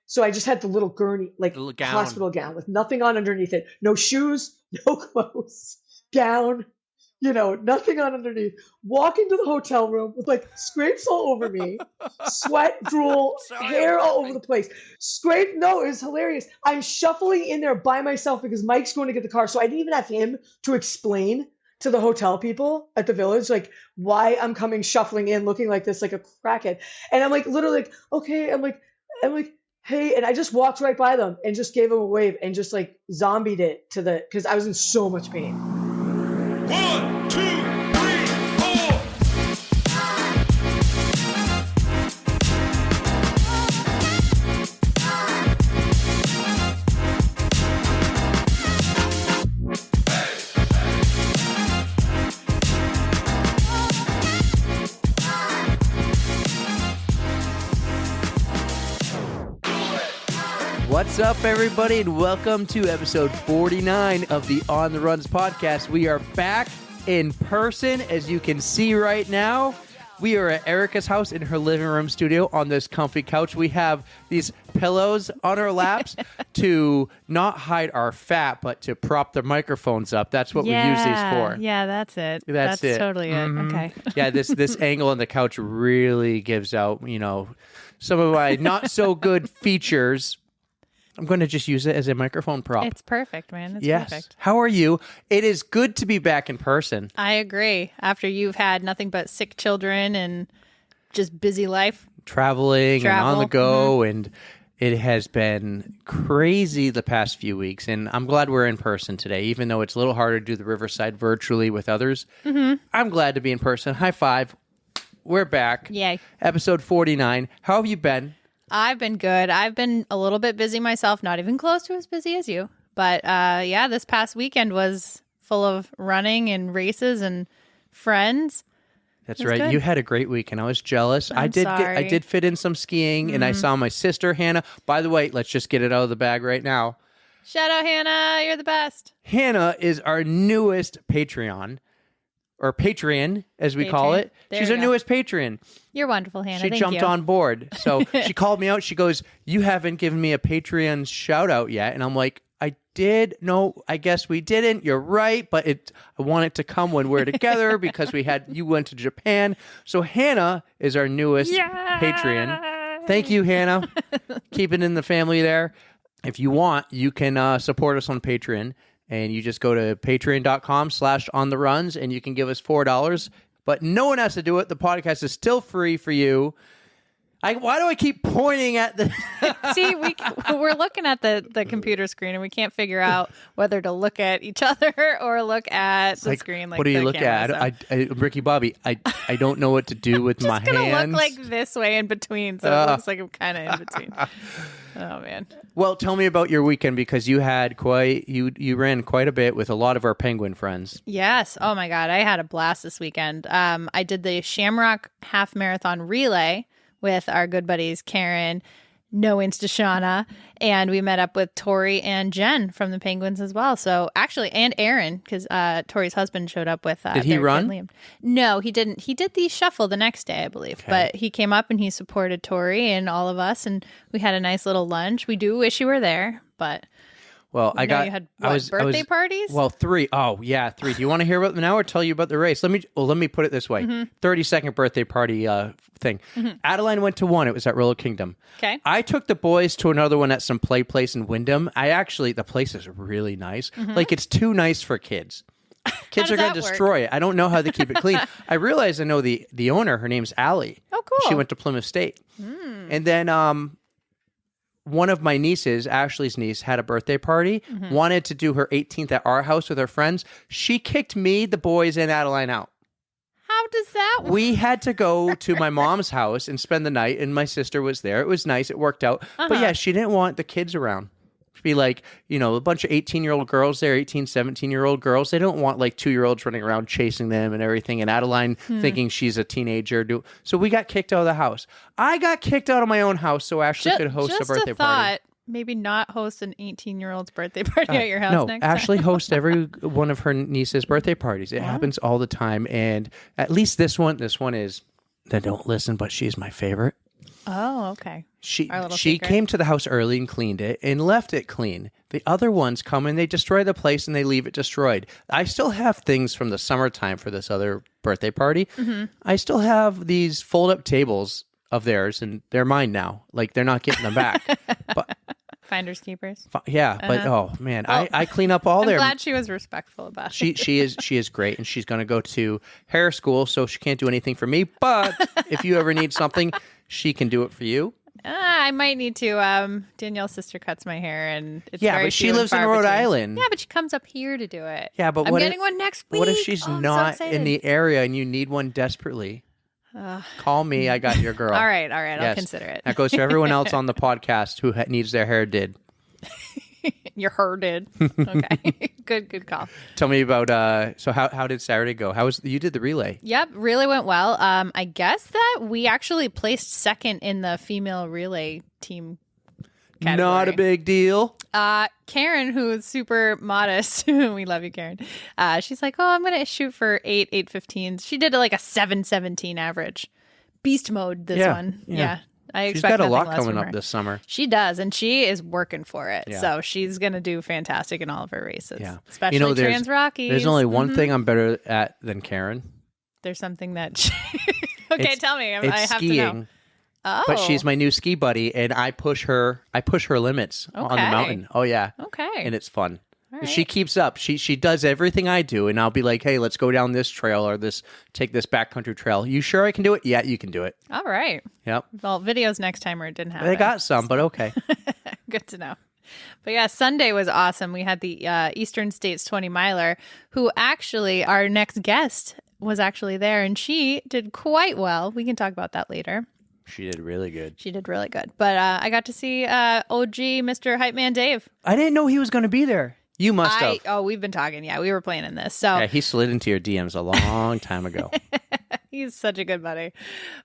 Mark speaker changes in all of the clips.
Speaker 1: So I just had the little gurney, like
Speaker 2: The little gown.
Speaker 1: hospital gown with nothing on underneath it. No shoes, no clothes, gown, nothing on underneath. Walk into the hotel room with like scrapes all over me, sweat, drool,
Speaker 2: Sorry,
Speaker 1: hair
Speaker 2: I'm
Speaker 1: all over
Speaker 2: laughing.
Speaker 1: the place. No, it was hilarious. I'm shuffling in there by myself because Mike's going to get the car. So I didn't even have him to explain to the hotel people at the village, like why I'm coming shuffling in looking like this, like a crackhead. And I'm like, literally like, okay. I'm like, hey. And I just walked right by them and just gave them a wave and just like zombied it because I was in so much pain.
Speaker 3: 1, 2, 3, 4.
Speaker 2: What's up, everybody, and welcome to episode 49 of the On the Runs podcast. We are back in person, as you can see right now. We are at Erica's house in her living room studio on this comfy couch. We have these pillows on our laps to not hide our fat, but to prop the microphones up. That's what we use these for.
Speaker 4: Yeah, that's it.
Speaker 2: That's it.
Speaker 4: Totally it. Okay.
Speaker 2: Yeah, this angle on the couch really gives out, some of my not so good features. I'm going to just use it as a microphone prop.
Speaker 4: It's perfect, man. It's
Speaker 2: yes.
Speaker 4: perfect.
Speaker 2: How are you? It is good to be back in person.
Speaker 4: I agree. After you've had nothing but sick children and just busy life.
Speaker 2: Traveling and on the go,
Speaker 4: Mm-hmm.
Speaker 2: and it has been crazy the past few weeks, and I'm glad we're in person today, even though it's a little harder to do the Riverside virtually with others. Mm-hmm. I'm glad to be in person. High five. We're back.
Speaker 4: Yay.
Speaker 2: Episode 49. How have you been?
Speaker 4: I've been good. I've been a little bit busy myself, not even close to as busy as you. But yeah, this past weekend was full of running and races and friends.
Speaker 2: That's right.
Speaker 4: Good.
Speaker 2: You had a great weekend. I was jealous. I did fit in some skiing, and I saw my sister Hannah. By the way, let's just get it out of the bag right now.
Speaker 4: Shout out, Hannah. You're the best.
Speaker 2: Hannah is our newest Patreon, or Patreon, as we call it.
Speaker 4: There
Speaker 2: She's
Speaker 4: we
Speaker 2: our
Speaker 4: go.
Speaker 2: newest patron.
Speaker 4: You're wonderful, Hannah.
Speaker 2: She
Speaker 4: Thank
Speaker 2: jumped
Speaker 4: you.
Speaker 2: on board. So she called me out. She goes, "You haven't given me a Patreon shout out yet." And I'm like, "I did. No, I guess we didn't. You're right. But I want it to come when we're together because you went to Japan." So Hannah is our newest Patreon. Thank you, Hannah. Keep it in the family there. If you want, you can support us on Patreon. And you just go to patreon.com/ontheruns and you can give us $4. But no one has to do it. The podcast is still free for you. Why do I keep pointing at the...
Speaker 4: See, we're looking at the computer screen and we can't figure out whether to look at each other or look at the screen. Like,
Speaker 2: what do you
Speaker 4: the
Speaker 2: look
Speaker 4: camera,
Speaker 2: at? Ricky Bobby, I don't know what to do with my hands.
Speaker 4: Just gonna look like this way in between, so it looks like I'm kind of in between. Oh man.
Speaker 2: Well, tell me about your weekend because you had you ran quite a bit with a lot of our penguin friends.
Speaker 4: Yes. Oh my God, I had a blast this weekend. I did the Shamrock Half Marathon Relay with our good buddies Karen, No Insta Shauna, and we met up with Tori and Jen from the Penguins as well. So actually, and Aaron, because Tori's husband showed up with.
Speaker 2: Did he run?
Speaker 4: Liam. No, he didn't. He did the shuffle the next day, I believe.
Speaker 2: Okay.
Speaker 4: But he came up and he supported Tori and all of us, and we had a nice little lunch. We do wish you were there, but.
Speaker 2: Well,
Speaker 4: you had birthday parties?
Speaker 2: Well, 3. Oh, yeah, 3. Do you want to hear about them now or tell you about the race? Let me put it this way. 30-second birthday party thing. Adeline went to one. It was at Roller Kingdom.
Speaker 4: Okay.
Speaker 2: I took the boys to another one at some play place in Wyndham. The place is really nice. Like, it's too nice for kids. Kids are going to destroy it. I don't know how they keep it clean. I realize I know the owner. Her name's Allie.
Speaker 4: Oh, cool.
Speaker 2: She went to Plymouth State. And then... one of my nieces, Ashley's niece, had a birthday party, wanted to do her 18th at our house with her friends. She kicked me, the boys, and Adeline out.
Speaker 4: How does that work?
Speaker 2: We had to go to my mom's house and spend the night, and my sister was there. It was nice. It worked out. But yeah, she didn't want the kids around. To be like, a bunch of 18-year-old girls there, 18, 17-year-old girls. They don't want like 2-year-olds running around chasing them and everything. And Adeline thinking she's a teenager. So we got kicked out of the house. I got kicked out of my own house so Ashley could host a birthday party.
Speaker 4: Maybe not host an 18-year-old's birthday party at your house next time.
Speaker 2: Ashley hosts every one of her niece's birthday parties. It happens all the time. And at least this one is, they don't listen, but she's my favorite.
Speaker 4: Oh, okay.
Speaker 2: She
Speaker 4: Our little
Speaker 2: she
Speaker 4: secret.
Speaker 2: came to the house early and cleaned it and left it clean. The other ones come and they destroy the place and they leave it destroyed. I still have things from the summertime for this other birthday party.
Speaker 4: Mm-hmm.
Speaker 2: I still have these fold-up tables of theirs, and they're mine now. Like, they're not getting them back. But
Speaker 4: Finders keepers.
Speaker 2: but oh man, I clean up all
Speaker 4: I'm
Speaker 2: their.
Speaker 4: glad she was respectful about it.
Speaker 2: She is great, and she's going to go to hair school, so she can't do anything for me. But if you ever need something, she can do it for you.
Speaker 4: I might need to. Danielle's sister cuts my hair, and it's
Speaker 2: Yeah,
Speaker 4: very
Speaker 2: but she
Speaker 4: few and
Speaker 2: lives in
Speaker 4: far
Speaker 2: Rhode
Speaker 4: between.
Speaker 2: Island.
Speaker 4: Yeah, but she comes up here to do it.
Speaker 2: Yeah, but
Speaker 4: I'm
Speaker 2: what
Speaker 4: getting
Speaker 2: if,
Speaker 4: one next week.
Speaker 2: what if she's
Speaker 4: Oh, I'm so
Speaker 2: not in
Speaker 4: excited.
Speaker 2: the area and you need one desperately? Call me. I got your girl.
Speaker 4: All right. I'll
Speaker 2: Yes.
Speaker 4: consider it.
Speaker 2: That goes to everyone else on the podcast who needs their hair did.
Speaker 4: Your her did. Okay. Good call.
Speaker 2: Tell me about. So how did Saturday go? How was you did the relay?
Speaker 4: Yep, really went well. I guess that we actually placed second in the female relay team category.
Speaker 2: Not a big deal.
Speaker 4: Karen, who is super modest, we love you, Karen. She's like, oh, I'm gonna shoot for 8:15. She did like a 7:17 average. Beast mode this
Speaker 2: Yeah,
Speaker 4: one.
Speaker 2: yeah.
Speaker 4: Yeah. I
Speaker 2: She's
Speaker 4: expect
Speaker 2: got a
Speaker 4: nothing
Speaker 2: lot
Speaker 4: less
Speaker 2: coming
Speaker 4: from
Speaker 2: up
Speaker 4: her.
Speaker 2: this summer.
Speaker 4: She does, and she is working for it.
Speaker 2: Yeah.
Speaker 4: So she's gonna do fantastic in all of her races.
Speaker 2: Yeah.
Speaker 4: Especially
Speaker 2: there's
Speaker 4: Trans Rockies.
Speaker 2: There's only one thing I'm better at than Karen.
Speaker 4: There's something that she... Okay,
Speaker 2: It's-
Speaker 4: tell me. I
Speaker 2: It's
Speaker 4: have
Speaker 2: skiing.
Speaker 4: to know. Oh.
Speaker 2: But she's my new ski buddy, and I push her limits on the
Speaker 4: Okay.
Speaker 2: mountain. Oh yeah,
Speaker 4: Okay.
Speaker 2: and it's fun.
Speaker 4: All right.
Speaker 2: She keeps up. She does everything I do, and I'll be like, "Hey, let's go down this trail or take this backcountry trail. You sure I can do it? Yeah, you can do it.
Speaker 4: All right.
Speaker 2: Yep.
Speaker 4: Well, videos next time where it didn't happen.
Speaker 2: They got some, but okay.
Speaker 4: Good to know. But yeah, Sunday was awesome. We had the Eastern States 20 miler, who actually, our next guest was actually there, and she did quite well. We can talk about that later.
Speaker 2: She did really good.
Speaker 4: She did really good. But I got to see OG Mr. Hype Man Dave.
Speaker 2: I didn't know he was going to be there. You must have.
Speaker 4: Oh, we've been talking. Yeah, we were planning this. So
Speaker 2: Yeah, he slid into your DMs a long time ago.
Speaker 4: he's such a good buddy.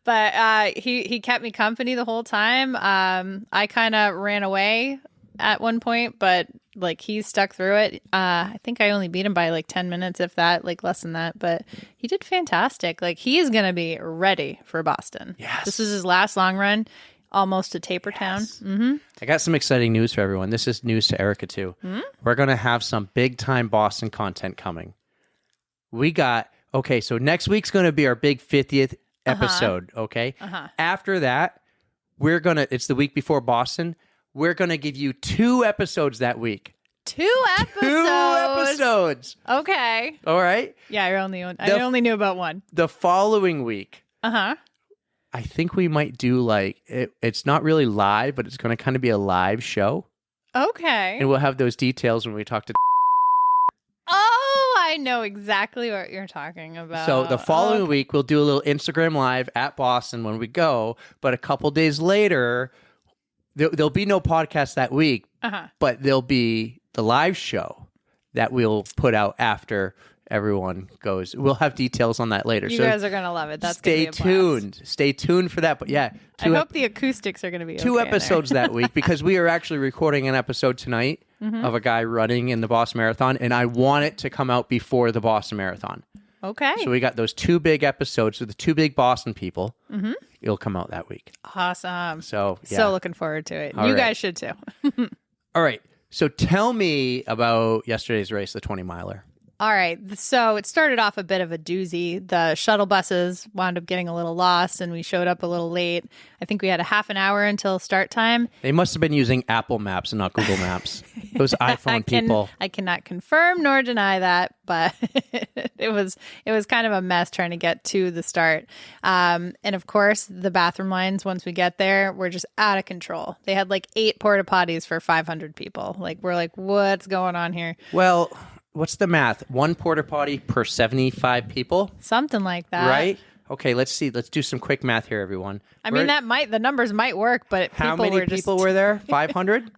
Speaker 4: But he kept me company the whole time. I kind of ran away at one point, but like he stuck through it. I think I only beat him by like 10 minutes, if that, like less than that. But he did fantastic. Like he is going to be ready for Boston.
Speaker 2: Yes.
Speaker 4: This is his last long run, almost to Taper Town. Mm-hmm.
Speaker 2: I got some exciting news for everyone. This is news to Erica too. We're going to have some big time Boston content coming. So next week's going to be our big 50th episode, okay? After that, it's the week before Boston. We're going to give you 2 episodes that week.
Speaker 4: 2 episodes.
Speaker 2: 2 episodes.
Speaker 4: Okay.
Speaker 2: All right?
Speaker 4: Yeah, I only knew about one.
Speaker 2: The following week,
Speaker 4: Uh-huh.
Speaker 2: I think we might do it's not really live, but it's going to kind of be a live show.
Speaker 4: Okay.
Speaker 2: And we'll have those details when we talk to.
Speaker 4: Oh, I know exactly what you're talking about.
Speaker 2: So the following week, we'll do a little Instagram live at Boston when we go. But a couple days later, there'll be no podcast that week, but there'll be the live show that we'll put out after everyone goes. We'll have details on that later.
Speaker 4: You
Speaker 2: So
Speaker 4: guys are going to love it. That's
Speaker 2: stay
Speaker 4: gonna be a blast.
Speaker 2: tuned. Stay tuned for that. But yeah,
Speaker 4: I hope the acoustics are going to be
Speaker 2: 2
Speaker 4: okay in there.
Speaker 2: episodes that week, because we are actually recording an episode tonight of a guy running in the Boston Marathon, and I want it to come out before the Boston Marathon.
Speaker 4: Okay.
Speaker 2: So we got those 2 big episodes with the 2 big Boston people. It'll come out that week.
Speaker 4: Awesome.
Speaker 2: So yeah.
Speaker 4: So looking forward to it.
Speaker 2: All
Speaker 4: You
Speaker 2: right.
Speaker 4: guys should too.
Speaker 2: All right. So tell me about yesterday's race, the 20 miler.
Speaker 4: All right. So it started off a bit of a doozy. The shuttle buses wound up getting a little lost and we showed up a little late. I think we had a half an hour until start time.
Speaker 2: They must have been using Apple Maps and not Google Maps. Those iPhone people.
Speaker 4: I cannot confirm nor deny that, but it was kind of a mess trying to get to the start. And of course, the bathroom lines, once we get there, were just out of control. They had like 8 porta potties for 500 people. Like, we're like, what's going on here?
Speaker 2: Well, what's the math? 1 porta potty per 75 people?
Speaker 4: Something like that.
Speaker 2: Right? Okay, let's see. Let's do some quick math here, everyone.
Speaker 4: I mean, the numbers might work, but
Speaker 2: How many people were there? 500?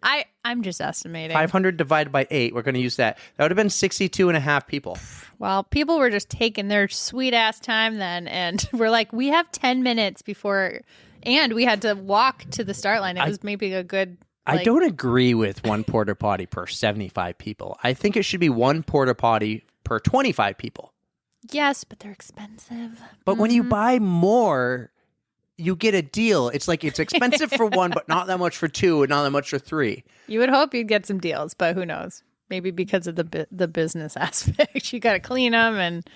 Speaker 4: I'm just estimating.
Speaker 2: 500 divided by 8. We're going to use that. That would have been 62 and a half people.
Speaker 4: Well, people were just taking their sweet ass time then, and we're like, we have 10 minutes before, and we had to walk to the start line. It was maybe a good.
Speaker 2: I don't agree with 1 porta potty per 75 people. I think it should be 1 porta potty per 25 people.
Speaker 4: Yes, but they're expensive.
Speaker 2: But when you buy more, you get a deal. It's like it's expensive for one, but not that much for two, and not that much for three.
Speaker 4: You would hope you'd get some deals, but who knows? Maybe because of the business aspect, you got to clean them, and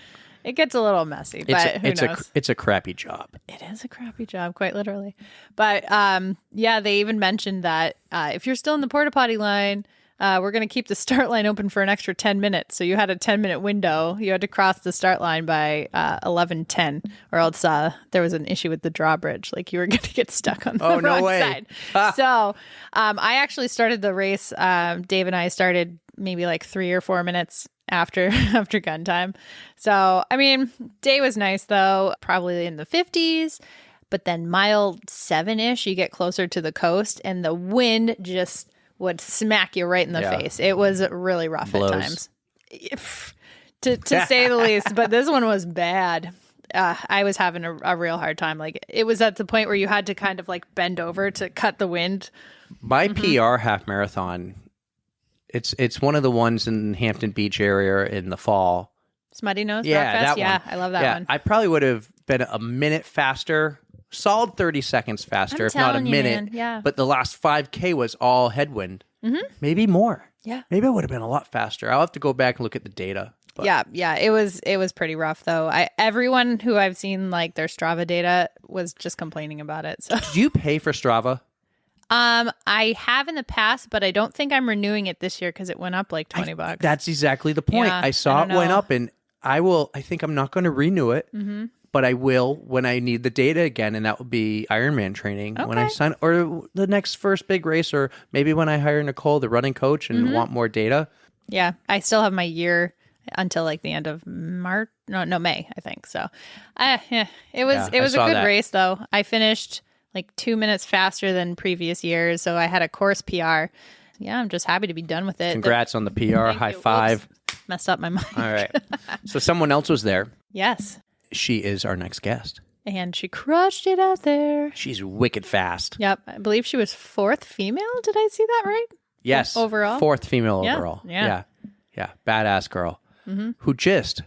Speaker 4: it gets a little messy. But who knows?
Speaker 2: It's a crappy job.
Speaker 4: It is a crappy job, quite literally. But yeah, they even mentioned that if you're still in the porta potty line, we're going to keep the start line open for an extra 10 minutes. So you had a 10-minute window. You had to cross the start line by 11:10, or else there was an issue with the drawbridge. Like you were going to get stuck on the wrong side. So I actually started the race. Dave and I started maybe like 3 or 4 minutes after gun time. So, I mean, day was nice though, probably in the 50s. But then mile 7-ish, you get closer to the coast, and the wind just would smack you right in the face. It was really rough at times, to say the least. But this one was bad. I was having a real hard time. Like it was at the point where you had to kind of like bend over to cut the wind.
Speaker 2: My PR half marathon, it's one of the ones in Hampton Beach area in the fall.
Speaker 4: Smutty Nose
Speaker 2: Yeah,
Speaker 4: Rockfest?
Speaker 2: that
Speaker 4: Yeah,
Speaker 2: one.
Speaker 4: I love that one.
Speaker 2: I probably would have been a minute faster. Solid 30 seconds faster, if not a
Speaker 4: telling you,
Speaker 2: minute.
Speaker 4: man. Yeah.
Speaker 2: But the last 5K was all headwind. Maybe more.
Speaker 4: Yeah.
Speaker 2: Maybe I would have been a lot faster. I'll have to go back and look at the data. But
Speaker 4: Yeah, it was pretty rough though. Everyone who I've seen like their Strava data was just complaining about it. So
Speaker 2: Did you pay for Strava?
Speaker 4: I have in the past, but I don't think I'm renewing it this year because it went up like $20.
Speaker 2: That's exactly the point.
Speaker 4: Yeah,
Speaker 2: I saw
Speaker 4: I
Speaker 2: it
Speaker 4: don't
Speaker 2: went
Speaker 4: know.
Speaker 2: up, and I think I'm not going to renew it. But I will when I need the data again, and that will be Ironman training when I
Speaker 4: Okay.
Speaker 2: sign, or the next first big race, or maybe when I hire Nicole, the running coach, and want more data.
Speaker 4: Yeah, I still have my year until like the end of March. No, May, I think. So, yeah, it was
Speaker 2: Yeah,
Speaker 4: it
Speaker 2: I
Speaker 4: was a
Speaker 2: saw
Speaker 4: good
Speaker 2: that.
Speaker 4: race though. I finished like 2 minutes faster than previous years, so I had a course PR. Yeah, I'm just happy to be done with it.
Speaker 2: Congrats on the PR.
Speaker 4: Thank
Speaker 2: High
Speaker 4: you.
Speaker 2: five.
Speaker 4: Whoops. Messed up my mic.
Speaker 2: All right. So someone else was there.
Speaker 4: Yes,
Speaker 2: She is our next guest.
Speaker 4: and she crushed it out there.
Speaker 2: She's wicked fast.
Speaker 4: Yep, I believe she was 4th female. Did I see that right?
Speaker 2: Yes.
Speaker 4: Overall?
Speaker 2: 4th female
Speaker 4: Yeah,
Speaker 2: overall.
Speaker 4: yeah.
Speaker 2: Yeah. Badass girl who just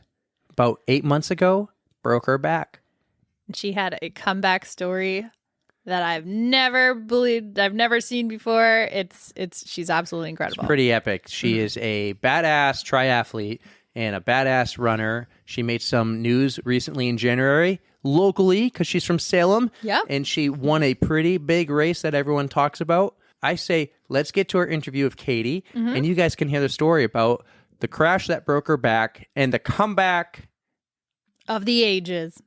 Speaker 2: about 8 months ago broke her back.
Speaker 4: She had a comeback story that I've never believed, I've never seen before. She's absolutely incredible.
Speaker 2: Pretty epic. She is a badass triathlete and a badass runner. She made some news recently in January locally because she's from Salem.
Speaker 4: Yep.
Speaker 2: And she won a pretty big race that everyone talks about. I say, let's get to our interview with Katy, and you guys can hear the story about the crash that broke her back and the comeback
Speaker 4: Of the ages.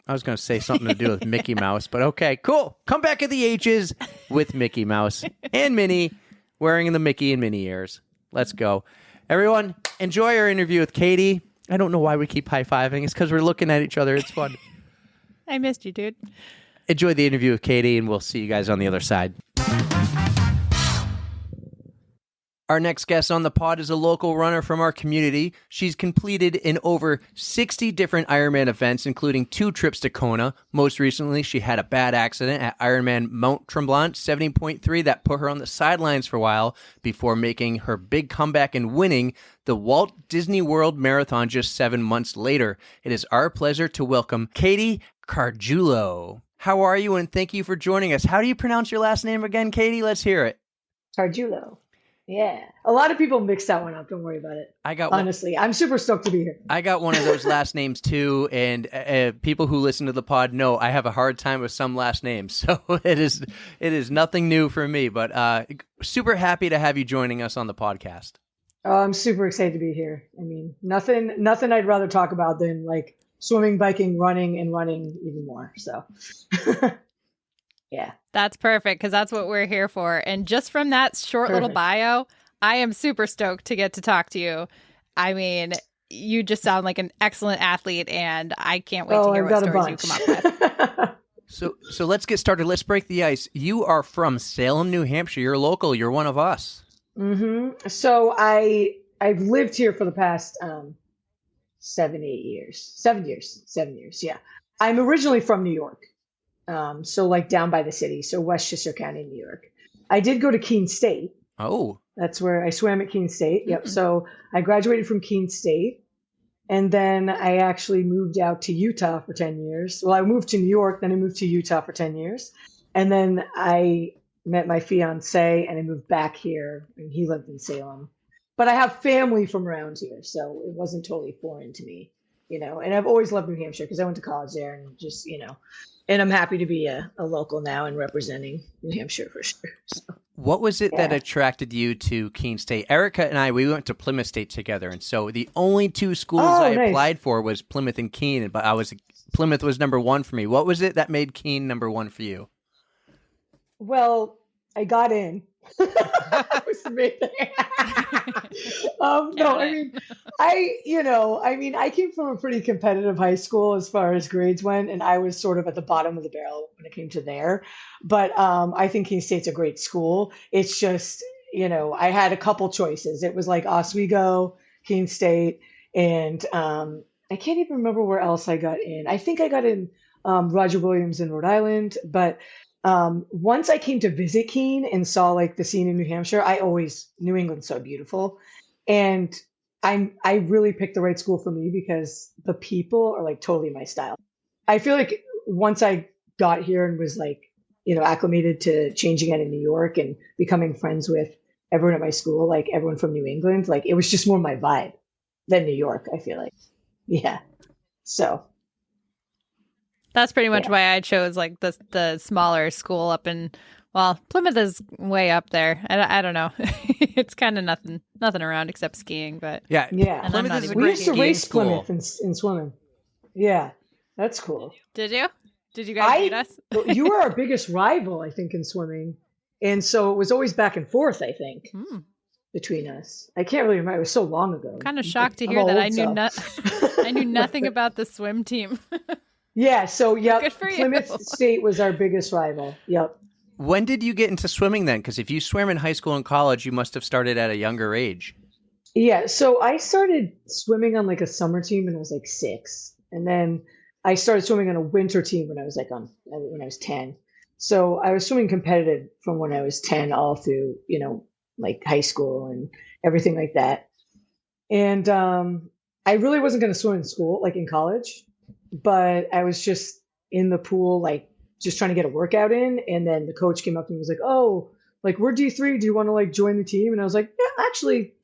Speaker 2: I was going to say something to do with Mickey Mouse, but okay, cool. Comeback of the ages with Mickey Mouse and Minnie wearing the Mickey and Minnie ears. Let's go. Everyone, enjoy our interview with Katy. I don't know why we keep high-fiving. It's because we're looking at each other. It's fun.
Speaker 4: I missed you, dude.
Speaker 2: Enjoy the interview with Katy, and we'll see you guys on the other side. Our next guest on the pod is a local runner from our community. She's completed in over 60 different Ironman events, including 2 trips to Kona. Most recently, she had a bad accident at Ironman Mount Tremblant 70.3 that put her on the sidelines for a while before making her big comeback and winning the Walt Disney World Marathon just 7 months later. It is our pleasure to welcome Katy Cargiulo. How are you, and thank you for joining us. How do you pronounce your last name again, Katy? Let's hear it.
Speaker 1: Cargiulo. Yeah. A lot of people mix that one up. Don't worry about it.
Speaker 2: I got one.
Speaker 1: Honestly, I'm super stoked to be here.
Speaker 2: I got one of those last names too, and people who listen to the pod know I have a hard time with some last names, so it is nothing new for me. But super happy to have you joining us on the podcast.
Speaker 1: Oh, I'm super excited to be here. I mean, nothing I'd rather talk about than like swimming, biking, running, and running even more. So, yeah.
Speaker 4: That's perfect because that's what we're here for. And just from that short little bio, I am super stoked to get to talk to you. I mean, you just sound like an excellent athlete, and I can't wait to hear
Speaker 1: I've
Speaker 4: what
Speaker 1: got a
Speaker 4: stories you
Speaker 1: bunch.
Speaker 4: come up with.
Speaker 2: So let's get started. Let's break the ice. You are from Salem, New Hampshire. You're local. You're one of us.
Speaker 1: So I've lived here for the past 7 years. Yeah. I'm originally from New York. So like down by the city. So Westchester County, New York. I did go to Keene State.
Speaker 2: Oh,
Speaker 1: That's where I swam at Keene State. Yep. So I graduated from Keene State. And then I actually moved out to Utah for 10 years. Well, I moved to New York, then I moved to Utah for 10 years. And then I met my fiance and I moved back here and he lived in Salem. But I have family from around here, so it wasn't totally foreign to me, and I've always loved New Hampshire because I went to college there and just, and I'm happy to be a local now and representing New Hampshire for sure. So,
Speaker 2: What was it that
Speaker 1: yeah.
Speaker 2: attracted you to Keene State? Erica and I, we went to Plymouth State together, and so the only two schools
Speaker 1: Oh,
Speaker 2: I
Speaker 1: nice.
Speaker 2: applied for was Plymouth and Keene, but Plymouth was number one for me. What was it that made Keene number one for you?
Speaker 1: Well, I got in. That was the main thing. No, I came from a pretty competitive high school as far as grades went, and I was sort of at the bottom of the barrel when it came to there. But I think Keene State's a great school. It's just, I had a couple choices. It was like Oswego, Keene State, and I can't even remember where else I got in. I think I got in Roger Williams in Rhode Island, but once I came to visit Keene and saw like the scene in New Hampshire, New England's so beautiful. And I really picked the right school for me because the people are like totally my style. I feel like once I got here and was like, acclimated to changing out in New York and becoming friends with everyone at my school, like everyone from New England, like it was just more my vibe than New York, I feel like. Yeah. So
Speaker 4: That's pretty much
Speaker 1: yeah.
Speaker 4: why I chose like the smaller school up in, well, Plymouth is way up there. I don't know. It's kind of nothing around except skiing, but
Speaker 2: Yeah,
Speaker 1: Yeah.
Speaker 4: And I'm
Speaker 2: Plymouth
Speaker 4: not
Speaker 2: is a
Speaker 4: even
Speaker 1: We
Speaker 2: great
Speaker 1: used to
Speaker 2: skiing
Speaker 1: race
Speaker 2: school.
Speaker 1: Plymouth in swimming. Yeah. That's cool.
Speaker 4: did you? Did you guys beat us?
Speaker 1: You were our biggest rival, I think, in swimming. And so it was always back and forth, I think,
Speaker 4: Hmm.
Speaker 1: between us. I can't really remember. It was so long ago.
Speaker 4: I'm kind of shocked to
Speaker 1: I'm
Speaker 4: hear that
Speaker 1: old,
Speaker 4: I knew
Speaker 1: so.
Speaker 4: I knew nothing about the swim team.
Speaker 1: Yeah, so yep,
Speaker 4: Good for you.
Speaker 1: Plymouth State was our biggest rival. Yep.
Speaker 2: When did you get into swimming then? Because if you swam in high school and college, you must have started at a younger age.
Speaker 1: Yeah, so I started swimming on like a summer team when I was like 6. And then I started swimming on a winter team when I was when I was 10. So I was swimming competitive from when I was 10 all through, like high school and everything like that. And I really wasn't going to swim in school, like in college, but I was just in the pool, like just trying to get a workout in. And then the coach came up and was like, "Oh, like we're D3. Do you want to like join the team?" And I was like, "Yeah, actually,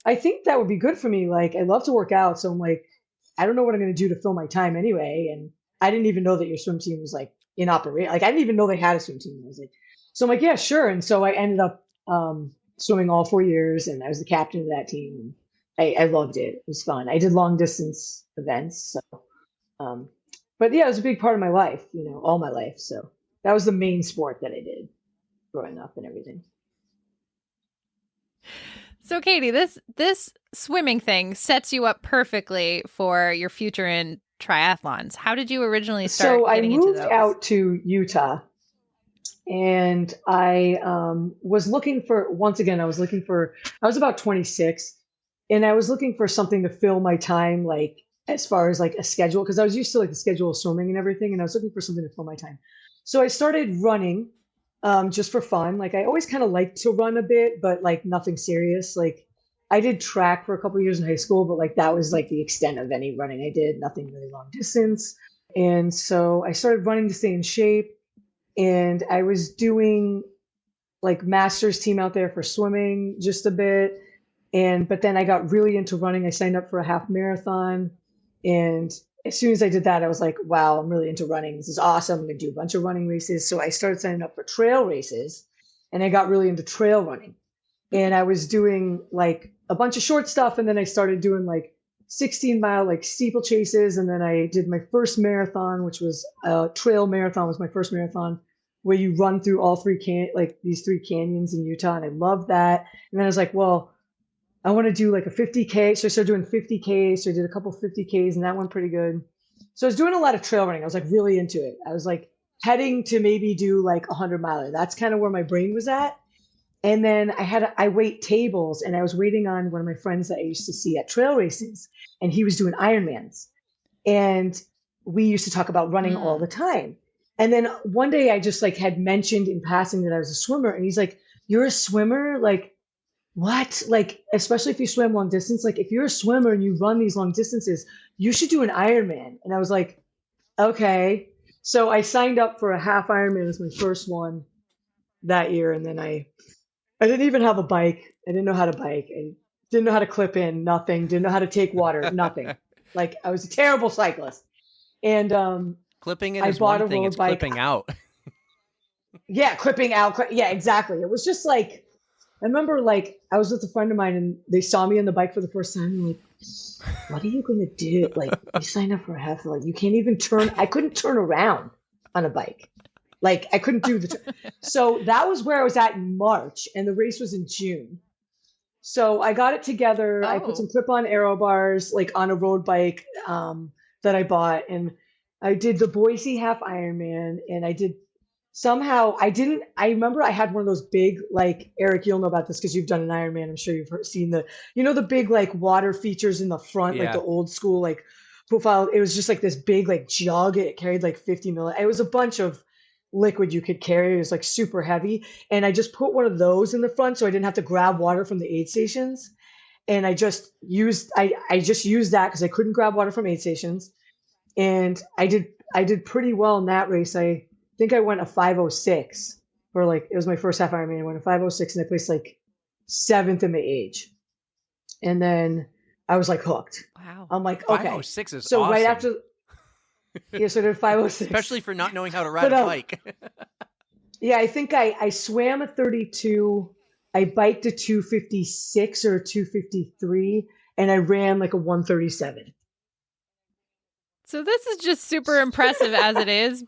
Speaker 1: I think that would be good for me. Like I love to work out. So I'm like, I don't know what I'm going to do to fill my time anyway." And I didn't even know that your swim team was like in operation. Like I didn't even know they had a swim team. I was like, so I'm like, yeah, sure. And so I ended up swimming all 4 years and I was the captain of that team. I loved it. It was fun. I did long distance events. So, but yeah, it was a big part of my life, all my life. So that was the main sport that I did growing up and everything.
Speaker 4: So Katie, this swimming thing sets you up perfectly for your future in triathlons. How did you originally start
Speaker 1: So I
Speaker 4: getting into
Speaker 1: moved
Speaker 4: those?
Speaker 1: out to Utah and I was looking for, once again, I was about 26 and I was looking for something to fill my time, like as far as like a schedule, because I was used to like the schedule of swimming and everything. And I was looking for something to fill my time. So I started running just for fun. Like I always kind of liked to run a bit, but like nothing serious. Like I did track for a couple of years in high school, but like that was like the extent of any running I did, nothing really long distance. And so I started running to stay in shape. And I was doing like master's team out there for swimming just a bit. But then I got really into running. I signed up for a half marathon. And as soon as I did that, I was like, wow, I'm really into running. This is awesome. I'm going to do a bunch of running races. So I started signing up for trail races and I got really into trail running. And I was doing like a bunch of short stuff. And then I started doing like 16-mile like steeplechases. And then I did my first marathon, which was a trail marathon, was my first marathon, where you run through all these 3 canyons in Utah. And I loved that. And then I was like, well, I want to do like a 50K. So I started doing 50K. So I did a couple 50Ks and that went pretty good. So I was doing a lot of trail running. I was like really into it. I was like heading to maybe do like 100-miler. That's kind of where my brain was at. And then I wait tables and I was waiting on one of my friends that I used to see at trail races and he was doing Ironmans. And we used to talk about running all the time. And then one day I just like had mentioned in passing that I was a swimmer and he's like, "You're a swimmer? Like, what? Like, especially if you swim long distance, like if you're a swimmer and you run these long distances, you should do an Ironman. And I was like, okay. So I signed up for a half Ironman as my first one that year. And then I didn't even have a bike. I didn't know how to bike. I didn't know how to clip in, nothing. Didn't know how to take water, nothing. Like I was a terrible cyclist. And
Speaker 2: Clipping in
Speaker 1: I
Speaker 2: is
Speaker 1: bought
Speaker 2: one
Speaker 1: a
Speaker 2: thing.
Speaker 1: road
Speaker 2: It's
Speaker 1: bike.
Speaker 2: clipping out.
Speaker 1: Yeah, clipping out. Yeah, exactly. It was just like, I remember like I was with a friend of mine and they saw me on the bike for the first time. And like, what are you going to do? Like, you signed up for a half. Like, you can't even turn. I couldn't turn around on a bike. Like, I couldn't do the. So that was where I was at in March, and the race was in June. So I got it together. I put
Speaker 4: Oh.
Speaker 1: some clip-on aero bars like on a road bike that I bought, and I did the Boise half Ironman, and I did somehow I didn't. I remember I had one of those big like Eric. You'll know about this because you've done an Ironman. I'm sure you've seen the big like water features in the front, like
Speaker 2: Yeah.
Speaker 1: the old school like profile. It was just like this big like jug. It carried like 50 ml. It was a bunch of liquid you could carry. It was like super heavy. And I just put one of those in the front so I didn't have to grab water from the aid stations. And I just used that because I couldn't grab water from aid stations. And I did pretty well in that race. I think I went a 5:06 for like it was my first half Ironman. I went a 5:06 and I placed like seventh in my age. And then I was like hooked.
Speaker 4: Wow.
Speaker 1: I'm like, okay.
Speaker 2: 5:06 is
Speaker 1: So
Speaker 2: awesome.
Speaker 1: right after yeah, so I did 5:06.
Speaker 2: Especially for not knowing how to ride
Speaker 1: But,
Speaker 2: a bike.
Speaker 1: Yeah, I think I swam a 32, I biked a 256 or a 253, and I ran like a 137.
Speaker 4: So this is just super impressive as it is.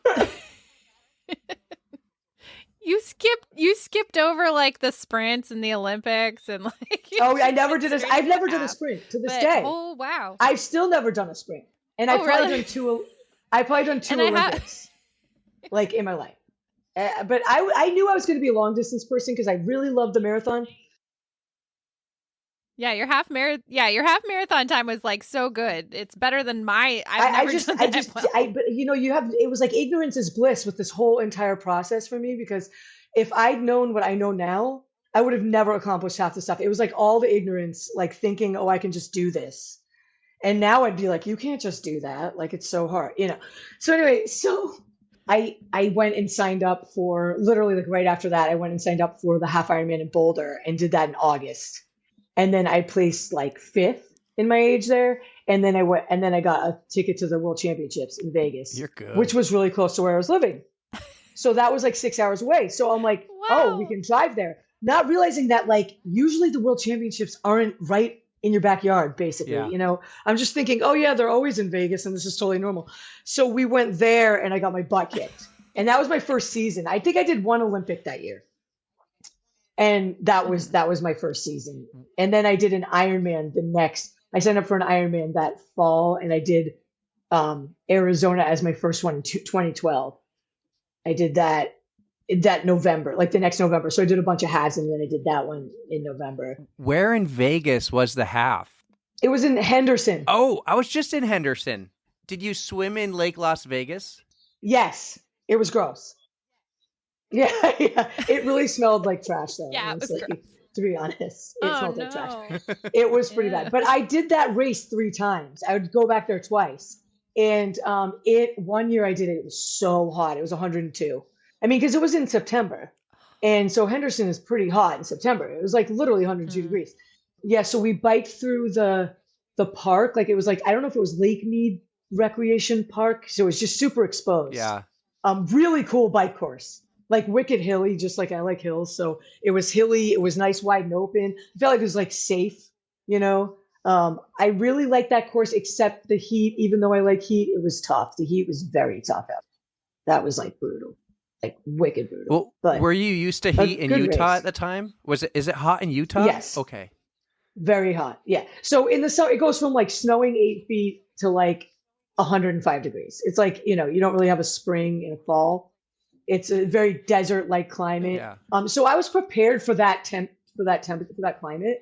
Speaker 4: You skipped over like the sprints and the Olympics and like
Speaker 1: Oh, I never
Speaker 4: went
Speaker 1: did
Speaker 4: straight
Speaker 1: I've
Speaker 4: to
Speaker 1: never done a
Speaker 4: half.
Speaker 1: sprint to this
Speaker 4: But,
Speaker 1: day.
Speaker 4: oh wow.
Speaker 1: I've still never done a sprint. And I've
Speaker 4: Oh,
Speaker 1: probably
Speaker 4: really?
Speaker 1: done two
Speaker 4: And I have-
Speaker 1: Olympics like in my life. But I knew I was going to be a long distance person because I really loved the marathon.
Speaker 4: Yeah, your half marathon time was like so good. It's better than I've never done that well.
Speaker 1: But it was like ignorance is bliss with this whole entire process for me because if I'd known what I know now, I would have never accomplished half the stuff. It was like all the ignorance, like thinking, oh, I can just do this. And now I'd be like, you can't just do that. Like it's so hard, So anyway, I went and signed up for literally like right after that, I went and signed up for the half Ironman in Boulder and did that in August. And then I placed like fifth in my age there. And then I got a ticket to the World Championships in Vegas,
Speaker 2: You're good.
Speaker 1: which was really close to where I was living. So that was like 6 hours away. So I'm like, oh, we
Speaker 4: Wow.
Speaker 1: can drive there. Not realizing that like usually the World Championships aren't right in your backyard, basically.
Speaker 2: Yeah.
Speaker 1: I'm just thinking, oh yeah, they're always in Vegas and this is totally normal. So we went there and I got my butt kicked. And that was my first season. I think I did one Olympic that year. And that was my first season. And then I did an Ironman I signed up for an Ironman that fall and I did Arizona as my first one in 2012. I did that November, like the next November. So I did a bunch of halves and then I did that one in November.
Speaker 2: Where in Vegas was the half?
Speaker 1: It was in Henderson.
Speaker 2: Oh, I was just in Henderson. Did you swim in Lake Las Vegas?
Speaker 1: Yes, it was gross. Yeah, it really smelled like trash though.
Speaker 4: Yeah, it was
Speaker 1: honestly,
Speaker 4: gross.
Speaker 1: to be honest. It
Speaker 4: Oh
Speaker 1: smelled like trash.
Speaker 4: no.
Speaker 1: It was pretty
Speaker 4: Yeah.
Speaker 1: bad. But I did that race 3 times. I would go back there twice. And one year I did it. It was so hot. It was 102. I mean, because it was in September. And so Henderson is pretty hot in September. It was like literally 102 degrees. Yeah, so we biked through the park. Like it was like, I don't know if it was Lake Mead Recreation Park. So it was just super exposed.
Speaker 2: Yeah.
Speaker 1: Really cool bike course. Like wicked hilly, just like I like hills. So it was hilly. It was nice, wide and open. I felt like it was like safe, I really liked that course, except the heat. Even though I like heat, it was tough. The heat was very tough out. That was like brutal, like wicked brutal.
Speaker 2: Well,
Speaker 1: but
Speaker 2: were you used to heat in
Speaker 1: good
Speaker 2: Utah
Speaker 1: race.
Speaker 2: at the time? Is it hot in Utah?
Speaker 1: Yes.
Speaker 2: Okay.
Speaker 1: Very hot. Yeah. So in the summer, it goes from like snowing 8 feet to like 105 degrees. It's like, you don't really have a spring and a fall. It's a very desert-like climate.
Speaker 2: Yeah.
Speaker 1: So I was prepared for that climate,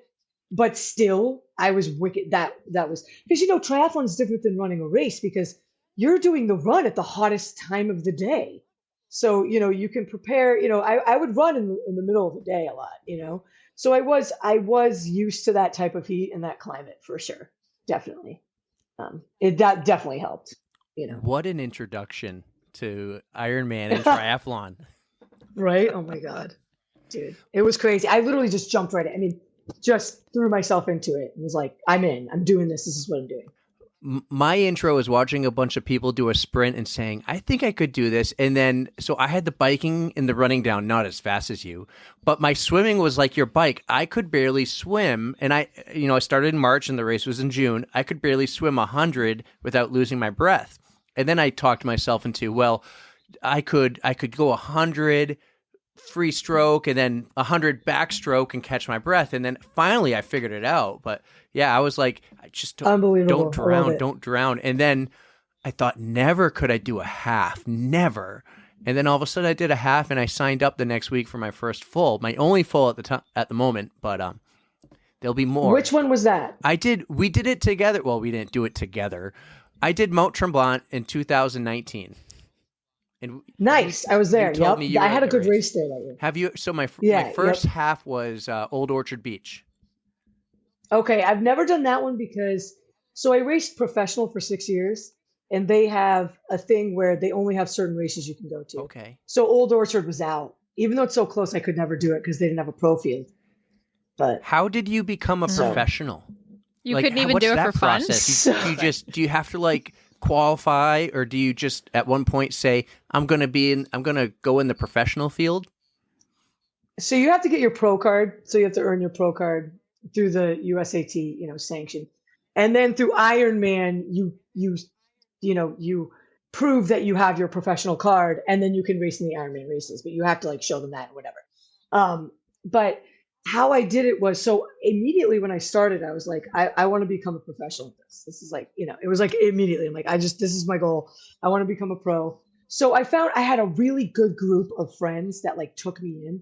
Speaker 1: but still I was wicked. That was because, triathlon is different than running a race because you're doing the run at the hottest time of the day. So, you can prepare, I would run in the middle of the day a lot. So I was used to that type of heat and that climate for sure. Definitely. That definitely helped.
Speaker 2: What an introduction to Ironman and triathlon.
Speaker 1: Right? Oh my God. Dude, it was crazy. I literally just jumped right in. I mean, just threw myself into it and was like, I'm in. I'm doing this. This is what I'm doing.
Speaker 2: My intro is watching a bunch of people do a sprint and saying, I think I could do this. And then, so I had the biking and the running down, not as fast as you, but my swimming was like your bike. I could barely swim. And I started in March and the race was in June. I could barely swim 100 without losing my breath. And then I talked myself into, well, I could go 100 free stroke and then 100 backstroke and catch my breath. And then finally I figured it out. But yeah, I was like, I just
Speaker 1: Unbelievable.
Speaker 2: don't drown. And then I thought, never could I do a half, never. And then all of a sudden I did a half and I signed up the next week for my first full, my only full at the moment, but there'll be more.
Speaker 1: Which one was that?
Speaker 2: We did it together. Well, we didn't do it together. I did Mount Tremblant in 2019. And
Speaker 1: nice. I was there.
Speaker 2: Yep.
Speaker 1: I had a good race there that year.
Speaker 2: Have you? So my first half was Old Orchard Beach.
Speaker 1: Okay. I've never done that one so I raced professional for 6 years and they have a thing where they only have certain races you can go to.
Speaker 2: Okay.
Speaker 1: So Old Orchard was out. Even though it's so close, I could never do it because they didn't have a pro field. But
Speaker 2: how did you become a professional?
Speaker 4: You couldn't even do it for fun?
Speaker 2: Do you have to like qualify, or do you just at one point say, I'm going to go in the professional field?
Speaker 1: So you have to get your pro card. So you have to earn your pro card through the USAT, sanction. And then through Ironman, you prove that you have your professional card and then you can race in the Ironman races, but you have to like show them that and whatever. But how I did it was, so immediately when I started, I was like, I want to become a professional at this. This is like, it was like immediately, I'm like, this is my goal. I want to become a pro. So I found I had a really good group of friends that like took me in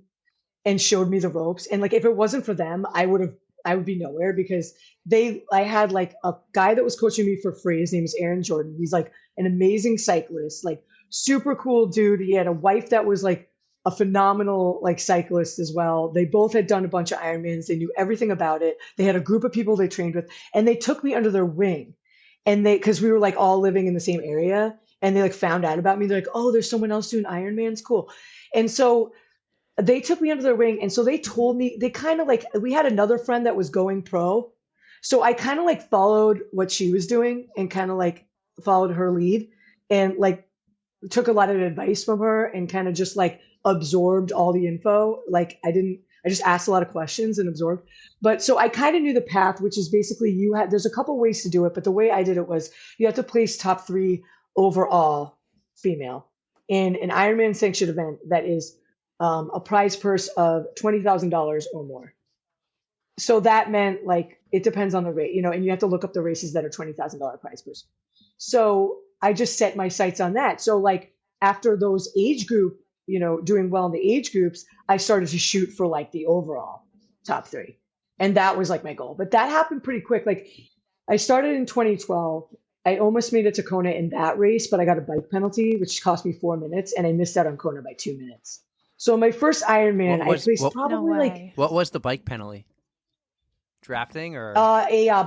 Speaker 1: and showed me the ropes. And like, if it wasn't for them, I would be nowhere because I had like a guy that was coaching me for free. His name is Aaron Jordan. He's like an amazing cyclist, like super cool dude. He had a wife that was like a phenomenal like cyclist as well. They both had done a bunch of Ironmans. They knew everything about it. They had a group of people they trained with and they took me under their wing and cause we were like all living in the same area and they like found out about me. They're like, oh, there's someone else doing Ironmans. Cool. And so they took me under their wing. And so they told me, they kind of like, we had another friend that was going pro. So I kind of like followed what she was doing and kind of like followed her lead and like took a lot of advice from her and kind of just like absorbed all the info. Like I just asked a lot of questions and absorbed. But so I kind of knew the path, which is basically there's a couple ways to do it. But the way I did it was you have to place top 3 overall female in an Ironman sanctioned event that is a prize purse of $20,000 or more. So that meant like, it depends on the rate, and you have to look up the races that are $20,000 prize purse. So I just set my sights on that. So like after those age group, doing well in the age groups, I started to shoot for like the overall top 3. And that was like my goal, but that happened pretty quick. Like I started in 2012. I almost made it to Kona in that race, but I got a bike penalty, which cost me 4 minutes and I missed out on Kona by 2 minutes. So my first Ironman, I placed probably like.
Speaker 2: What was the bike penalty? Drafting or?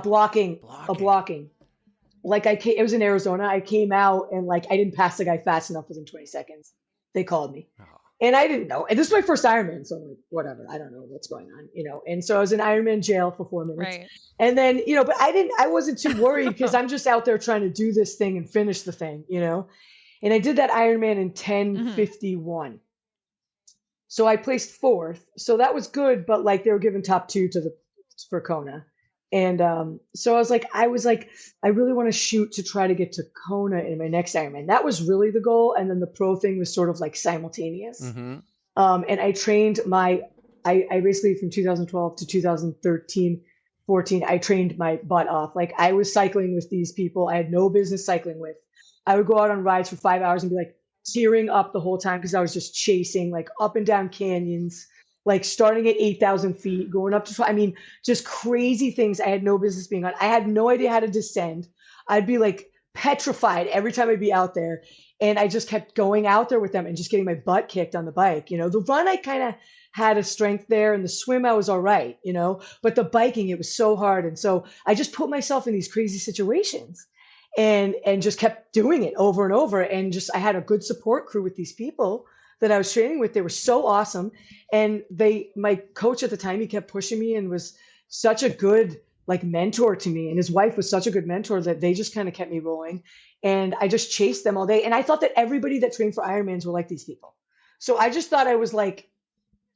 Speaker 1: Blocking. Like it was in Arizona. I came out and like I didn't pass the guy fast enough within 20 seconds. They called me, and I didn't know. And this is my first Ironman, so I'm like, whatever. I don't know what's going on, And so I was in Ironman jail for 4 minutes,
Speaker 4: right.
Speaker 1: And then but I wasn't too worried because I'm just out there trying to do this thing and finish the thing, And I did that Ironman in 10:51. So I placed 4th. So that was good, but like they were giving top 2 for Kona. And so I was like, I really want to shoot to try to get to Kona in my next Ironman. That was really the goal. And then the pro thing was sort of like simultaneous.
Speaker 2: Mm-hmm.
Speaker 1: And I trained I basically from 2012 to 2013, 14, I trained my butt off. Like I was cycling with these people I had no business cycling with. I would go out on rides for 5 hours and be like tearing up the whole time because I was just chasing like up and down canyons, like starting at 8,000 feet, going up to, just crazy things I had no business being on. I had no idea how to descend. I'd be like petrified every time I'd be out there. And I just kept going out there with them and just getting my butt kicked on the bike. You know, the run, I kind of had a strength there, and the swim, I was all right, you know, but the biking, it was so hard. And so I just put myself in these crazy situations and just kept doing it over and over. And just, I had a good support crew with these people that I was training with. They were so awesome. And my coach at the time, he kept pushing me and was such a good like mentor to me. And his wife was such a good mentor that they just kind of kept me rolling. And I just chased them all day. And I thought that everybody that trained for Ironmans were like these people. So I just thought I was like,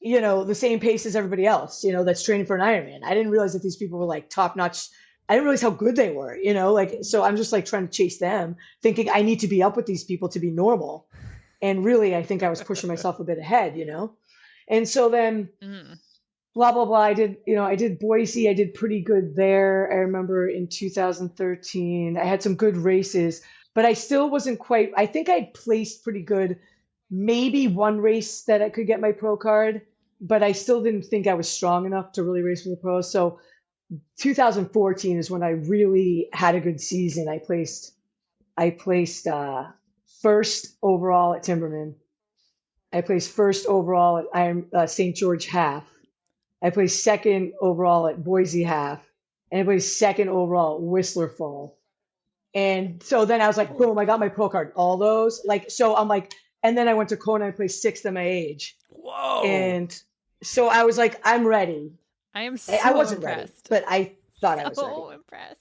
Speaker 1: you know, the same pace as everybody else, you know, that's training for an Ironman. I didn't realize that these people were like top notch. I didn't realize how good they were, you know, like, so I'm just like trying to chase them, thinking I need to be up with these people to be normal. And really, I think I was pushing myself a bit ahead, you know? And so then blah, blah, blah. I did Boise. I did pretty good there. I remember in 2013, I had some good races, but I still wasn't quite, I think I placed pretty good, maybe one race that I could get my pro card, but I still didn't think I was strong enough to really race for the pros. So 2014 is when I really had a good season. I placed first overall at Timberman. I placed first overall at St. George half. I placed second overall at Boise half, and I placed second overall at Whistler Fall. And so then I was like, boom, I got my pro card. All those, like, so I'm like, and then I went to Kona and placed sixth at my age.
Speaker 2: Whoa.
Speaker 1: And so I was like, I'm ready.
Speaker 4: I am so
Speaker 1: I wasn't
Speaker 4: impressed.
Speaker 1: ready, but I thought I was ready.
Speaker 4: So impressed.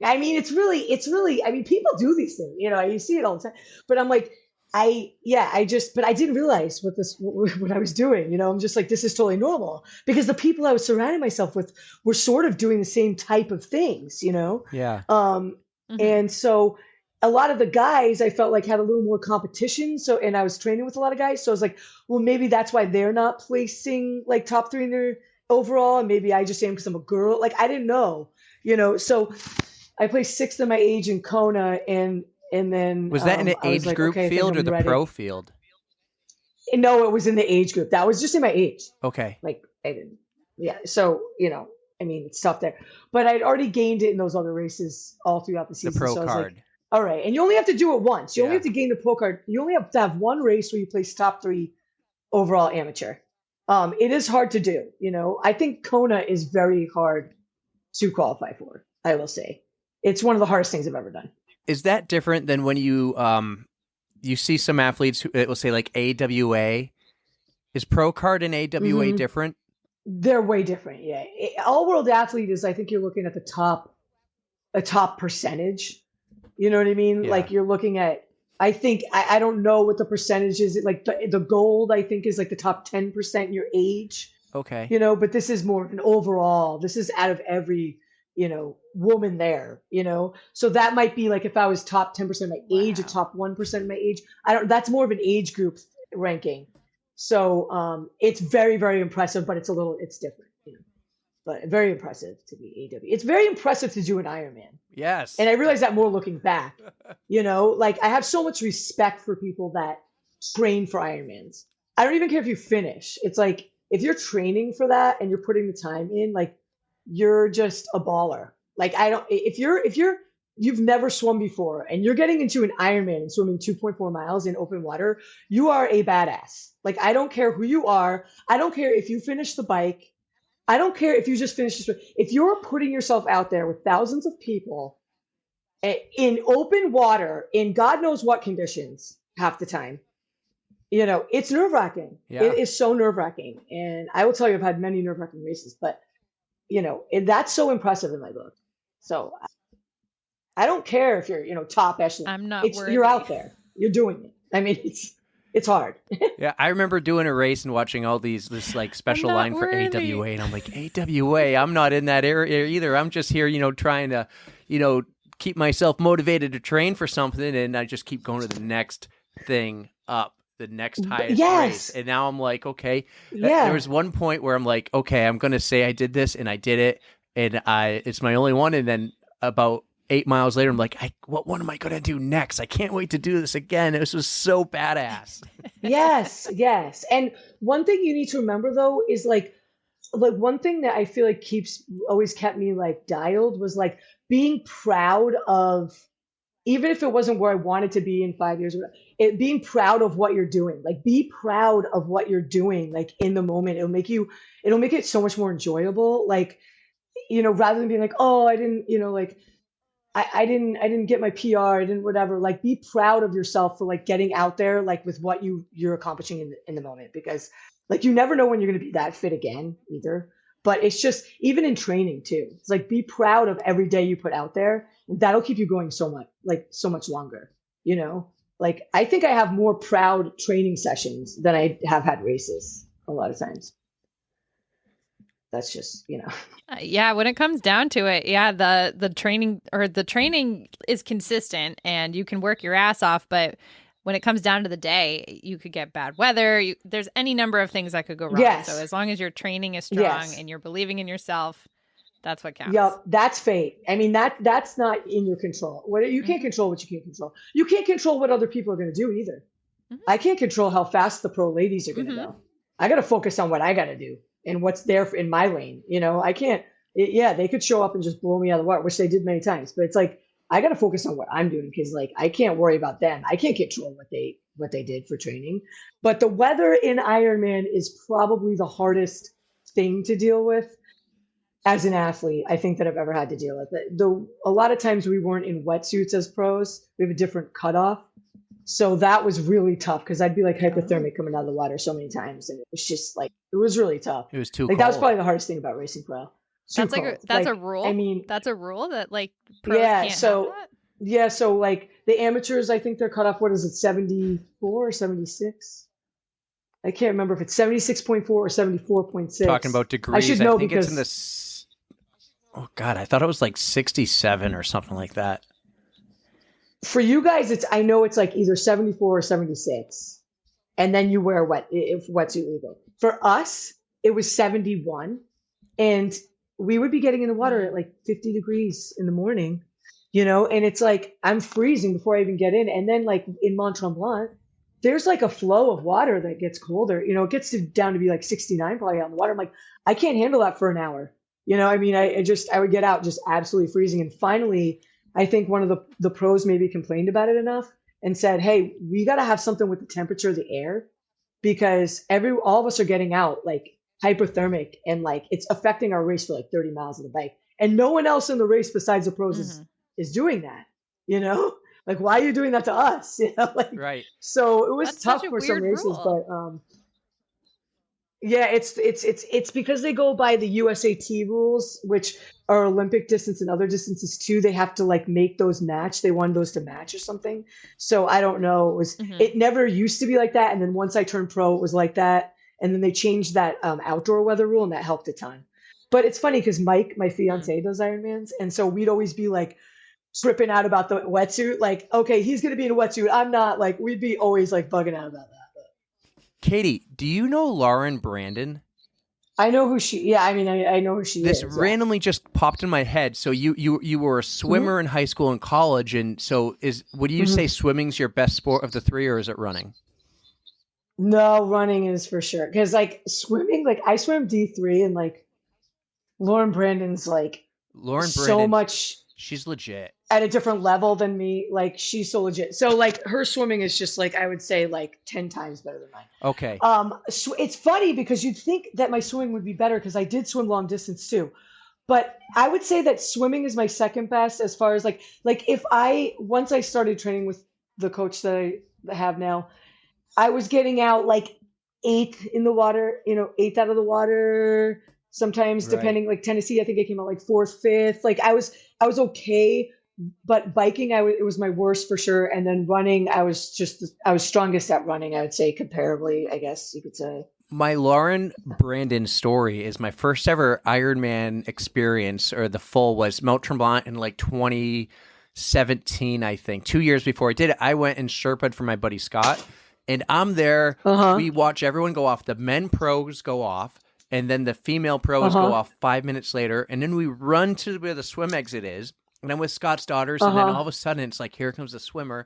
Speaker 1: I mean, it's really, I mean, people do these things, you know, you see it all the time, but I'm like, but I didn't realize what I was doing, you know, I'm just like, this is totally normal because the people I was surrounding myself with were sort of doing the same type of things, you know?
Speaker 2: Yeah.
Speaker 1: And so a lot of the guys I felt like had a little more competition. So, and I was training with a lot of guys. So I was like, well, maybe that's why they're not placing like top 3 in their overall. And maybe I just am because I'm a girl. Like, I didn't know, you know, so I placed sixth in my age in Kona, and then
Speaker 2: Was that in the age
Speaker 1: like,
Speaker 2: group
Speaker 1: okay, I think
Speaker 2: field or
Speaker 1: I'm
Speaker 2: the
Speaker 1: ready.
Speaker 2: pro field?
Speaker 1: No, it was in the age group. That was just in my age.
Speaker 2: Okay.
Speaker 1: Like, I didn't. Yeah. So, you know, I mean, it's tough there. But I'd already gained it in those other races all throughout the
Speaker 2: The
Speaker 1: season.
Speaker 2: pro
Speaker 1: so I was
Speaker 2: card.
Speaker 1: like, all right. And you only have to do it once. You only
Speaker 2: Yeah.
Speaker 1: have to gain the pro card. You only have to have one race where you place top 3 overall amateur. It is hard to do. You know, I think Kona is very hard to qualify for, I will say. It's one of the hardest things I've ever done.
Speaker 2: Is that different than when you see some athletes who it will say like AWA? Is pro card and AWA different?
Speaker 1: They're way different. Yeah. All world athlete is, I think you're looking at a top percentage. You know what I mean?
Speaker 2: Yeah.
Speaker 1: Like you're looking at, I think, I don't know what the percentage is. Like the gold, I think, is like the top 10% in your age,
Speaker 2: Okay.
Speaker 1: you know, but this is more of an overall. This is out of every, you know, woman there, you know? So that might be like if I was top 10% of my age or top 1% of my age, that's more of an age group ranking. So it's very, very impressive, but it's different, you know, but very impressive to be AW. It's very impressive to do an Ironman.
Speaker 2: Yes.
Speaker 1: And I realize that more looking back, you know, like I have so much respect for people that train for Ironmans. I don't even care if you finish. It's like, if you're training for that and you're putting the time in, like you're just a baller. Like if you've never swum before and you're getting into an Ironman and swimming 2.4 miles in open water, you are a badass. Like, I don't care who you are. I don't care if you finish the bike. I don't care if you just finished the swim. If you're putting yourself out there with thousands of people in open water, in God knows what conditions half the time, you know, it's nerve-wracking.
Speaker 2: Yeah.
Speaker 1: It is so nerve-wracking. And I will tell you, I've had many nerve-wracking races, but, you know, that's so impressive in my book. So I don't care if you're, you know, top echelon.
Speaker 4: I'm not worried.
Speaker 1: You're out there. You're doing it. I mean, it's hard.
Speaker 2: Yeah, I remember doing a race and watching all this like special
Speaker 4: I'm not
Speaker 2: line for
Speaker 4: worthy.
Speaker 2: AWA, and I'm like, AWA, I'm not in that area either. I'm just here, you know, trying to, you know, keep myself motivated to train for something, and I just keep going to the next thing up, the next highest race. And now I'm like, okay.
Speaker 1: Yeah.
Speaker 2: There was one point where I'm like, okay, I'm going to say I did this, and I did it, and it's my only one, and then about 8 miles later, I'm like, what one am I going to do next? I can't wait to do this again. This was so badass.
Speaker 1: Yes. And one thing you need to remember though is like one thing that I feel like always kept me like dialed was like being proud of even if it wasn't where I wanted to be in 5 years, being proud of what you're doing, like be proud of what you're doing, like in the moment, it'll make it so much more enjoyable. Like, rather than being like, oh, I didn't, like I didn't get my PR, I didn't whatever, like be proud of yourself for like getting out there, like with what you're accomplishing in the moment, because like, you never know when you're going to be that fit again either. But it's just, even in training too, it's like, be proud of every day you put out there. That'll keep you going so much longer, like I think I have more proud training sessions than I have had races a lot of times. That's just,
Speaker 4: Yeah, when it comes down to it, yeah, the training is consistent and you can work your ass off, but when it comes down to the day, you could get bad weather. There's any number of things that could go wrong.
Speaker 1: Yes.
Speaker 4: So as long as your training is strong
Speaker 1: Yes.
Speaker 4: and you're believing in yourself, that's what counts.
Speaker 1: Yep, that's fate. I mean, that's not in your control. You can't control what you can't control. You can't control what other people are going to do either. I can't control how fast the pro ladies are going to go. I got to focus on what I got to do and what's there in my lane. I can't. They could show up and just blow me out of the water, which they did many times. But it's like, I got to focus on what I'm doing, because like I can't worry about them. I can't control what they did for training. But the weather in Ironman is probably the hardest thing to deal with as an athlete, I think, that I've ever had to deal with. A lot of times we weren't in wetsuits as pros. We have a different cutoff. So that was really tough, because I'd be like hypothermic coming out of the water so many times. And it was just like, it was really tough.
Speaker 2: It was too
Speaker 1: cold. That was probably the hardest thing about racing pro.
Speaker 4: That's a rule.
Speaker 1: I mean,
Speaker 4: that's a rule that like pros can't have that?
Speaker 1: Yeah. So like the amateurs, I think they're cut off, what is it, 74 or 76? I can't remember if it's 76.4 or 74.6.
Speaker 2: Talking about degrees,
Speaker 1: I should know,
Speaker 2: think
Speaker 1: because
Speaker 2: it's in this. Oh God, I thought it was like 67 or something like that.
Speaker 1: For you guys, I know it's like either 74 or 76, and then you wear wetsuit legal. For us, it was 71, and we would be getting in the water at like 50 degrees in the morning, and it's like, I'm freezing before I even get in. And then like in Mont Tremblant, there's like a flow of water that gets colder, it gets down to be like 69 probably on the water. I'm like, I can't handle that for an hour. I mean, I would get out just absolutely freezing. And finally, I think one of the pros maybe complained about it enough and said, hey, we got to have something with the temperature of the air, because all of us are getting out like hypothermic, and like it's affecting our race for like 30 miles of the bike. And no one else in the race besides the pros is doing that, like, why are you doing that to us? Like, right. So it was tough for some races, but yeah, it's because they go by the USAT rules, which are Olympic distance and other distances too. They have to like make those match. They want those to match or something. So I don't know. It never used to be like that. And then once I turned pro, it was like that. And then they changed that outdoor weather rule, and that helped a ton. But it's funny because Mike, my fiance, does Ironmans. And so we'd always be like tripping out about the wetsuit. Like, okay, he's going to be in a wetsuit, I'm not. Like, we'd be always like bugging out about that.
Speaker 2: Katie, do you know Lauren Brandon?
Speaker 1: I know who I mean, I know who she is.
Speaker 2: This randomly just popped in my head. So you were a swimmer in high school and college. And so would you say swimming's your best sport of the three, or is it running?
Speaker 1: No, running is for sure. Because like swimming, like I swim D3, and like Lauren Brandon's like so much.
Speaker 2: She's legit
Speaker 1: at a different level than me. Like, she's so legit. So like her swimming is just like, I would say like 10 times better than mine.
Speaker 2: Okay.
Speaker 1: So it's funny because you'd think that my swimming would be better, because I did swim long distance too. But I would say that swimming is my second best, as far as like once I started training with the coach that I have now, I was getting out like 8th in the water, 8th out of the water. Sometimes depending, like Tennessee, I think I came out like 4th, 5th. Like I was okay, but biking, it was my worst for sure. And then running, I was strongest at running, I would say, comparably, I guess you could say.
Speaker 2: My Lauren Brandon story is my first ever Ironman experience, or the full, was Mount Tremblant in like 2017, I think. 2 years before I did it, I went and Sherpa'd for my buddy Scott, and I'm there. We watch everyone go off. The men pros go off, and then the female pros go off 5 minutes later. And then we run to where the swim exit is. And I'm with Scott's daughters. And then all of a sudden, it's like, here comes the swimmer.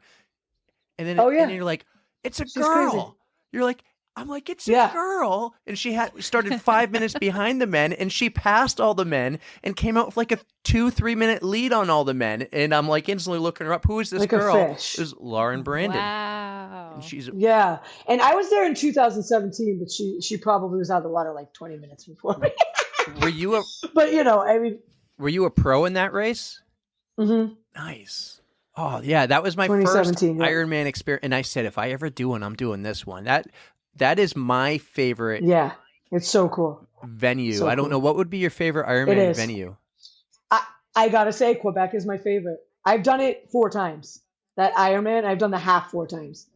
Speaker 2: And then, and then you're like, it's a girl. Crazy. You're like, I'm like, it's
Speaker 1: Yeah.
Speaker 2: a girl. And she started 5 minutes behind the men, and she passed all the men and came out with like a 2-3 minute lead on all the men. And I'm like instantly looking her up. Who is this
Speaker 1: Like a
Speaker 2: girl?
Speaker 1: fish.
Speaker 2: It was Lauren Brandon.
Speaker 4: Wow.
Speaker 2: And she's
Speaker 1: Yeah. And I was there in 2017, but she probably was out of the water like 20 minutes before me.
Speaker 2: were you a
Speaker 1: But I mean,
Speaker 2: were you a pro in that race?
Speaker 1: mhm.
Speaker 2: Nice. Oh yeah, that was my first
Speaker 1: 2017, yeah.
Speaker 2: Ironman experience. And I said, if I ever do one, I'm doing this one. That is my favorite
Speaker 1: Yeah. It's so cool.
Speaker 2: venue.
Speaker 1: So
Speaker 2: I don't
Speaker 1: cool.
Speaker 2: know, what would be your favorite
Speaker 1: It
Speaker 2: Ironman
Speaker 1: is.
Speaker 2: venue?
Speaker 1: I gotta say, Quebec is my favorite. I've done it 4 times. That Ironman, I've done the half 4 times.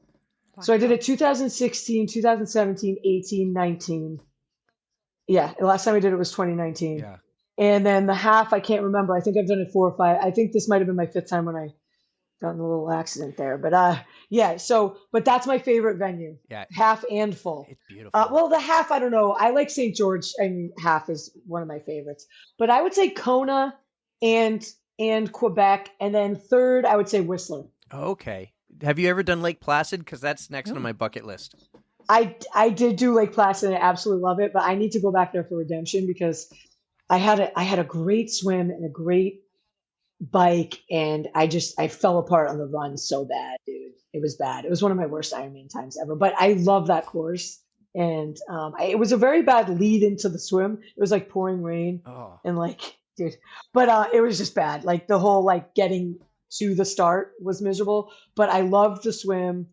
Speaker 1: So I did it 2016, 2017, 18, 19. Yeah, the last time I did it was 2019.
Speaker 2: Yeah.
Speaker 1: And then the half, I can't remember. I think I've done it 4 or 5. I think this might have been my 5th time when I got in a little accident there. But yeah, but that's my favorite venue.
Speaker 2: Yeah.
Speaker 1: Half and full.
Speaker 2: It's beautiful.
Speaker 1: Well, the half, I don't know. I like St. George. I mean, half is one of my favorites. But I would say Kona and Quebec. And then third, I would say Whistler.
Speaker 2: Okay. Have you ever done Lake Placid? Because that's next on my bucket list.
Speaker 1: I did do Lake Placid and I absolutely love it, but I need to go back there for redemption because I had a great swim and a great bike, and I fell apart on the run so bad, dude. It was bad. It was one of my worst Ironman times ever. But I love that course, and it was a very bad lead into the swim. It was like pouring rain, and like, dude. But it was just bad. Like the whole like getting to the start was miserable. But I loved the swim.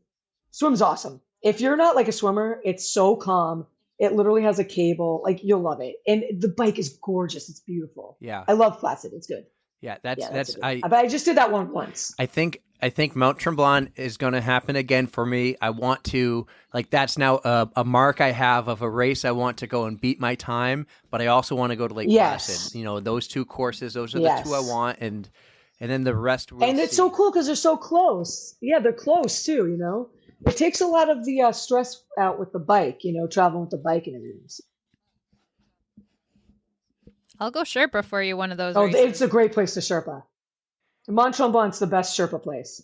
Speaker 1: Swim's awesome. If you're not like a swimmer, it's so calm. It literally has a cable. Like, you'll love it. And the bike is gorgeous. It's beautiful.
Speaker 2: Yeah.
Speaker 1: I love Placid. It's good.
Speaker 2: Yeah, that's
Speaker 1: good. But I just did that one once.
Speaker 2: I think Mount Tremblant is going to happen again for me. I want to, like, that's now a mark I have of a race I want to go and beat my time, but I also want to go to Lake Placid. Those 2 courses, those are the 2 I want, and then the rest we'll
Speaker 1: And it's
Speaker 2: see.
Speaker 1: so cool because they're so close. Yeah, they're close too, It takes a lot of the stress out with the bike, traveling with the bike and everything.
Speaker 4: I'll go Sherpa for you one of those
Speaker 1: Oh,
Speaker 4: races.
Speaker 1: it's a great place to Sherpa. Mont Tremblant's the best Sherpa place.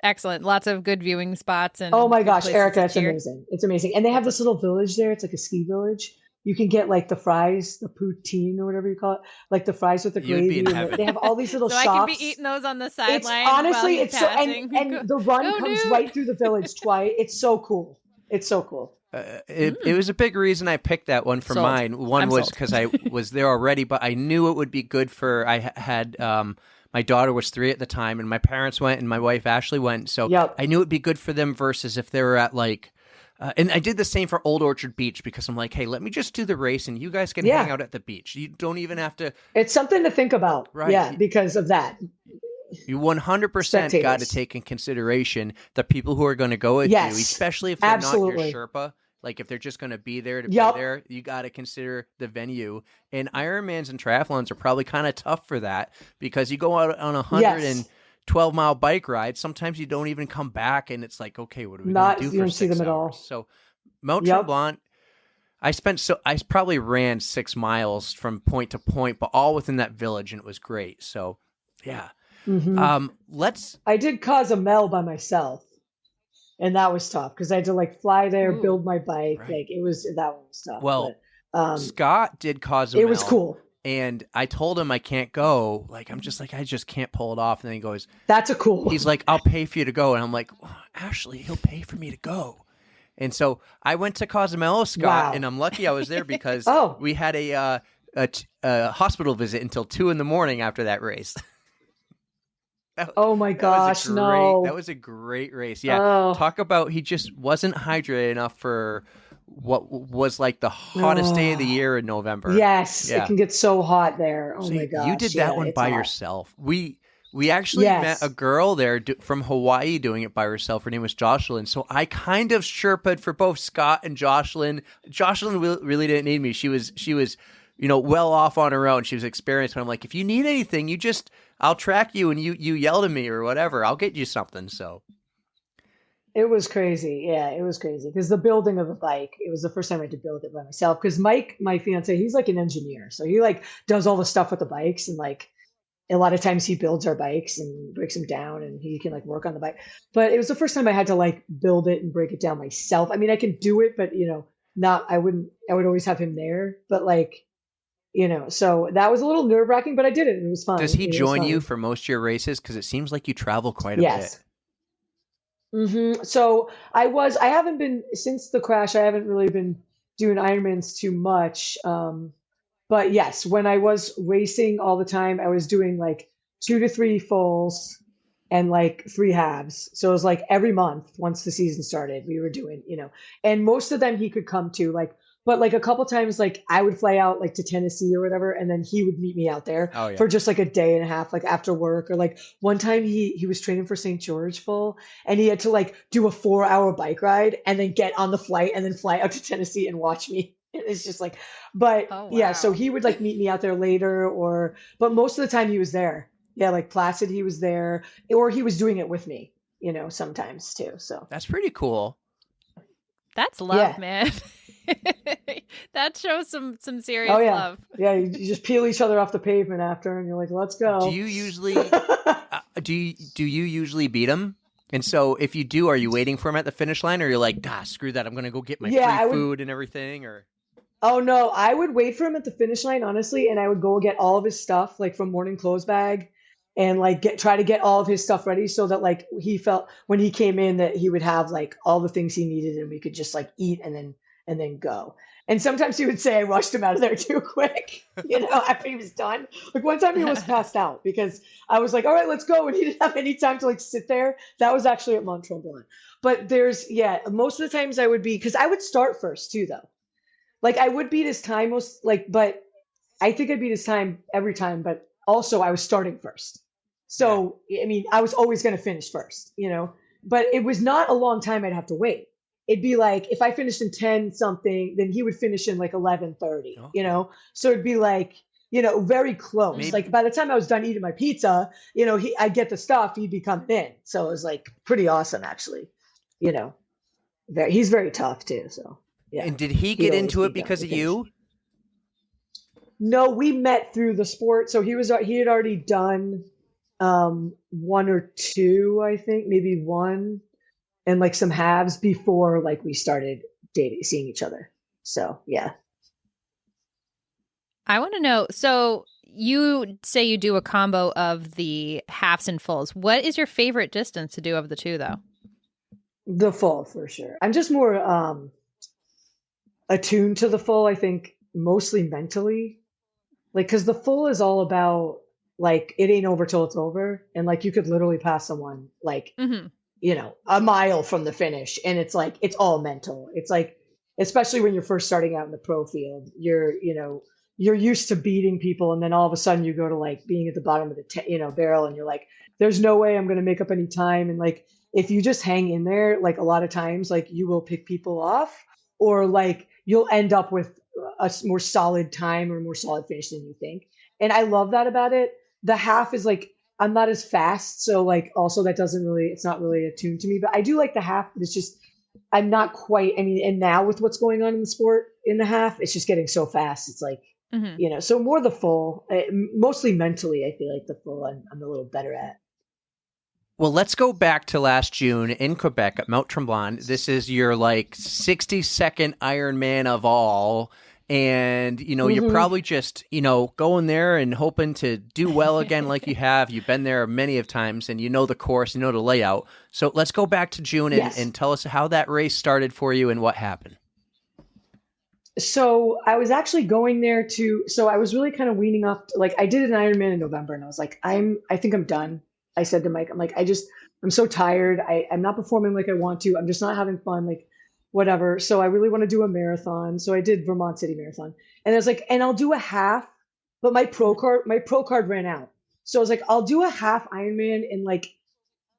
Speaker 4: Excellent. Lots of good viewing spots. And
Speaker 1: Oh my
Speaker 4: good
Speaker 1: gosh,
Speaker 4: places
Speaker 1: Erica,
Speaker 4: to
Speaker 1: it's
Speaker 4: cheer.
Speaker 1: amazing. It's amazing. And they have this little village there. It's like a ski village. You can get like the fries, the poutine or whatever you call it, like the fries with the
Speaker 2: You'd be
Speaker 1: gravy.
Speaker 2: in
Speaker 1: And
Speaker 2: heaven.
Speaker 1: they have all these little
Speaker 4: So
Speaker 1: shops.
Speaker 4: I can be eating those on the
Speaker 1: It's
Speaker 4: sideline.
Speaker 1: honestly,
Speaker 4: while
Speaker 1: it's
Speaker 4: he's
Speaker 1: so,
Speaker 4: passing.
Speaker 1: and the run
Speaker 4: Go,
Speaker 1: comes
Speaker 4: dude.
Speaker 1: right through the village twice. It's so cool. It's so cool.
Speaker 2: It was a big reason I picked that one for
Speaker 4: Sold.
Speaker 2: mine. One
Speaker 4: I'm
Speaker 2: was
Speaker 4: sold.
Speaker 2: because I was there already, but I knew it would be good for. I had my daughter was 3 at the time, and my parents went, and my wife Ashley went. So
Speaker 1: Yep.
Speaker 2: I knew it'd be good for them versus if they were at like. And I did the same for Old Orchard Beach because I'm like, hey, let me just do the race, and you guys can
Speaker 1: Yeah.
Speaker 2: hang out at the beach. You don't even have to.
Speaker 1: It's something to think about.
Speaker 2: Right.
Speaker 1: Yeah, because of that.
Speaker 2: You 100% got to
Speaker 1: Spectators.
Speaker 2: take in consideration the people who are going to go with
Speaker 1: Yes,
Speaker 2: you, especially if they're
Speaker 1: absolutely.
Speaker 2: not your Sherpa. Like if they're just going to be there to
Speaker 1: Yep.
Speaker 2: be there, you got to consider the venue. And Ironmans and triathlons are probably kind of tough for that because you go out on a 112-mile bike ride. Sometimes you don't even come back, and it's like, okay, what are we going to do
Speaker 1: You
Speaker 2: for
Speaker 1: don't see
Speaker 2: 6
Speaker 1: them at all.
Speaker 2: hours? So Mount
Speaker 1: Yep.
Speaker 2: Tremblant, I probably ran 6 miles from point to point, but all within that village, and it was great. So yeah.
Speaker 1: Mhm.
Speaker 2: Let's.
Speaker 1: I did Cozumel by myself, and that was tough because I had to like fly there,
Speaker 2: Ooh,
Speaker 1: build my bike.
Speaker 2: right.
Speaker 1: Like that one was tough.
Speaker 2: Well,
Speaker 1: but,
Speaker 2: Scott did Cozumel.
Speaker 1: it was cool.
Speaker 2: And I told him I can't go. Like, I'm just like, I just can't pull it off. And then he goes,
Speaker 1: That's a cool.
Speaker 2: he's like, I'll pay for you to go. And I'm like, well, Ashley, he'll pay for me to go. And so I went to Cozumel, Scott,
Speaker 1: Wow.
Speaker 2: and I'm lucky I was there because
Speaker 1: Oh.
Speaker 2: we had a hospital visit until 2 a.m. after that race.
Speaker 1: Oh my gosh, no.
Speaker 2: That was a great race. Yeah.
Speaker 1: Oh.
Speaker 2: Talk about he just wasn't hydrated enough for what was like the hottest day of the year in November.
Speaker 1: Yes,
Speaker 2: Yeah.
Speaker 1: it can get so hot there. Oh
Speaker 2: So
Speaker 1: my gosh.
Speaker 2: you did that
Speaker 1: yeah,
Speaker 2: one
Speaker 1: it's
Speaker 2: by
Speaker 1: hot.
Speaker 2: yourself. We actually
Speaker 1: Yes.
Speaker 2: met a girl there from Hawaii doing it by herself. Her name was Jocelyn. So I kind of Sherpa'd for both Scott and Jocelyn. Jocelyn really didn't need me. She was well off on her own. She was experienced. But I'm like, if you need anything, I'll track you and you yell at me or whatever. I'll get you something. So
Speaker 1: It was crazy. Yeah, it was crazy because the building of the bike, it was the first time I had to build it by myself because Mike, my fiance, he's like an engineer. So he like does all the stuff with the bikes and like a lot of times he builds our bikes and breaks them down and he can like work on the bike. But it was the first time I had to like build it and break it down myself. I mean, I can do it, but I would always have him there. But like, so that was a little nerve wracking, but I did it and it was fun.
Speaker 2: Does he
Speaker 1: It was
Speaker 2: join
Speaker 1: fun.
Speaker 2: you for most of your races? Because it seems like you travel quite a
Speaker 1: Yes. So I haven't been, since the crash, I haven't really been doing Ironmans too much. But yes, when I was racing all the time, I was doing like 2 to 3 fulls and like 3 halves. So it was like every month, once the season started, we were doing, and most of them he could come to, like, but like a couple times, like I would fly out like to Tennessee or whatever, and then he would meet me out there
Speaker 2: Oh, yeah.
Speaker 1: for just like a day and a half, like after work. Or like one time he was training for St. George full, and he had to like do a 4-hour bike ride and then get on the flight and then fly out to Tennessee and watch me. It's just like, but
Speaker 4: Oh,
Speaker 1: yeah, so
Speaker 4: wow.
Speaker 1: he would like meet me out there later, but most of the time he was there. Yeah, like Placid, he was there, or he was doing it with me, sometimes too. So
Speaker 2: That's pretty cool.
Speaker 4: That's love,
Speaker 1: Yeah.
Speaker 4: man. That shows some serious
Speaker 1: Oh yeah,
Speaker 4: love.
Speaker 1: yeah. You just peel each other off the pavement after, and you're like, "Let's go."
Speaker 2: Do you usually do you usually beat him? And so if you do, are you waiting for him at the finish line, or you're like, screw that, I'm gonna go get my
Speaker 1: Yeah, I
Speaker 2: free
Speaker 1: would-
Speaker 2: food and everything? Or
Speaker 1: Oh no, I would wait for him at the finish line, honestly, and I would go get all of his stuff, like from morning clothes bag, and like try to get all of his stuff ready so that like he felt when he came in that he would have like all the things he needed and we could just like eat and then go. And sometimes he would say I rushed him out of there too quick, after he was done. Like one time he was passed out because I was like, all right, let's go. And he didn't have any time to like sit there. That was actually at Mont Tremblant. But most of the times I would be, because I would start first too, though. Like I would beat his time but I think I beat his time every time, but also I was starting first. So, I mean, I was always going to finish first, but it was not a long time I'd have to wait. It'd be like, if I finished in 10 something, then he would finish in like 11:30,
Speaker 2: Okay.
Speaker 1: So it'd be like, very close.
Speaker 2: Maybe-
Speaker 1: Like by the time I was done eating my pizza, I'd get the stuff, he'd be coming in. So it was like pretty awesome, actually, he's very tough too. So yeah.
Speaker 2: And did he
Speaker 1: He'd
Speaker 2: get
Speaker 1: always
Speaker 2: into it
Speaker 1: be down
Speaker 2: because
Speaker 1: to
Speaker 2: of
Speaker 1: finish.
Speaker 2: you?
Speaker 1: No, we met through the sport. So he had already done 1 or 2, I think, maybe 1, and like some halves before like we started seeing each other. So yeah.
Speaker 4: I want to know, so you say you do a combo of the halves and fulls. What is your favorite distance to do of the two, though?
Speaker 1: The full for sure. I'm just more attuned to the full, I think, mostly mentally. Like, because the full is all about like it ain't over till it's over, and like you could literally pass someone like a mile from the finish, and it's like it's all mental. It's like, especially when you're first starting out in the pro field, you're used to beating people, and then all of a sudden you go to like being at the bottom of the barrel, and you're like, there's no way I'm going to make up any time. And like if you just hang in there, like a lot of times, like you will pick people off, or like you'll end up with a more solid time or more solid finish than you think. And I love that about it. The half is like, I'm not as fast. So like, also it's not really attuned to me, but I do like the half, but it's just, I'm not quite, I mean, and now with what's going on in the sport in the half, it's just getting so fast. It's like, so more the full, mostly mentally, I feel like the full I'm a little better at.
Speaker 2: Well, let's go back to last June in Quebec at Mount Tremblant. This is your like 62nd Ironman of all. And, you're probably just, going there and hoping to do well again like you have. You've been there many of times and you know the course, you know the layout. So let's go back to June and tell us how that race started for you and what happened.
Speaker 1: So I was actually going there so I was really kind of weaning off. Like I did an Ironman in November and I was like, I think I'm done. I said to Mike, I'm like, I'm so tired. I'm not performing like I want to. I'm just not having fun. Like, whatever. So I really want to do a marathon. So I did Vermont City Marathon. And I was like, and I'll do a half, but my pro card ran out. So I was like, I'll do a half Ironman and like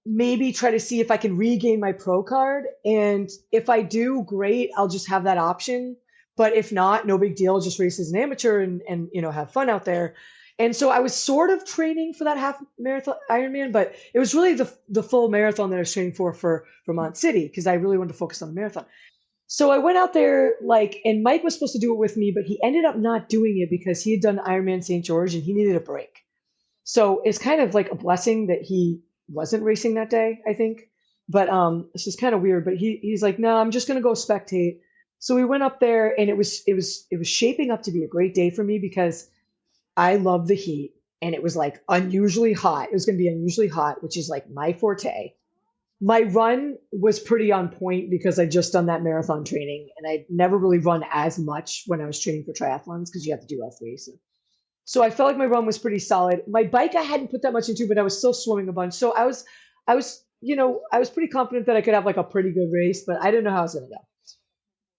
Speaker 1: maybe try to see if I can regain my pro card. And if I do, great, I'll just have that option. But if not, no big deal. Just race as an amateur and have fun out there. And so I was sort of training for that half marathon Ironman, but it was really the full marathon that I was training for Vermont City because I really wanted to focus on the marathon. So I went out there and Mike was supposed to do it with me, but he ended up not doing it because he had done Ironman St. George and he needed a break. So it's kind of like a blessing that he wasn't racing that day, I think. But it's just kind of weird. But he's like, no, I'm just gonna go spectate. So we went up there, and it was shaping up to be a great day for me because I love the heat, and it was like unusually hot. It was gonna be unusually hot, which is like my forte. My run was pretty on point because I just done that marathon training, and I never really run as much when I was training for triathlons because you have to do all three. So I felt like my run was pretty solid. My bike I hadn't put that much into, but I was still swimming a bunch. So I was pretty confident that I could have like a pretty good race, but I didn't know how I was gonna go.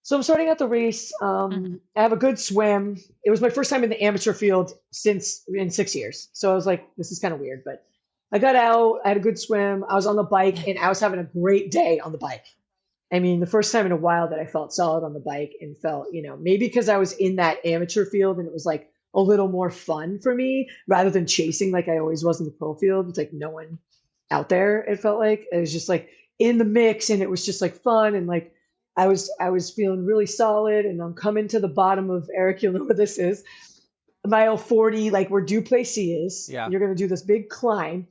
Speaker 1: So I'm starting out the race. I have a good swim. It was my first time in the amateur field in 6 years. So I was like, this is kind of weird, but I got out. I had a good swim. I was on the bike, and I was having a great day on the bike. I mean, the first time in a while that I felt solid on the bike and felt, maybe because I was in that amateur field and it was like a little more fun for me rather than chasing like I always was in the pro field. It's like no one out there. It felt like it was just like in the mix, and it was just like fun, and like I was feeling really solid. And I'm coming to the bottom of Eric. You'll know where this is, mile 40, like where Duplessis is.
Speaker 2: Yeah.
Speaker 1: You're gonna do this big climb,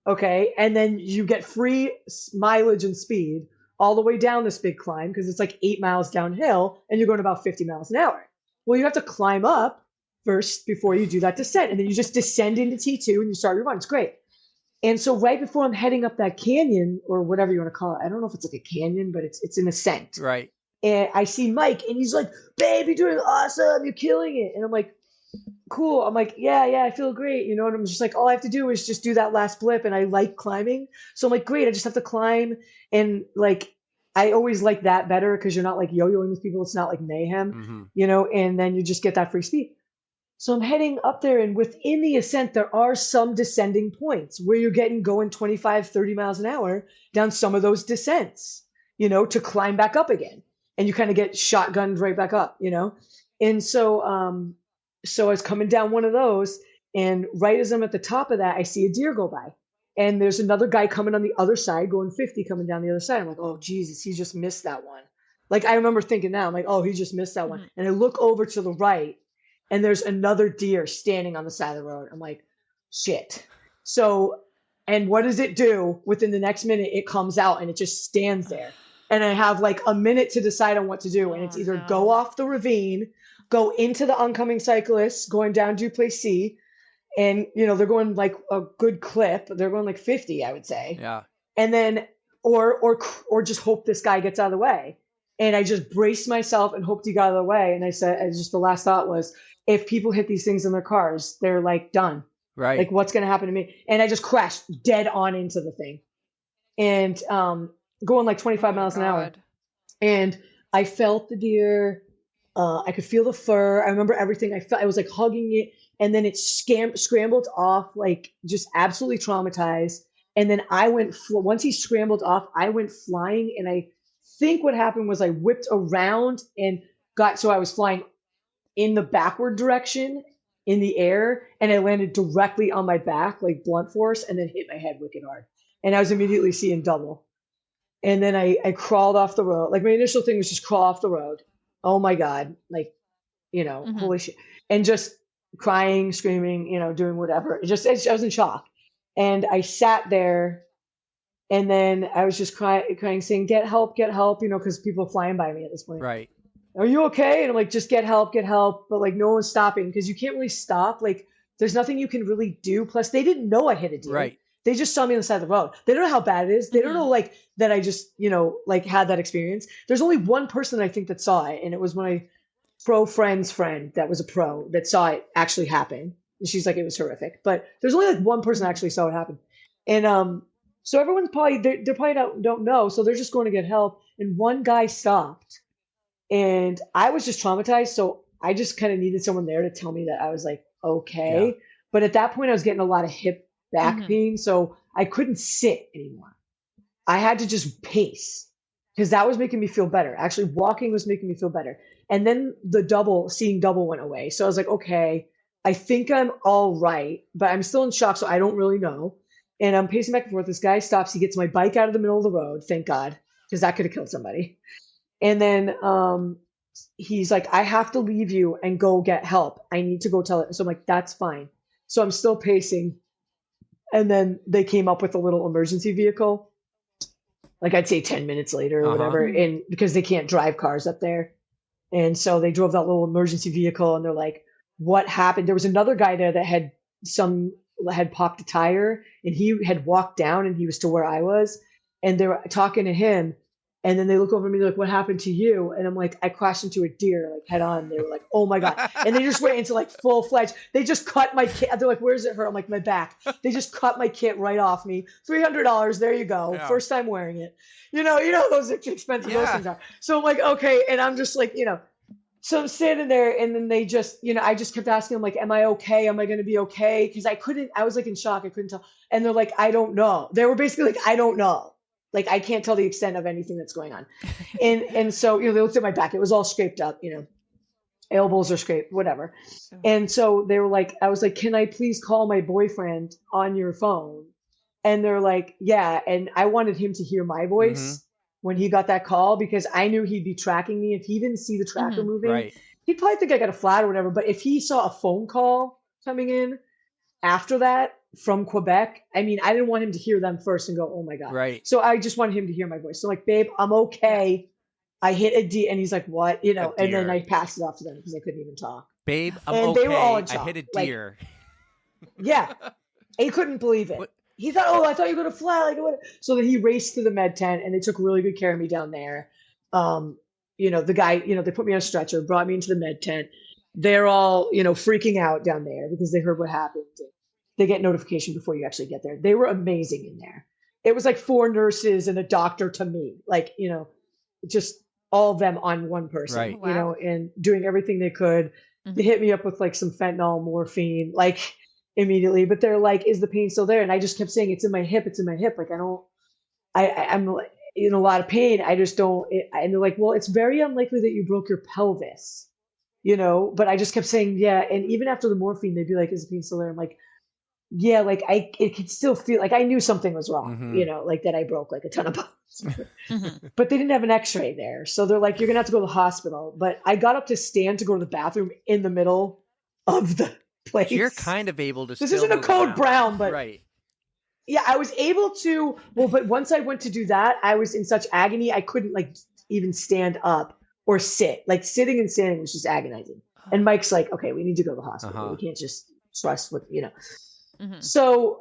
Speaker 1: okay, and then you get free mileage and speed all the way down this big climb because it's like 8 miles downhill, and you're going about 50 miles an hour. Well, you have to climb up first before you do that descent, and then you just descend into T2 and you start your run. It's great. And so right before I'm heading up that canyon, or whatever you want to call it, I don't know if it's like a canyon, but it's an ascent.
Speaker 2: Right.
Speaker 1: And I see Mike, and he's like, babe, you're doing awesome. You're killing it. And I'm like, cool. I'm like, yeah, I feel great. And I'm just like, all I have to do is just do that last blip. And I like climbing. So I'm like, great. I just have to climb. And like, I always like that better because you're not like yo-yoing with people. It's not like mayhem, and then you just get that free speed. So I'm heading up there, and within the ascent, there are some descending points where you're going 25, 30 miles an hour down some of those descents, to climb back up again. And you kind of get shotgunned right back up, And so I was coming down one of those, and right as I'm at the top of that, I see a deer go by. And there's another guy coming on the other side, going 50, coming down the other side. I'm like, oh, Jesus, he just missed that one. Like, I remember thinking now, I'm like, oh, he just missed that one. And I look over to the right, and there's another deer standing on the side of the road. I'm like, shit. So, and what does it do? Within the next minute, it comes out, and it just stands there. And I have like a minute to decide on what to do. And it's either go off the ravine, go into the oncoming cyclists going down Duplessis. And, they're going like a good clip. They're going like 50, I would say.
Speaker 2: Yeah.
Speaker 1: And then, or just hope this guy gets out of the way. And I just braced myself and hoped he got out of the way. And I said, the last thought was, if people hit these things in their cars, they're like done.
Speaker 2: Right.
Speaker 1: Like, what's going to happen to me? And I just crashed dead on into the thing. And, going like 25 miles an hour. And I felt the deer. I could feel the fur. I remember everything. I was like hugging it. And then it scrambled off, like just absolutely traumatized. And then once he scrambled off, I went flying. And I think what happened was I whipped around and so I was flying in the backward direction in the air. And I landed directly on my back, like blunt force, and then hit my head wicked hard. And I was immediately seeing double. And then I crawled off the road. Like, my initial thing was just crawl off the road. Oh my God. Like, holy shit. And just crying, screaming, doing whatever. I was in shock. And I sat there, and then I was just crying, saying, get help, because people are flying by me at this point.
Speaker 2: Right.
Speaker 1: Are you okay? And I'm like, just get help. But like, no one's stopping because you can't really stop. Like, there's nothing you can really do. Plus, they didn't know I hit a deer. Right. They just saw me on the side of the road. They don't know how bad it is. They don't know like that I just, like had that experience. There's only one person I think that saw it. And it was my pro friend's friend that was a pro that saw it actually happen. And she's like, it was horrific. But there's only like one person actually saw it happen. And so everyone's probably, they probably don't know. So they're just going to get help. And one guy stopped. And I was just traumatized. So I just kind of needed someone there to tell me that I was like, okay. Yeah. But at that point, I was getting a lot of back pain. So I couldn't sit anymore. I had to just pace because that was making me feel better. Actually, walking was making me feel better. And then seeing double went away. So I was like, okay, I think I'm all right, but I'm still in shock. So I don't really know. And I'm pacing back and forth. This guy stops. He gets my bike out of the middle of the road. Thank God, because that could have killed somebody. And then he's like, I have to leave you and go get help. I need to go tell it. So I'm like, that's fine. So I'm still pacing. And then they came up with a little emergency vehicle, like I'd say 10 minutes later or whatever, and because they can't drive cars up there. And so they drove that little emergency vehicle and they're like, what happened? There was another guy there that had popped a tire and he had walked down and he was to where I was and they were talking to him. And then they look over at me, they're like, what happened to you? And I'm like, I crashed into a deer, like head on. They were like, oh my God. And they just went into like full fledged. They just cut my kit. They're like, where's it hurt? I'm like, my back. They just cut my kit right off me. $300. There you go.
Speaker 2: Yeah.
Speaker 1: First time wearing it. You know, those expensive those things are. So I'm like, okay. And I'm just like, so I'm standing there and then they just, I just kept asking them like, am I okay? Am I going to be okay? Because I was like in shock. I couldn't tell. And they're like, I don't know. They were basically like, I don't know. Like, I can't tell the extent of anything that's going on. And so, they looked at my back. It was all scraped up, elbows are scraped, whatever. And so they were like, I was like, can I please call my boyfriend on your phone? And they're like, yeah. And I wanted him to hear my voice when he got that call because I knew he'd be tracking me. If he didn't see the tracker moving, he'd probably think I got a flat or whatever. But if he saw a phone call coming in after that, from Quebec, I didn't want him to hear them first and go, oh my God.
Speaker 2: Right.
Speaker 1: So I just wanted him to hear my voice. So like, babe, I'm okay. I hit a deer. And he's like, what? And then I passed it off to them because I couldn't even talk.
Speaker 2: Babe, I'm
Speaker 1: and
Speaker 2: okay.
Speaker 1: They were all in shock.
Speaker 2: I hit a deer.
Speaker 1: Yeah. He couldn't believe it. What? He thought, I thought you were going to fly. Like, what? So then he raced to the med tent and they took really good care of me down there. The guy, they put me on a stretcher, brought me into the med tent. They're all, freaking out down there because they heard what happened. They get notification before you actually get there. They were amazing in there. It was like 4 nurses and a doctor to me, like, just all of them on one person,
Speaker 2: right.
Speaker 4: Wow.
Speaker 1: And doing everything they could. They hit me up with like some fentanyl, morphine, like immediately, but they're like, is the pain still there? And I just kept saying, it's in my hip. It's in my hip. Like, I'm in a lot of pain. I just don't. And they're like, well, it's very unlikely that you broke your pelvis, but I just kept saying, yeah. And even after the morphine, they'd be like, is the pain still there? I'm like, yeah, like it could still feel like I knew something was wrong, like that I broke like a ton of bones, but they didn't have an x-ray there. So they're like, you're going to have to go to the hospital. But I got up to stand to go to the bathroom in the middle of the place.
Speaker 2: You're kind of able to
Speaker 1: This isn't a code brown, but
Speaker 2: right.
Speaker 1: Yeah, I was able to, but once I went to do that, I was in such agony. I couldn't like even stand up or sit. Like sitting and standing was just agonizing. And Mike's like, okay, we need to go to the hospital. We can't just trust what, So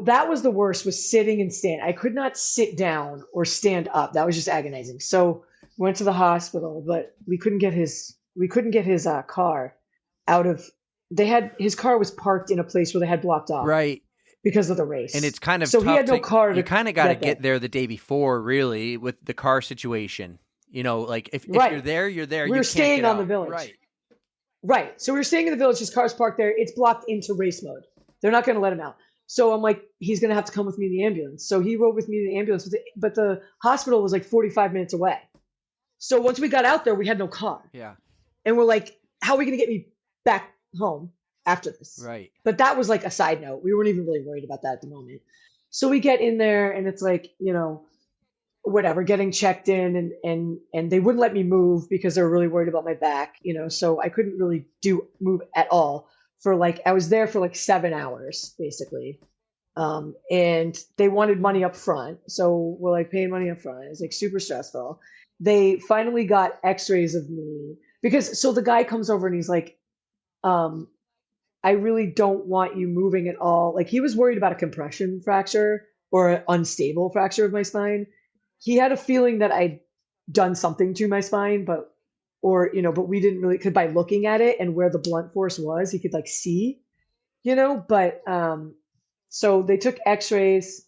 Speaker 1: that was the worst, was sitting and stand. I could not sit down or stand up. That was just agonizing. So went to the hospital, but we couldn't get his car out of, his car was parked in a place where they had blocked off.
Speaker 2: Right.
Speaker 1: Because of the race.
Speaker 2: And it's kind of
Speaker 1: so
Speaker 2: tough
Speaker 1: he had no car to
Speaker 2: you kind of got to get there the day before, really, with the car situation. Like if you're there, you're there.
Speaker 1: We were staying on the village.
Speaker 2: Right.
Speaker 1: Right. So we were staying in the village. His car's parked there. It's blocked into race mode. They're not going to let him out. So I'm like, he's going to have to come with me in the ambulance. So he rode with me in the ambulance, but the hospital was like 45 minutes away. So once we got out there, we had no car.
Speaker 2: Yeah.
Speaker 1: And we're like, how are we going to get me back home after this?
Speaker 2: Right.
Speaker 1: But that was like a side note. We weren't even really worried about that at the moment. So we get in there and it's like, whatever, getting checked in and they wouldn't let me move because they were really worried about my back, so I couldn't really move at all for like, I was there for like 7 hours basically. And they wanted money up front. So we're like paying money up front. It's like super stressful. They finally got x-rays of me so the guy comes over and he's like, I really don't want you moving at all. Like he was worried about a compression fracture or an unstable fracture of my spine. He had a feeling that I'd done something to my spine, but we didn't really, because by looking at it and where the blunt force was, he could like see, but, so they took x-rays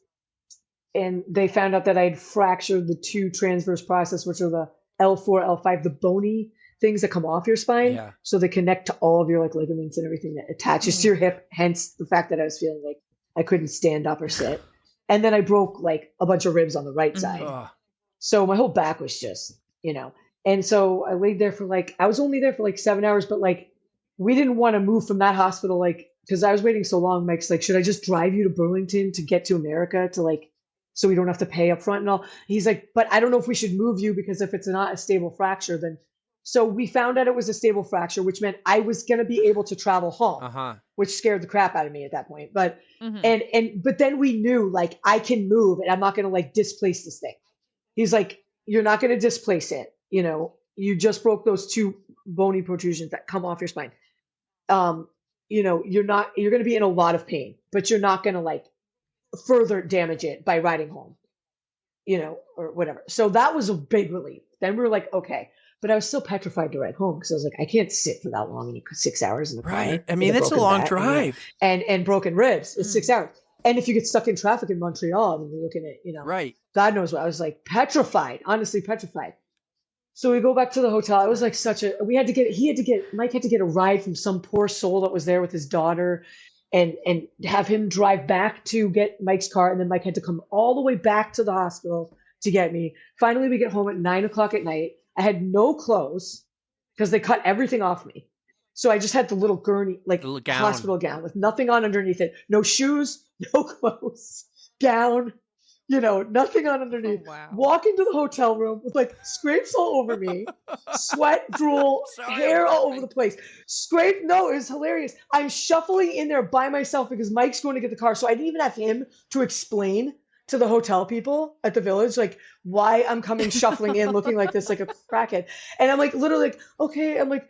Speaker 1: and they found out that I'd fractured the 2 transverse process, which are the L4, L5, the bony things that come off your spine.
Speaker 2: Yeah. So
Speaker 1: they connect to all of your like ligaments and everything that attaches to your hip. Hence the fact that I was feeling like I couldn't stand up or sit. And then I broke like a bunch of ribs on the right side. So my whole back was just, and so I laid there I was only there for like 7 hours, but like, we didn't want to move from that hospital. Like, cause I was waiting so long, Mike's like, should I just drive you to Burlington to get to America to like, so we don't have to pay up front and all. He's like, but I don't know if we should move you because if it's not a stable fracture, then So we found out it was a stable fracture, which meant I was going to be able to travel home, which scared the crap out of me at that point. But but then we knew like I can move and I'm not going to like displace this thing. He's like, you're not going to displace it. You know, you just broke those two bony protrusions that come off your spine. You know, you're going to be in a lot of pain, but you're not going to like further damage it by riding home, you know, or whatever. So that was a big relief. Then we were like, okay. But I was still petrified to ride home because I was like, I can't sit for that long, 6 hours in the car.
Speaker 2: Right. I mean, it's a long drive.
Speaker 1: And broken ribs. It's 6 hours. And if you get stuck in traffic in Montreal, I mean, you're looking at, you know,
Speaker 2: right.
Speaker 1: God knows what. I was like petrified, honestly petrified. So we go back to the hotel. It was like Mike had to get a ride from some poor soul that was there with his daughter and have him drive back to get Mike's car. And then Mike had to come all the way back to the hospital to get me. Finally, we get home at 9:00 at night. I had no clothes because they cut everything off me. So I just had the little gurney, like hospital gown with nothing on underneath it. No shoes, no clothes, gown, you know, nothing on underneath.
Speaker 4: Oh, wow.
Speaker 1: Walk into the hotel room with like scrapes all over me, sweat, drool, hair all over the place. No, it was hilarious. I'm shuffling in there by myself because Mike's going to get the car. So I didn't even have him to explain to the hotel people at the village, like why I'm coming shuffling in looking like this, like a crackhead. And I'm like, literally like, okay. I'm like,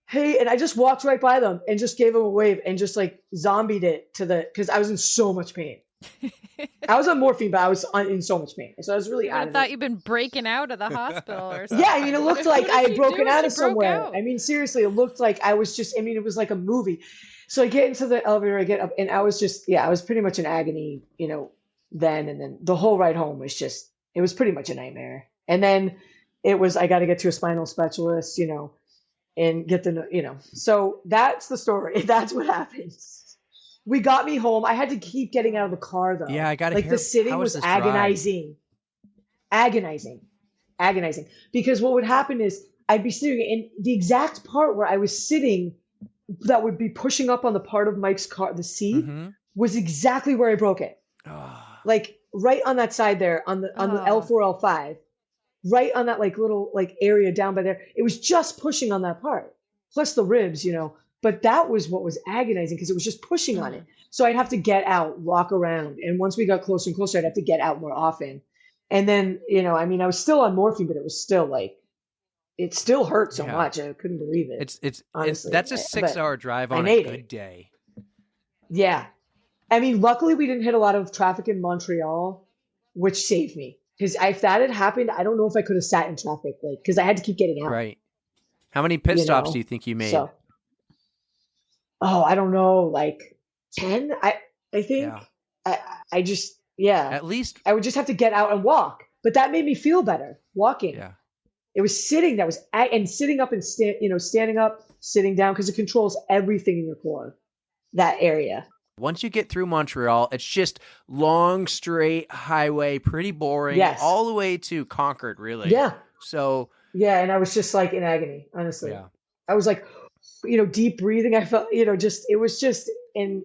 Speaker 1: hey. And I just walked right by them and just gave them a wave and just like zombied it cause I was in so much pain. I was on morphine, but I was in so much pain. So I was really out of it.
Speaker 4: I thought you'd been breaking out of the hospital or something.
Speaker 1: Yeah. I mean, it looked like I had broken out of somewhere. I mean, seriously, it looked like I was just, I mean, it was like a movie. So I get into the elevator, I get up and I was just, I was pretty much in agony, you know, then, and then the whole ride home was just, it was pretty much a nightmare. And then it was, I got to get to a spinal specialist, you know, and get the, you know, so that's the story. That's what happens. We got me home. I had to keep getting out of the car though.
Speaker 2: Yeah. I got to
Speaker 1: like the sitting was agonizing, because what would happen is I'd be sitting in the exact part where I was sitting that would be pushing up on the part of Mike's car, the seat was exactly where I broke it. Like right on that side there on the L4, L5, right on that like little like area down by there. It was just pushing on that part, plus the ribs, you know, but that was what was agonizing because it was just pushing on it. So I'd have to get out, walk around. And once we got closer and closer, I'd have to get out more often. And then, you know, I mean, I was still on morphine, but it was still like, it still hurt so much. I couldn't believe it.
Speaker 2: Honestly, that's a 6-hour drive on a good day.
Speaker 1: Yeah. I mean, luckily we didn't hit a lot of traffic in Montreal, which saved me. Because if that had happened, I don't know if I could have sat in traffic, like, because I had to keep getting out.
Speaker 2: Right. How many pit stops do you think you made?
Speaker 1: So, I don't know, like 10. I think. Yeah. I just
Speaker 2: At least
Speaker 1: I would just have to get out and walk, but that made me feel better walking.
Speaker 2: Yeah.
Speaker 1: It was sitting and sitting up and standing up, sitting down, because it controls everything in your core, that area.
Speaker 2: Once you get through Montreal, it's just long, straight highway, pretty boring, all the way to Concord, really.
Speaker 1: Yeah.
Speaker 2: So.
Speaker 1: Yeah, and I was just like in agony, honestly. Yeah. I was like, you know, deep breathing. I felt, you know, it was just, and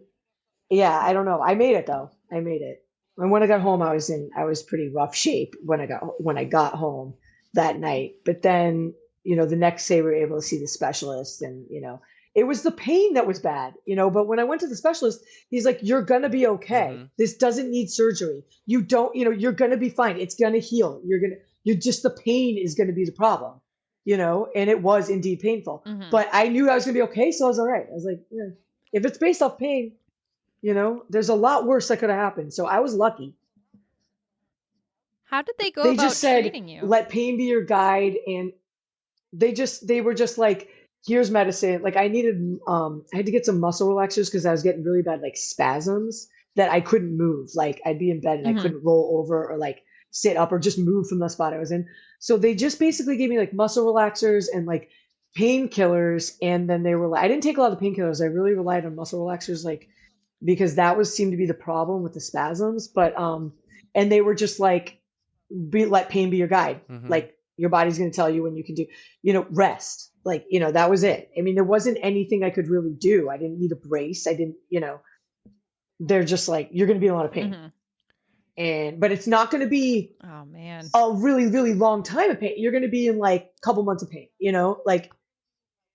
Speaker 1: I don't know. I made it though. I made it. And when I got home, I was pretty rough shape when I got home that night. But then, you know, the next day we were able to see the specialist, and, you know, it was the pain that was bad, you know, but when I went to the specialist, he's like, you're going to be okay. Mm-hmm. This doesn't need surgery. You're going to be fine. It's going to heal. The pain is going to be the problem, you know, and it was indeed painful, but I knew I was going to be okay. So I was all right. I was like, if it's based off pain, you know, there's a lot worse that could have happened. So I was lucky.
Speaker 4: How did they go about treating you?
Speaker 1: Let pain be your guide. And they were just like, here's medicine. Like I had to get some muscle relaxers because I was getting really bad, like spasms that I couldn't move. Like I'd be in bed and I couldn't roll over or like sit up or just move from the spot I was in. So they just basically gave me like muscle relaxers and like painkillers. And then I didn't take a lot of painkillers. I really relied on muscle relaxers, like, because that seemed to be the problem with the spasms. But, and they were just like, let pain be your guide. Like your body's going to tell you when you can do, you know, rest. Like, you know, that was it. I mean, there wasn't anything I could really do. I didn't need a brace. I didn't, you know, they're just like, you're going to be in a lot of pain. but it's not going to be
Speaker 4: Oh man.
Speaker 1: a really, really long time of pain. You're going to be in like a couple months of pain, like,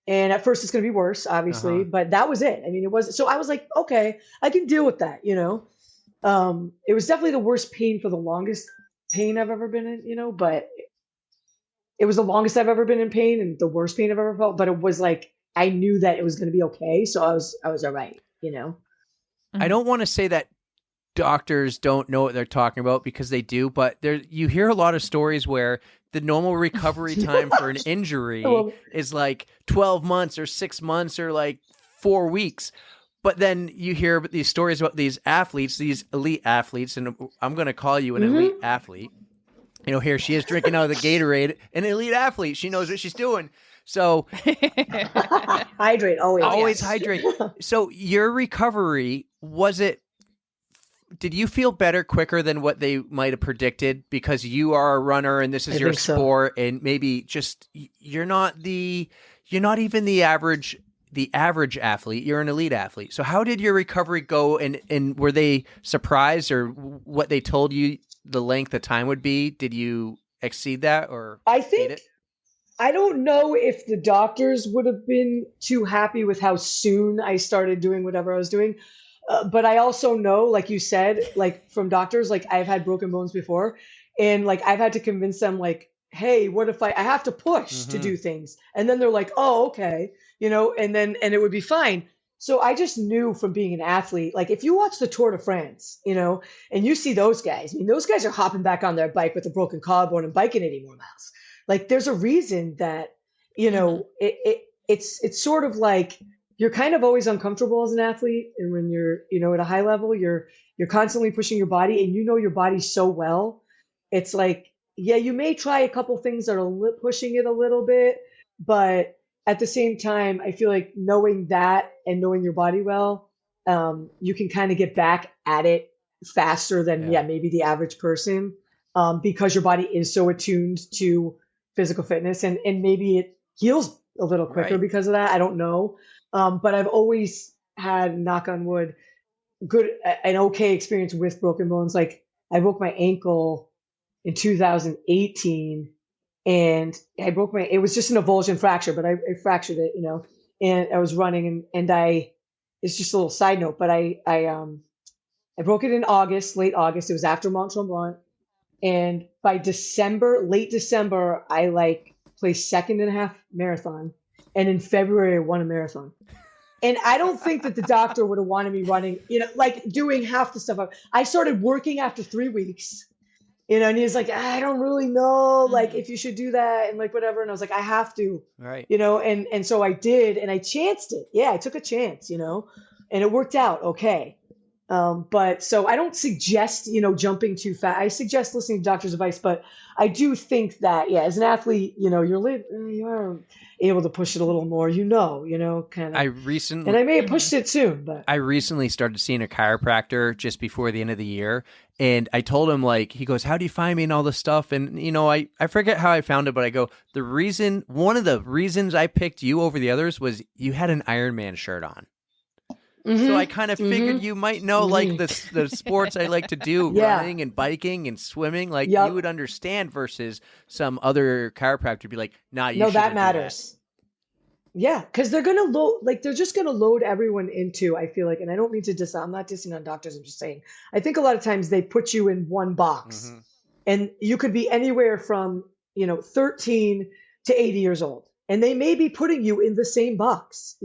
Speaker 1: and at first it's going to be worse, obviously, but that was it. I mean, it was, so I was like, okay, I can deal with that, it was definitely the worst pain for the longest pain I've ever been in, but it was the longest I've ever been in pain and the worst pain I've ever felt. But it was like, I knew that it was going to be okay. So I was all right,
Speaker 2: I don't want to say that doctors don't know what they're talking about, because they do, but you hear a lot of stories where the normal recovery time for an injury is like 12 months or 6 months or like 4 weeks. But then you hear these stories about these athletes, these elite athletes, and I'm going to call you an elite athlete. Here she is drinking out of the Gatorade, an elite athlete. She knows what she's doing. So
Speaker 1: hydrate, always
Speaker 2: hydrate. So your recovery, did you feel better quicker than what they might have predicted, because you are a runner and this is your sport, and maybe just you're not even the average athlete, you're an elite athlete. So how did your recovery go, and were they surprised, or what they told you the length of time would be? Did you exceed that, or
Speaker 1: I don't know if the doctors would have been too happy with how soon I started doing whatever I was doing. But I also know, like you said, like from doctors, like I've had broken bones before, and like I've had to convince them, like, hey, what if I have to push to do things? And then they're like, oh, okay, and it would be fine. So I just knew from being an athlete, like if you watch the Tour de France, and you see those guys, I mean, those guys are hopping back on their bike with a broken collarbone and biking 80 more miles. Like there's a reason that, it's sort of like, you're kind of always uncomfortable as an athlete. And when you're, at a high level, you're constantly pushing your body, and your body so well. It's like, yeah, you may try a couple things that are pushing it a little bit, but at the same time, I feel like knowing that and knowing your body well, you can kind of get back at it faster than maybe the average person, because your body is so attuned to physical fitness, and maybe it heals a little quicker because of that. I don't know. But I've always had, knock on wood, an okay experience with broken bones. Like I broke my ankle in 2018, and it was just an avulsion fracture, but I fractured it, and I was running, and it's just a little side note, but I broke it in late August. It was after Mont Tremblant. And by late December, I placed second in a half marathon. And in February, I won a marathon. And I don't think that the doctor would have wanted me running, doing half the stuff. I started working after 3 weeks, and he was like, I don't really know, if you should do that and whatever. And I was like, I have to,
Speaker 2: right.
Speaker 1: And so I did, and I chanced it. Yeah, I took a chance, and it worked out okay. But so I don't suggest, jumping too fast. I suggest listening to doctor's advice, but I do think that, as an athlete, you are able to push it a little more, kind of. And I may have pushed it soon, but
Speaker 2: I recently started seeing a chiropractor just before the end of the year. And I told him, he goes, how do you find me and all this stuff? And, I forget how I found it, but I go, one of the reasons I picked you over the others was you had an Ironman shirt on. So I kind of figured you might know the sports I like to do, running and biking and swimming. You would understand, versus some other chiropractor be like, nah, you shouldn't
Speaker 1: that matters. Yeah, because they're gonna they're just gonna load everyone into, I feel like, and I don't mean to I'm not dissing on doctors, I'm just saying, I think a lot of times they put you in one box, and you could be anywhere from 13 to 80 years old, and they may be putting you in the same box,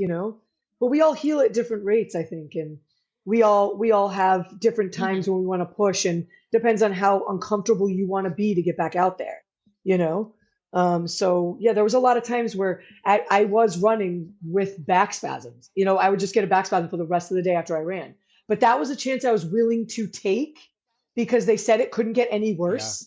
Speaker 1: But we all heal at different rates, I think, and we all have different times when we want to push, and depends on how uncomfortable you want to be to get back out there, So there was a lot of times where I was running with back spasms. I would just get a back spasm for the rest of the day after I ran. But that was a chance I was willing to take, because they said it couldn't get any worse.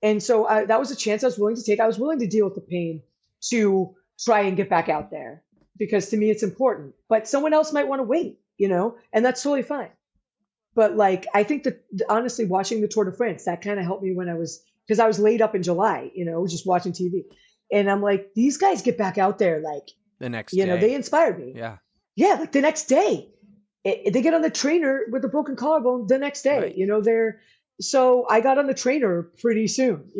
Speaker 1: Yeah. And so that was a chance I was willing to take. I was willing to deal with the pain to try and get back out there, because to me it's important. But someone else might want to wait, and that's totally fine. But I think that honestly, watching the Tour de France, that kind of helped me because I was laid up in July, just watching TV. And I'm like, these guys get back out there
Speaker 2: the next day.
Speaker 1: They inspired me.
Speaker 2: Yeah.
Speaker 1: Yeah, the next day. They get on the trainer with a broken collarbone the next day.
Speaker 2: Right.
Speaker 1: so I got on the trainer pretty soon,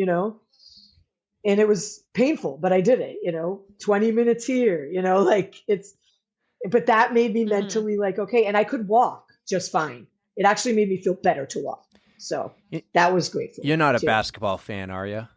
Speaker 1: and it was painful, but I did it, 20 minutes here, like but that made me
Speaker 4: Mhm.
Speaker 1: mentally like, okay. And I could walk just fine. It actually made me feel better to walk. So
Speaker 2: Y-
Speaker 1: that was great for
Speaker 2: You're
Speaker 1: me
Speaker 2: not a
Speaker 1: too.
Speaker 2: basketball fan, are you?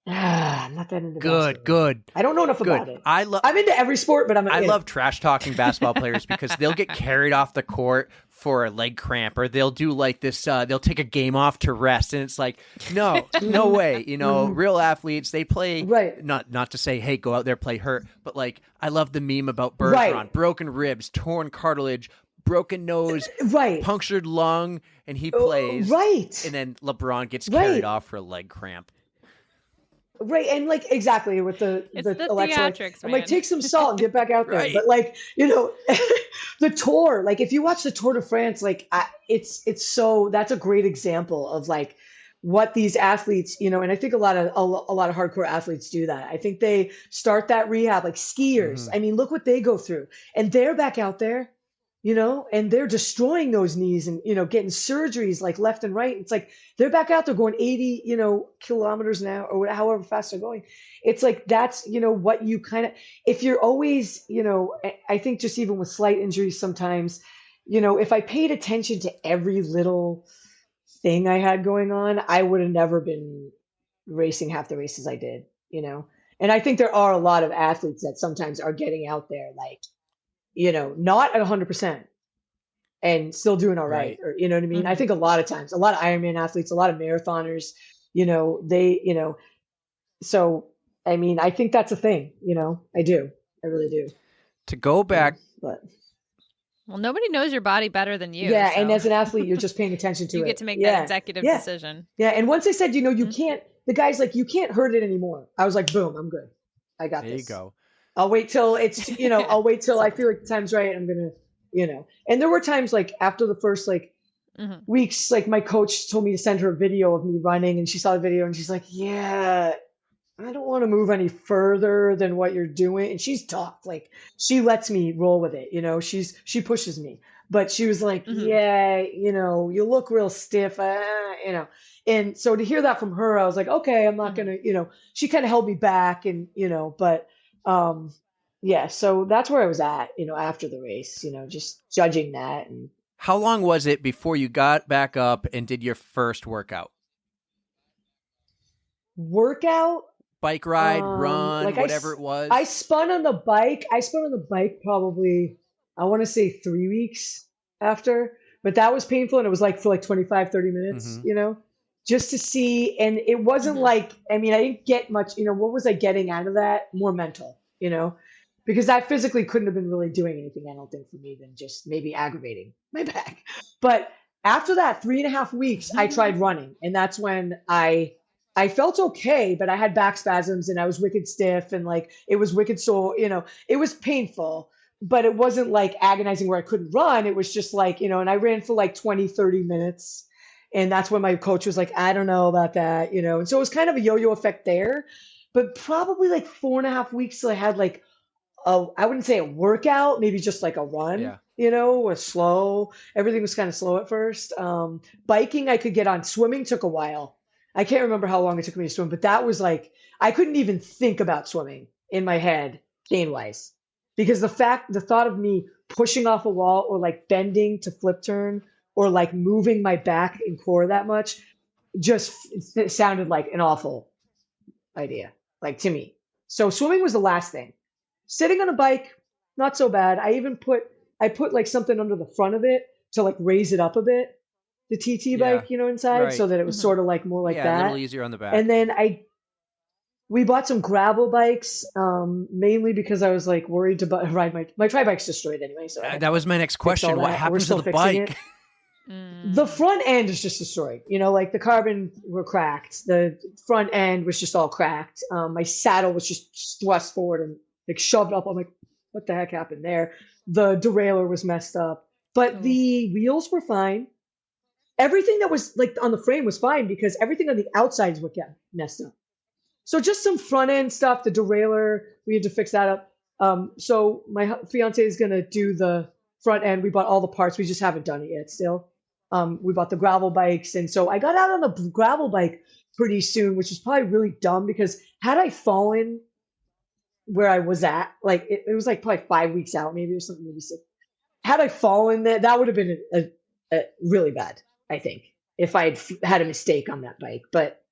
Speaker 1: I'm not that into
Speaker 2: Good,
Speaker 1: basketball.
Speaker 2: good,
Speaker 1: I don't know enough
Speaker 2: good.
Speaker 1: about it.
Speaker 2: I love.
Speaker 1: I'm into every sport, but
Speaker 2: I love trash talking basketball players because they'll get carried off the court for a leg cramp, or they'll do like this. They'll take a game off to rest, and it's like, no, no way. Real athletes, they play.
Speaker 1: Right.
Speaker 2: Not to say, hey, go out there, play hurt, but like I love the meme about
Speaker 1: Right.
Speaker 2: Bergeron, broken ribs, torn cartilage, broken nose,
Speaker 1: Right.
Speaker 2: punctured lung, and he plays.
Speaker 1: Right.
Speaker 2: And then LeBron gets
Speaker 1: Right.
Speaker 2: carried off for a leg cramp.
Speaker 1: Right. And like exactly with the
Speaker 4: It's the
Speaker 1: electrolytes.
Speaker 4: theatrics,
Speaker 1: I'm
Speaker 4: man.
Speaker 1: like, take some salt and get back out there.
Speaker 2: Right.
Speaker 1: But like, the Tour, like if you watch the Tour de France, like it's so that's a great example of like what these athletes, and I think a lot of hardcore athletes do that. I think they start that rehab, like skiers.
Speaker 2: Mhm.
Speaker 1: I mean, look what they go through. And they're back out there, and they're destroying those knees and, getting surgeries like left and right. It's like they're back out there going 80, kilometers an hour or however fast they're going. It's like that's, what you kind of, if you're always, I think just even with slight injuries sometimes, if I paid attention to every little thing I had going on, I would have never been racing half the races I did, And I think there are a lot of athletes that sometimes are getting out there like, not at 100% and still doing all right.
Speaker 2: Right.
Speaker 1: Or, you know what I mean? I
Speaker 4: Mhm.
Speaker 1: think a lot of times, a lot of Ironman athletes, a lot of marathoners, so, I mean, I think that's a thing, I do. I really do.
Speaker 2: To go back,
Speaker 1: But
Speaker 4: Well, nobody knows your body better than you.
Speaker 1: yeah. And
Speaker 4: so
Speaker 1: as an athlete, you're just paying attention to
Speaker 4: you
Speaker 1: it.
Speaker 4: get to make
Speaker 1: Yeah.
Speaker 4: that executive
Speaker 1: Yeah.
Speaker 4: decision.
Speaker 1: Yeah. And once they said, you
Speaker 4: Mhm.
Speaker 1: can't, the guy's like, you can't hurt it anymore. I was like, boom, I'm good. I got
Speaker 2: there
Speaker 1: this.
Speaker 2: you go.
Speaker 1: I'll wait till it's, I'll wait till I feel like the time's right. I'm going to, and there were times like after the first like
Speaker 4: Mhm.
Speaker 1: weeks, like my coach told me to send her a video of me running and she saw the video and she's like, yeah, I don't want to move any further than what you're doing. And she's tough. Like she lets me roll with it. She pushes me, but she was like,
Speaker 4: Mhm.
Speaker 1: yeah, you look real stiff, And so to hear that from her, I was like, okay, I'm not
Speaker 4: Mhm.
Speaker 1: going to, she kind of held me back and, but, yeah, so that's where I was at, after the race, just judging that. And
Speaker 2: How long was it before you got back up and did your first workout?
Speaker 1: workout,
Speaker 2: Bike ride, run,
Speaker 1: like
Speaker 2: whatever it was?
Speaker 1: I spun on the bike. I spun on the bike probably, I want to say 3 weeks after, but that was painful. And it was like for like 25, 30 minutes,
Speaker 2: Mhm.
Speaker 1: just to see. And it wasn't
Speaker 4: Mhm.
Speaker 1: like, I mean, I didn't get much, what was I getting out of that? More mental, because I physically couldn't have been really doing anything, I don't think, for me than just maybe aggravating my back. But after that 3.5 weeks, I tried running. And that's when I felt okay, but I had back spasms and I was wicked stiff and like it was wicked sore, it was painful, but it wasn't like agonizing where I couldn't run. It was just like, and I ran for like 20, 30 minutes. And that's when my coach was like, I don't know about that, And so it was kind of a yo-yo effect there. But probably like 4.5 weeks till I had like I wouldn't say a workout, maybe just like a run,
Speaker 2: Yeah.
Speaker 1: or slow. Everything was kind of slow at first. Biking, I could get on. Swimming took a while. I can't remember how long it took me to swim, but that was like, I couldn't even think about swimming in my head, gain wise, because the thought of me pushing off a wall or like bending to flip turn or like moving my back and core that much just it sounded like an awful idea, like to me. So swimming was the last thing. Sitting on a bike, not so bad. I put like something under the front of it to like raise it up a bit, the TT
Speaker 2: Yeah.
Speaker 1: bike, inside, so
Speaker 2: Right.
Speaker 1: that it was
Speaker 4: Mhm.
Speaker 1: sort of like more like
Speaker 2: Yeah, a little
Speaker 1: that.
Speaker 2: easier on the back.
Speaker 1: And then we bought some gravel bikes, mainly because I was like worried to ride my tri bike's destroyed anyway. So I had
Speaker 2: That
Speaker 1: to
Speaker 2: was my next
Speaker 1: fix all
Speaker 2: question. What
Speaker 1: that. We're
Speaker 2: happened to
Speaker 1: still
Speaker 2: the
Speaker 1: fixing it.
Speaker 2: bike?
Speaker 1: The
Speaker 4: Mm.
Speaker 1: front end is just destroyed. Like the carbon were cracked. The front end was just all cracked. My saddle was just thrust forward and like shoved up. I'm like, what the heck happened there? The derailleur was messed up, but
Speaker 4: Ooh.
Speaker 1: the wheels were fine. Everything that was like on the frame was fine because everything on the outsides were kept messed up. So just some front end stuff. The derailleur, we had to fix that up. So my fiance is gonna do the front end. We bought all the parts. We just haven't done it yet still. We bought the gravel bikes. And so I got out on the gravel bike pretty soon, which was probably really dumb because had I fallen where I was at, like it was like probably 5 weeks out, maybe or something, maybe six. Had I fallen there, that would have been a really bad, I think, if I had a mistake on that bike. But,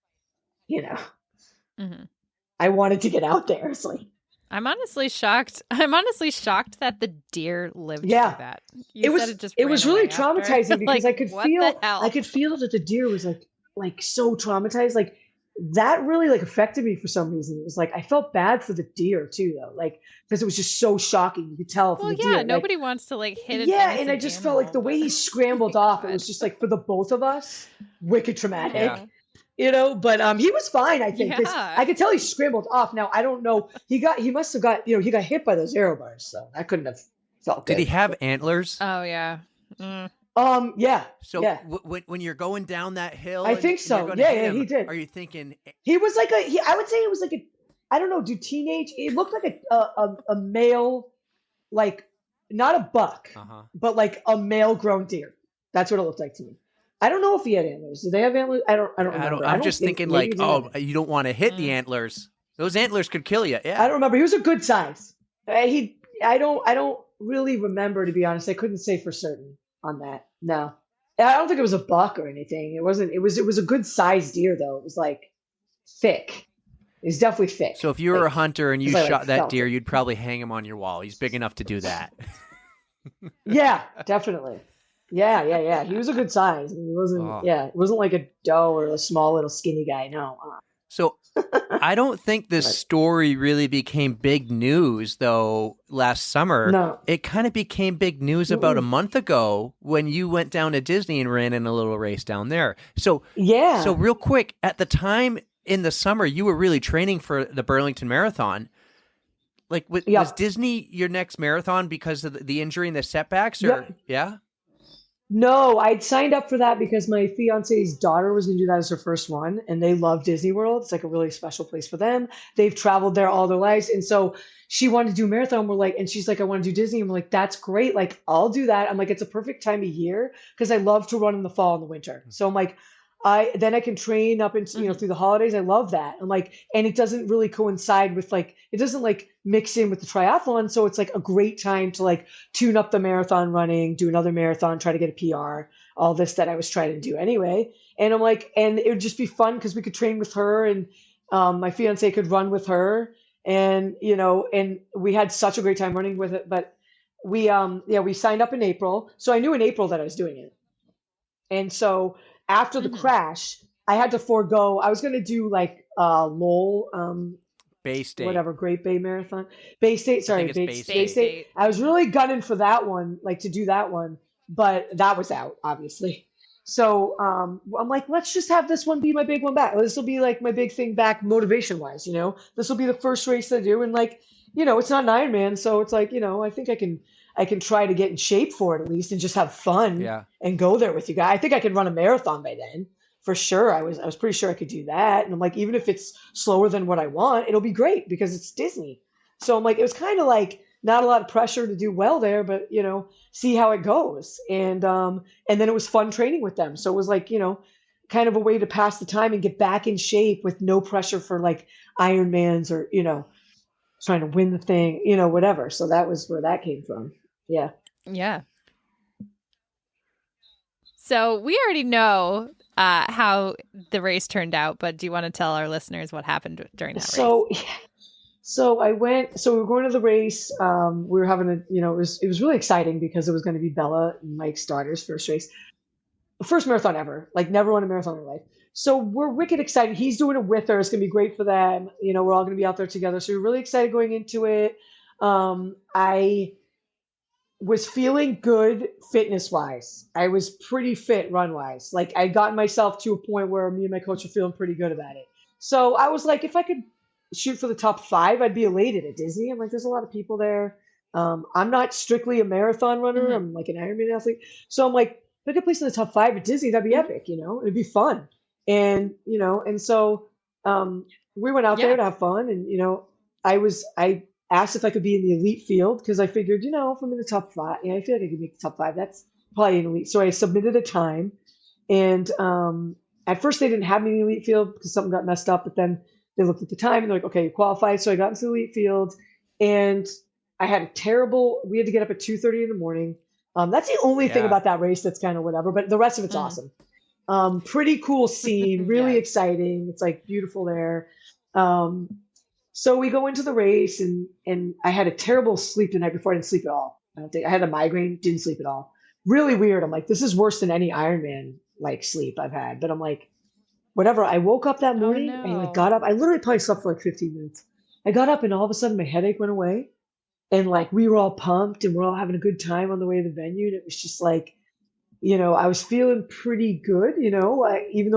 Speaker 1: you know,
Speaker 4: Mhm.
Speaker 1: I wanted to get out there. It's like,
Speaker 4: I'm honestly shocked. I'm honestly shocked that the deer lived
Speaker 1: Yeah.
Speaker 4: through that. You said just
Speaker 1: it was
Speaker 4: ran
Speaker 1: really
Speaker 4: away after.
Speaker 1: traumatizing because
Speaker 4: Like,
Speaker 1: I could
Speaker 4: what the hell?
Speaker 1: feel that the deer was like so traumatized. Like that really like affected me for some reason. It was like I felt bad for the deer too, though, like because it was just so shocking. You could tell from
Speaker 4: Well,
Speaker 1: the
Speaker 4: yeah,
Speaker 1: deer. Like,
Speaker 4: nobody wants to like hit an
Speaker 1: yeah, and I
Speaker 4: innocent
Speaker 1: just felt like the
Speaker 4: animal,
Speaker 1: way
Speaker 4: but-
Speaker 1: he scrambled off, it was just like for the both of us, wicked traumatic.
Speaker 2: Yeah.
Speaker 1: You know, but he was fine, I think. 'Cause
Speaker 4: Yeah.
Speaker 1: I could tell he scrambled off. Now I don't know. He must have got, he got hit by those arrow bars, so that couldn't have felt good.
Speaker 2: Did he have antlers?
Speaker 4: Oh yeah. Mm.
Speaker 1: Yeah.
Speaker 2: So
Speaker 1: yeah.
Speaker 2: when you're going down that hill,
Speaker 1: I
Speaker 2: and
Speaker 1: think
Speaker 2: you're
Speaker 1: so.
Speaker 2: gonna
Speaker 1: Yeah,
Speaker 2: hit
Speaker 1: yeah,
Speaker 2: him,
Speaker 1: he did.
Speaker 2: Are you thinking?
Speaker 1: He was like I would say it was like I don't know, it looked like a male, like not a buck,
Speaker 2: Uh-huh.
Speaker 1: but like a male grown deer. That's what it looked like to me. I don't know if he had antlers. Did they have antlers? I don't remember.
Speaker 2: I'm just thinking
Speaker 1: maybe
Speaker 2: like,
Speaker 1: he did have
Speaker 2: you don't want to hit the antlers. Those antlers could kill you. Yeah.
Speaker 1: I don't remember. He was a good size. I don't really remember, to be honest. I couldn't say for certain on that. No. I don't think it was a buck or anything. It wasn't. It was a good sized deer though. It was like thick. It was definitely thick.
Speaker 2: So if you were a
Speaker 1: Like,
Speaker 2: hunter and you
Speaker 1: 'cause I,
Speaker 2: shot that
Speaker 1: felt
Speaker 2: deer,
Speaker 1: it.
Speaker 2: you'd probably hang him on your wall. He's big enough to do that.
Speaker 1: Yeah, definitely. Yeah. He was a good size. I mean, he wasn't.
Speaker 2: Oh.
Speaker 1: Yeah, it wasn't like a doe or a small little skinny guy. No.
Speaker 2: So I don't think this
Speaker 1: Right.
Speaker 2: story really became big news though last summer.
Speaker 1: No.
Speaker 2: It kind of became big news about a month ago when you went down to Disney and ran in a little race down there. So
Speaker 1: Yeah.
Speaker 2: So real quick, at the time in the summer, you were really training for the Burlington Marathon. Like, was Disney your next marathon because of the injury and the setbacks? Or
Speaker 1: Yep.
Speaker 2: yeah,
Speaker 1: No, I'd signed up for that because my fiance's daughter was going to do that as her first one, and they love Disney World. It's like a really special place for them. They've traveled there all their lives, and so she wanted to do a marathon. We're like, and she's like, I want to do Disney. And we're like, that's great. Like, I'll do that. I'm like, it's a perfect time of year because I love to run in the fall and the winter. So I'm like, then I can train up into, through the holidays. I love that. I'm like, and it doesn't really coincide with like, it doesn't like mix in with the triathlon. So it's like a great time to like tune up the marathon running, do another marathon, try to get a PR, all this that I was trying to do anyway. And I'm like, and it would just be fun because we could train with her and my fiance could run with her. And, and we had such a great time running with it. But we signed up in April. So I knew in April that I was doing it. And so after the crash, I had to forego. I was going to do like Lowell,
Speaker 2: Bay State,
Speaker 1: whatever, Great Bay Marathon, Bay State. Sorry,
Speaker 2: it's Bay
Speaker 1: Bay State. I was really gunning for that one, like to do that one, but that was out, obviously. So I'm like, let's just have this one be my big one back. This will be like my big thing back, motivation wise. This will be the first race I do, and like, it's not an Ironman, so it's like, I think I can try to get in shape for it at least and just have fun and go there with you guys. I think I could run a marathon by then for sure. I was pretty sure I could do that. And I'm like, even if it's slower than what I want, it'll be great because it's Disney. So I'm like, it was kind of like not a lot of pressure to do well there, but see how it goes. And then it was fun training with them. So it was like, kind of a way to pass the time and get back in shape with no pressure for like Ironmans or, trying to win the thing, whatever. So that was where that came from. Yeah.
Speaker 4: Yeah. So we already know how the race turned out, but do you want to tell our listeners what happened during that race?
Speaker 1: So we were going to the race. We were having it was really exciting because it was going to be Bella and Mike's daughter's first race. First marathon ever, like never won a marathon in her life. So we're wicked excited. He's doing it with her. It's going to be great for them. We're all going to be out there together. So we're really excited going into it. I was feeling good fitness wise. I was pretty fit run wise. Like I got myself to a point where me and my coach were feeling pretty good about it. So I was like, if I could shoot for the top 5, I'd be elated at Disney. I'm like, there's a lot of people there. I'm not strictly a marathon runner. I'm like an Ironman athlete. So I'm like, if I could place in the top 5 at Disney, that'd be epic, it'd be fun. And, and so we went out there to have fun. And, I asked if I could be in the elite field because I figured, if I'm in the top 5, I feel like I could make the top 5. probably an elite. So I submitted a time, and at first they didn't have me in the elite field because something got messed up. But then they looked at the time and they're like, okay, you qualified. So I got into the elite field, and I had a terrible. We had to get up at 2:30 in the morning. That's the only thing
Speaker 2: Yeah.
Speaker 1: about that race that's kind of whatever. But the rest of it's awesome. Pretty cool scene, really
Speaker 4: Yes.
Speaker 1: exciting. It's like beautiful there. So we go into the race, and I had a terrible sleep the night before. I didn't sleep at all. I had a migraine, didn't sleep at all. Really weird. I'm like, this is worse than any Ironman like sleep I've had. But I'm like, whatever. I woke up that morning and like
Speaker 4: no.
Speaker 1: got up. I literally probably slept for like 15 minutes. I got up and all of a sudden my headache went away. And like we were all pumped and we're all having a good time on the way to the venue. And it was just like, I was feeling pretty good, even though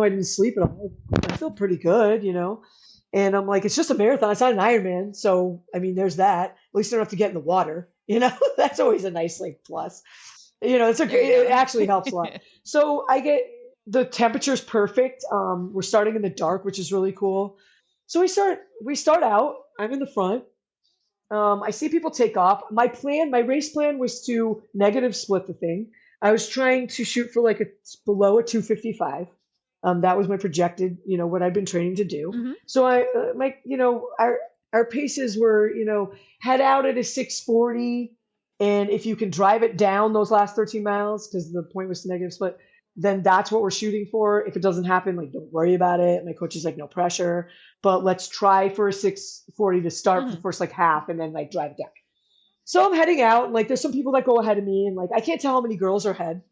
Speaker 1: I didn't sleep at all. I feel pretty good, And I'm like, it's just a marathon. It's not an Ironman. So, I mean, there's that. At least I don't have to get in the water, That's always a nice like plus. It actually helps a lot. So the temperature's perfect. We're starting in the dark, which is really cool. So we start out. I'm in the front. I see people take off. My race plan was to negative split the thing. I was trying to shoot for like below a 2:55. That was my projected, what I'd been training to do.
Speaker 4: Mhm.
Speaker 1: So our paces were, head out at a 6:40. And if you can drive it down those last 13 miles, because the point was to negative split, then that's what we're shooting for. If it doesn't happen, like, don't worry about it. My coach is like, no pressure, but let's try for a 6:40 to start for the first like half and then like drive it down. So I'm heading out, and like there's some people that go ahead of me, and like I can't tell how many girls are ahead.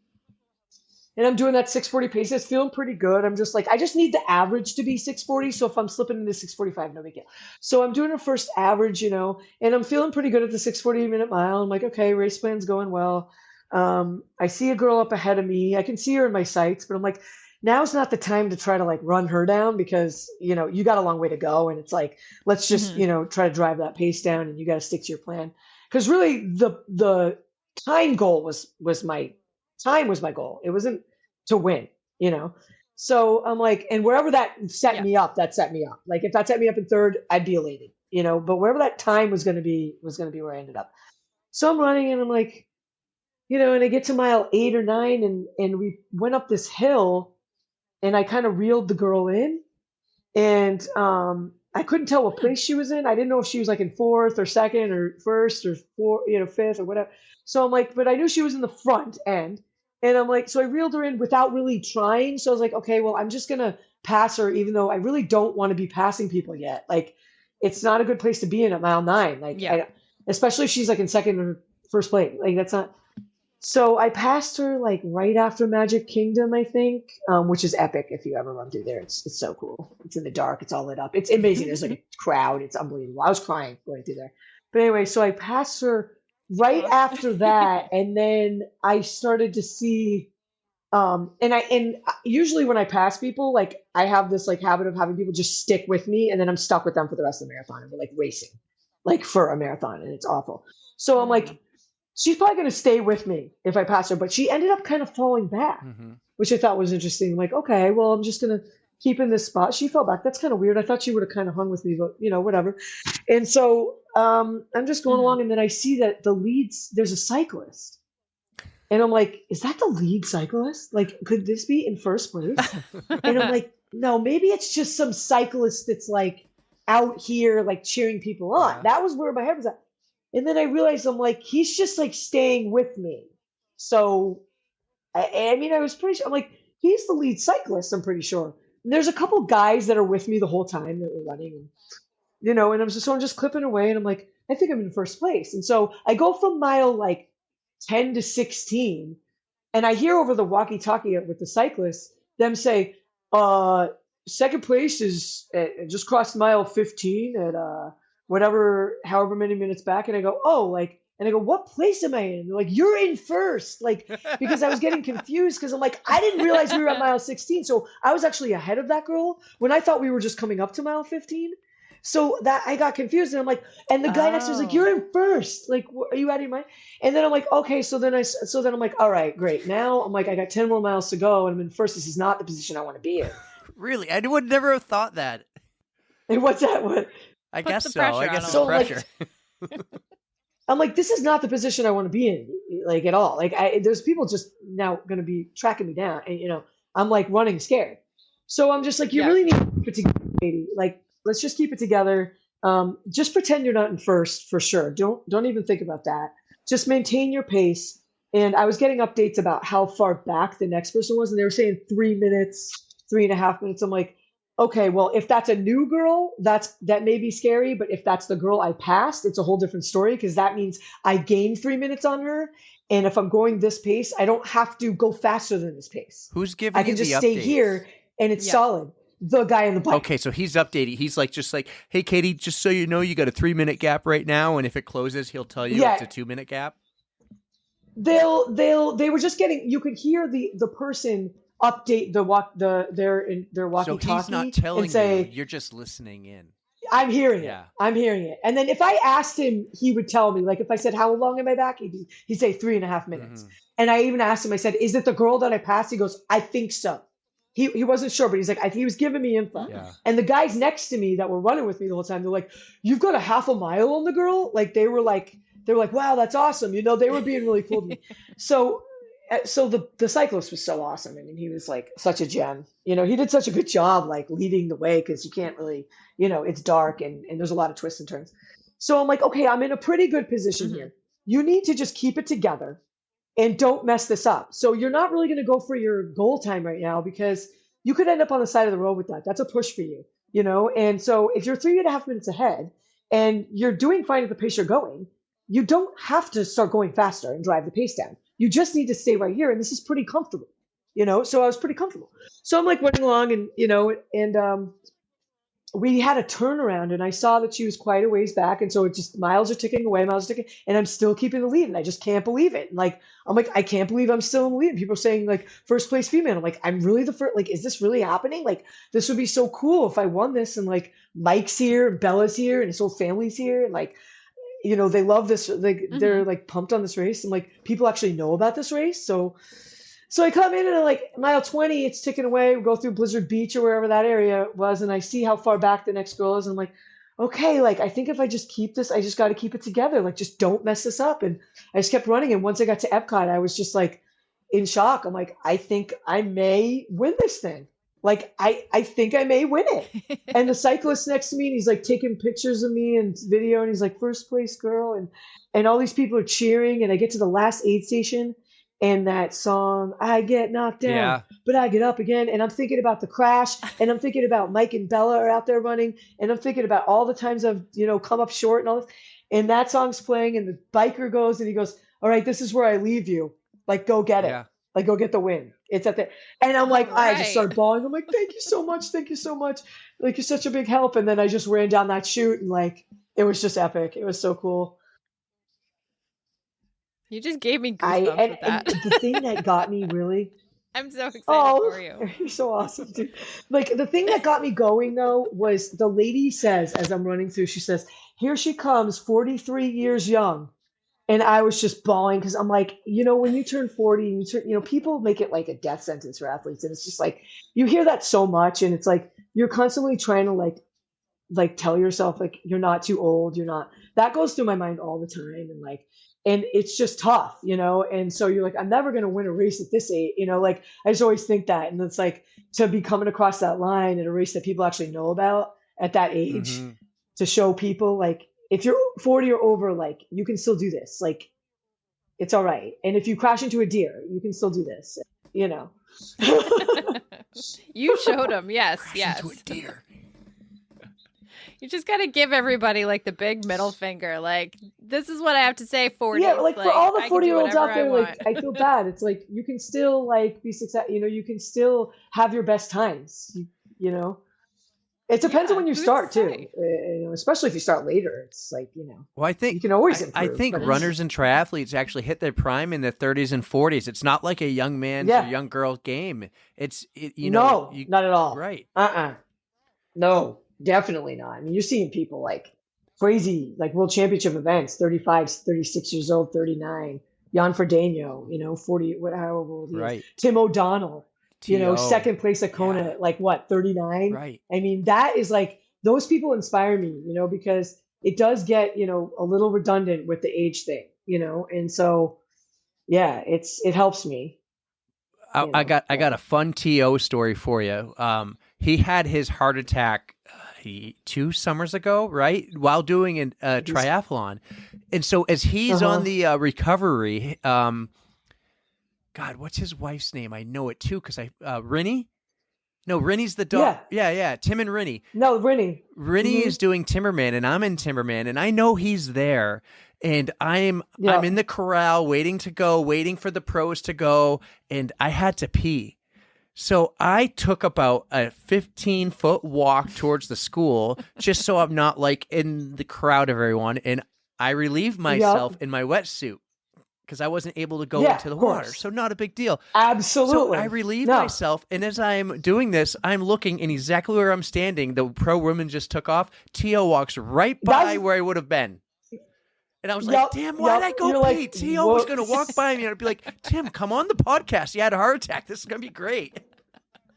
Speaker 1: And I'm doing that 6:40 paces, feeling pretty good. I'm just like, I just need the average to be 6:40. So if I'm slipping into 6:45, no big deal. So I'm doing a first average, and I'm feeling pretty good at the 6:40 minute mile. I'm like, okay, race plan's going well. I see a girl up ahead of me. I can see her in my sights, but I'm like, now's not the time to try to like run her down because, you got a long way to go. And it's like, let's just, try to drive that pace down, and you got to stick to your plan. Because really the time goal was my goal. It wasn't to win, So I'm like, and wherever that set me up, that set me up. Like if that set me up in third, I'd be elated, but wherever that time was going to be where I ended up. So I'm running, and I'm like, and I get to mile 8 or 9, and we went up this hill, and I kind of reeled the girl in, and I couldn't tell what place she was in. I didn't know if she was like in fourth or second or first or fifth or whatever. So I'm like, but I knew she was in the front end. And I'm like, so I reeled her in without really trying. So I was like, okay, well, I'm just going to pass her, even though I really don't want to be passing people yet. Like, it's not a good place to be in at mile 9. Like, especially if she's like in second or first place. Like, that's not. So I passed her like right after Magic Kingdom, I think, which is epic if you ever run through there. It's so cool. It's in the dark. It's all lit up. It's amazing. There's like a crowd. It's unbelievable. I was crying going through there. But anyway, so I passed her right after that, and then I started to see, and usually when I pass people, like I have this like habit of having people just stick with me, and then I'm stuck with them for the rest of the marathon, and we're like racing, like for a marathon, and it's awful. So I'm like, she's probably going to stay with me if I pass her, but she ended up kind of falling back, which I thought was interesting. I'm like, okay, well, I'm just going to keep in this spot. She fell back. That's kind of weird. I thought she would have kind of hung with me, but whatever. And so I'm just going along, and then I see that there's a cyclist, and I'm like, is that the lead cyclist? Like, could this be in first place? And I'm like, no, maybe it's just some cyclist that's like out here, like cheering people on. That was where my head was at. And then I realized, I'm like, he's just like staying with me. So, I mean, I was pretty sure, I'm like, he's the lead cyclist, I'm pretty sure. And there's a couple guys that are with me the whole time that we're running, and, and I'm just clipping away, and I'm like, I think I'm in first place. And so I go from mile like 10 to 16, and I hear over the walkie-talkie with the cyclists, them say, second place is just crossed mile 15 at, however many minutes back. And I go, and I go, what place am I in? They're like, you're in first. Like, because I was getting confused because I'm like, I didn't realize we were at mile 16. So I was actually ahead of that girl when I thought we were just coming up to mile 15. So that I got confused, and I'm like, and the guy next to me was like, you're in first. Like, are you out of your mind? And then I'm like, okay. So then I'm like, all right, great. Now I'm like, I got 10 more miles to go, and I'm in first. This is not the position I want to be in.
Speaker 2: Really? I would never have thought that.
Speaker 1: And what's that? What?
Speaker 2: I guess
Speaker 4: the
Speaker 2: so.
Speaker 4: pressure
Speaker 2: I
Speaker 4: on
Speaker 2: guess it's
Speaker 4: them.
Speaker 1: So, like,
Speaker 2: pressure.
Speaker 1: I'm like, this is not the position I want to be in, like at all. Like there's people just now going to be tracking me down, and I'm like running scared. So I'm just like, you
Speaker 4: Yeah.
Speaker 1: really need to keep it together, Katie. Like, let's just keep it together. Just pretend you're not in first for sure. Don't even think about that. Just maintain your pace. And I was getting updates about how far back the next person was, and they were saying 3 minutes, 3.5 minutes. I'm like, okay, well, if that's a new girl, that may be scary. But if that's the girl I passed, it's a whole different story because that means I gained 3 minutes on her. And if I'm going this pace, I don't have to go faster than this pace.
Speaker 2: Who's giving
Speaker 1: I
Speaker 2: you
Speaker 1: can
Speaker 2: the
Speaker 1: just stay
Speaker 2: updates?
Speaker 1: here and it's
Speaker 4: Yeah.
Speaker 1: solid. The guy in the bike.
Speaker 2: Okay, so he's updating. He's like, just like, hey, Katie, just so you know, you got a 3-minute gap right now, and if it closes, he'll tell you
Speaker 1: Yeah.
Speaker 2: it's a 2-minute gap.
Speaker 1: They were just getting. You could hear the person update their walkie-talkie.
Speaker 2: So he's not telling
Speaker 1: and say,
Speaker 2: you. You're just listening in.
Speaker 1: I'm hearing
Speaker 2: Yeah.
Speaker 1: it. I'm hearing it. And then if I asked him, he would tell me. Like if I said, how long am I back? He'd say 3.5 minutes.
Speaker 2: Mhm.
Speaker 1: And I even asked him, I said, is it the girl that I passed? He goes, I think so. He wasn't sure, but he's like, he was giving me info.
Speaker 2: Yeah.
Speaker 1: And the guys next to me that were running with me the whole time, they're like, you've got a half a mile on the girl? Like they were like, wow, that's awesome. They were being really cool to me. So the cyclist was so awesome. I mean, he was like such a gem. He did such a good job like leading the way because you can't really, it's dark and there's a lot of twists and turns. So I'm like, okay, I'm in a pretty good position
Speaker 4: Mhm.
Speaker 1: here. You need to just keep it together and don't mess this up. So you're not really going to go for your goal time right now because you could end up on the side of the road with that. That's a push for you, And so if you're 3.5 minutes ahead and you're doing fine at the pace you're going, you don't have to start going faster and drive the pace down. You just need to stay right here. And this is pretty comfortable, So I was pretty comfortable. So I'm like running along and we had a turnaround and I saw that she was quite a ways back. And so it just miles are ticking away, and I'm still keeping the lead. And I just can't believe it. And I'm like, I can't believe I'm still in the lead. And people are saying like first place female. I'm like, I'm really the first, like, is this really happening? Like, this would be so cool if I won this. And like Mike's here, and Bella's here, and his whole family's here. And like, they love this. Like they're like pumped on this race. And like people actually know about this race. So I come in and I'm like mile 20, it's ticking away. We go through Blizzard Beach or wherever that area was. And I see how far back the next girl is. And I'm like, okay, like, I think if I just keep this, I just got to keep it together. Like, just don't mess this up. And I just kept running. And once I got to Epcot, I was just like in shock. I'm like, I think I may win this thing. Like, I think I may win it. And the cyclist next to me, and he's like taking pictures of me and video. And he's like, first place girl. And all these people are cheering. And I get to the last aid station. And that song, I get knocked down,
Speaker 2: Yeah.
Speaker 1: but I get up again. And I'm thinking about the crash. And I'm thinking about Mike and Bella are out there running. And I'm thinking about all the times I've, come up short and all this. And that song's playing and the biker goes and he goes, all right, this is where I leave you. Like, go get it.
Speaker 2: Yeah.
Speaker 1: Like, go get the win. It's at the, and I'm like,
Speaker 4: All
Speaker 1: I just
Speaker 4: right.
Speaker 1: started bawling. I'm like, thank you so much. Thank you so much. Like, you're such a big help. And then I just ran down that chute and like, it was just epic. It was so cool.
Speaker 4: You just gave me goosebumps with
Speaker 1: And
Speaker 4: that.
Speaker 1: the thing that got me really,
Speaker 4: I'm so excited for you.
Speaker 1: you're so awesome, dude. Like the thing that got me going though was the lady says, as I'm running through, she says, here she comes, 43 years young. And I was just bawling because I'm like, when you turn 40 and you turn, people make it like a death sentence for athletes. And it's just like, you hear that so much. And it's like, you're constantly trying to like tell yourself, like, you're not too old. You're not, that goes through my mind all the time. And it's just tough, and so you're like, I'm never going to win a race at this age, like I just always think that. And it's like to be coming across that line in a race that people actually know about at that age,
Speaker 2: Mhm.
Speaker 1: to show people like, if you're 40 or over, like you can still do this. Like, it's all right. And if you crash into a deer, you can still do this,
Speaker 4: You showed them. Yes.
Speaker 2: Crash
Speaker 4: Yes.
Speaker 2: into a deer.
Speaker 4: You just got to give everybody like the big middle finger. Like, this is what I have to say. 40.
Speaker 1: Yeah, like for all the 40-year-olds out there, like
Speaker 4: I
Speaker 1: I feel bad. It's like you can still like be successful. You can still have your best times. It depends on when you
Speaker 4: who's to
Speaker 1: start too.
Speaker 4: say?
Speaker 1: Especially if you start later. It's like
Speaker 2: Well, I think
Speaker 1: you can always
Speaker 2: I
Speaker 1: improve.
Speaker 2: think
Speaker 1: but it's-
Speaker 2: runners and triathletes actually hit their prime in their 30s and 40s. It's not like a young man's
Speaker 1: Yeah.
Speaker 2: or young girl's game.
Speaker 1: no, not at all.
Speaker 2: Right.
Speaker 1: No, definitely not. I mean, you're seeing people like crazy, like world championship events, 35, 36 years old, 39. Jan Frodeno, 40, however old he is.
Speaker 2: Right.
Speaker 1: Tim O'Donnell,
Speaker 2: T.O.
Speaker 1: second place at Kona,
Speaker 2: Yeah.
Speaker 1: at like what, 39?
Speaker 2: Right.
Speaker 1: I mean, that is like, those people inspire me, because it does get, a little redundant with the age thing, and so yeah, it helps me,
Speaker 2: I got a fun TO story for you. He had his heart attack 2 summers ago, right, while doing a triathlon, and so as he's on the recovery, God, what's his wife's name? I know it too because Rinny. No, Rinny's the dog. Yeah. Tim and Rinny.
Speaker 1: No, Rinny.
Speaker 2: Rinny is doing Timmerman, and I'm in Timmerman, and I know he's there, and I'm in the corral waiting for the pros to go, and I had to pee. So I took about a 15-foot walk towards the school just so I'm not like in the crowd of everyone, and I relieved myself in my wetsuit because I wasn't able to go into the water. So not a big deal.
Speaker 1: Absolutely.
Speaker 2: So I relieve myself, and as I'm doing this, I'm looking, and exactly where I'm standing, the pro woman just took off. Tio walks right by where I would have been. And I was like, damn, why'd I go pee?
Speaker 1: Like,
Speaker 2: Tio was going to walk by me, and I'd be like, Tim, come on the podcast. You had a heart attack. This is going to be great.